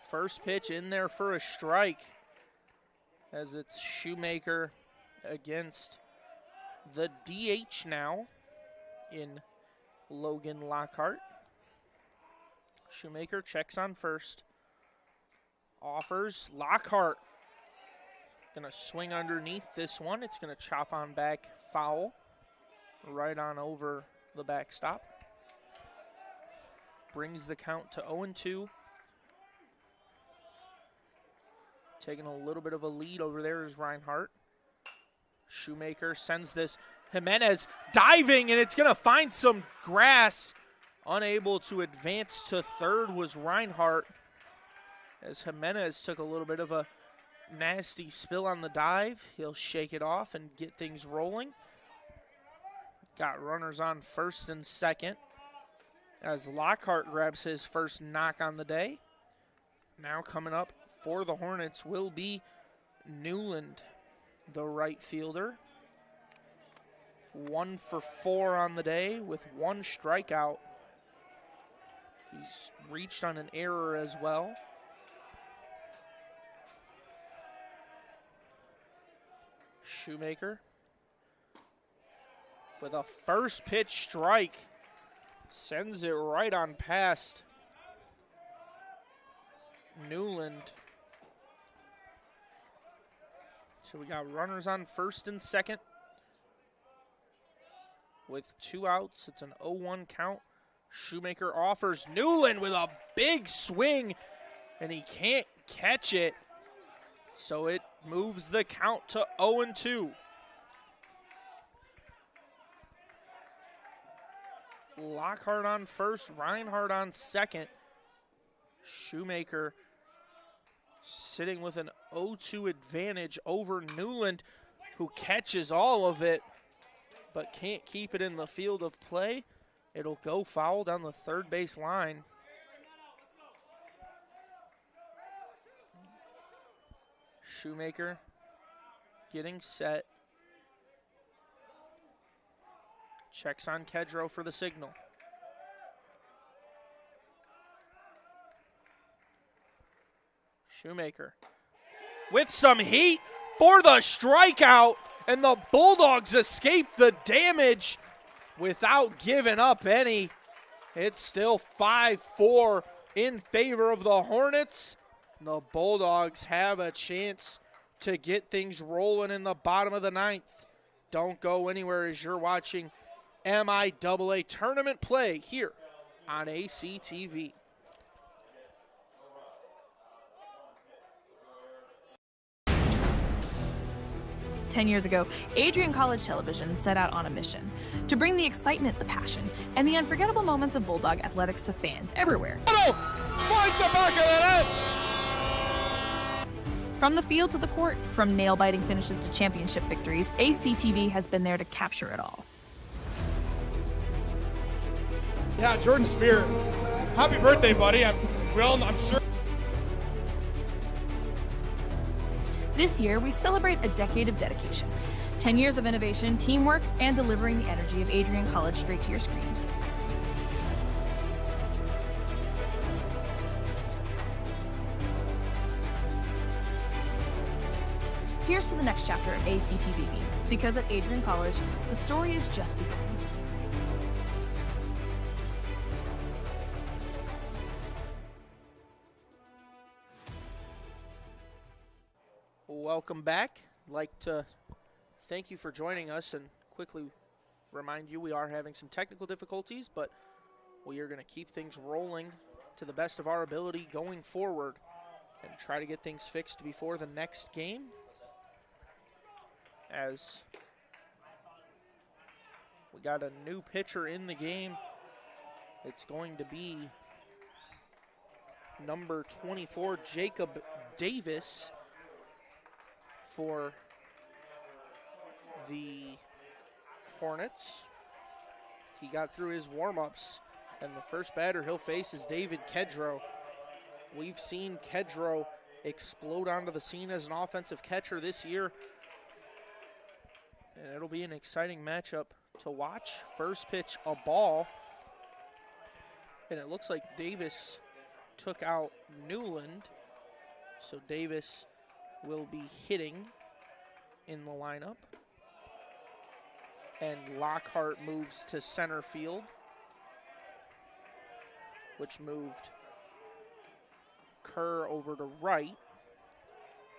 S3: First pitch in there for a strike, as it's Shoemaker against the DH now in Logan Lockhart. Shoemaker checks on first. Offers. Lockhart going to swing underneath this one. It's going to chop on back, foul. Right on over the backstop. Brings the count to 0-2. Taking a little bit of a lead over there is Reinhardt. Shoemaker sends this. Jimenez diving, and it's going to find some grass. Unable to advance to third was Reinhardt, as Jimenez took a little bit of a nasty spill on the dive. He'll shake it off and get things rolling. Got runners on first and second as Lockhart grabs his first knock on the day. Now coming up for the Hornets will be Newland, the right fielder. 1 for 4 on the day with 1 strikeout. He's reached on an error as well. Shoemaker with a first pitch strike. Sends it right on past Newland. So we got runners on first and second. With 2 outs, it's an 0-1 count Shoemaker offers Newland with a big swing, and he can't catch it. So it moves the count to 0-2. Lockhart on first, Reinhardt on second. Shoemaker sitting with an 0-2 advantage over Newland, who catches all of it but can't keep it in the field of play. It'll go foul down the third base line. Shoemaker getting set. Checks on Kedro for the signal. Shoemaker with some heat for the strikeout, and the Bulldogs escape the damage without giving up any. It's still 5-4 in favor of the Hornets. The Bulldogs have a chance to get things rolling in the bottom of the ninth. Don't go anywhere as you're watching MIAA tournament play here on ACTV.
S5: Ten years ago, Adrian College Television set out on a mission to bring the excitement, the passion, and the unforgettable moments of Bulldog athletics to fans everywhere. From the field to the court, from nail-biting finishes to championship victories, ACTV has been there to capture it all.
S22: Yeah, Jordan Spear, happy birthday, buddy. I'm sure.
S5: This year, we celebrate a decade of dedication, 10 years of innovation, teamwork, and delivering the energy of Adrian College straight to your screen. Here's to the next chapter of ACTV, because at Adrian College, the story is just beginning.
S3: Welcome back. I'd like to thank you for joining us and quickly remind you we are having some technical difficulties, but we are going to keep things rolling to the best of our ability going forward and try to get things fixed before the next game. As we got a new pitcher in the game, it's going to be number 24, Jacob Davis, for the Hornets. He got through his warm-ups, and the first batter he'll face is David Kedro. We've seen Kedro explode onto the scene as an offensive catcher this year, and it'll be an exciting matchup to watch. First pitch, a ball, and it looks like Davis took out Newland, so Davis will be hitting in the lineup. And Lockhart moves to center field, which moved Kerr over to right.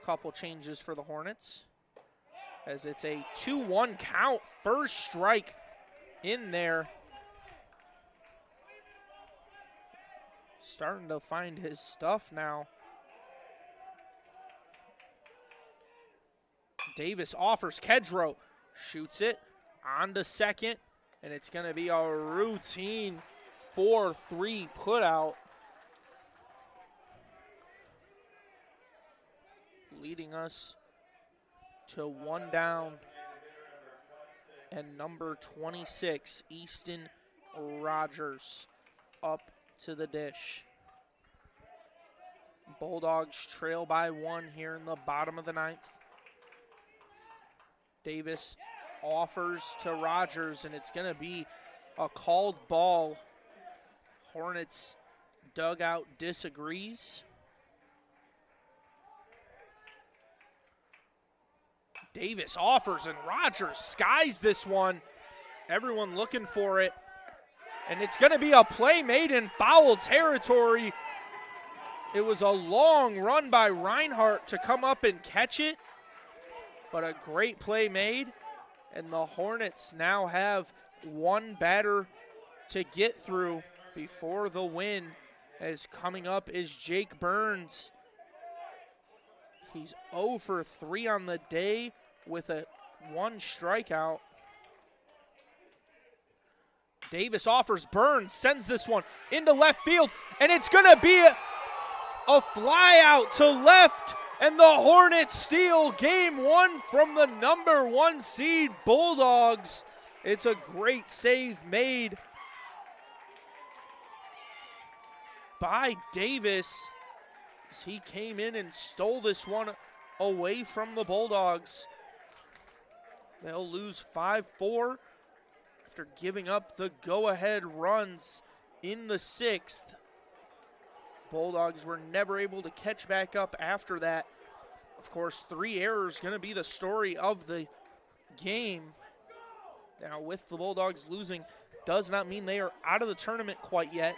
S3: Couple changes for the Hornets, as it's a 2-1 count. First strike in there. Starting to find his stuff now. Davis offers, Kedro shoots it on to second, and it's going to be a routine 4-3 putout, leading us to one down, and number 26, Easton Rogers, up to the dish. Bulldogs trail by one here in the bottom of the ninth. Davis offers to Rogers, and it's going to be a called ball. Hornets dugout disagrees. Davis offers, and Rogers skies this one. Everyone looking for it. And it's going to be a play made in foul territory. It was a long run by Reinhardt to come up and catch it, but a great play made. And the Hornets now have one batter to get through before the win, as coming up is Jake Burns. He's 0 for 3 on the day with a 1 strikeout. Davis offers, Burns sends this one into left field, and it's going to be a fly out to left, and the Hornets steal game 1 from the number 1 seed Bulldogs. It's a great save made by Davis as he came in and stole this one away from the Bulldogs. They'll lose 5-4 after giving up the go-ahead runs in the 6th. Bulldogs were never able to catch back up after that. Of course, 3 errors going to be the story of the game. Now, with the Bulldogs losing, does not mean they are out of the tournament quite yet,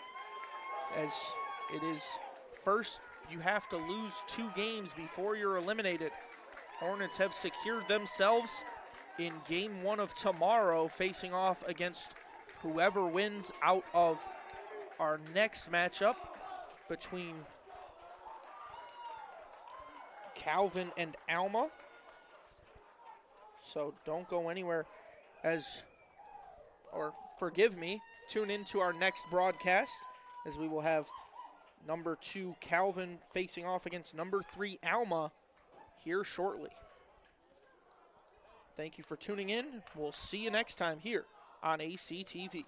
S3: as it is first you have to lose 2 games before you're eliminated. Hornets have secured themselves in game 1 of tomorrow, facing off against whoever wins out of our next matchup between Calvin and Alma. So don't go anywhere forgive me, tune into our next broadcast as we will have number 2 Calvin facing off against number 3 Alma here shortly. Thank you for tuning in. We'll see you next time here on ACTV.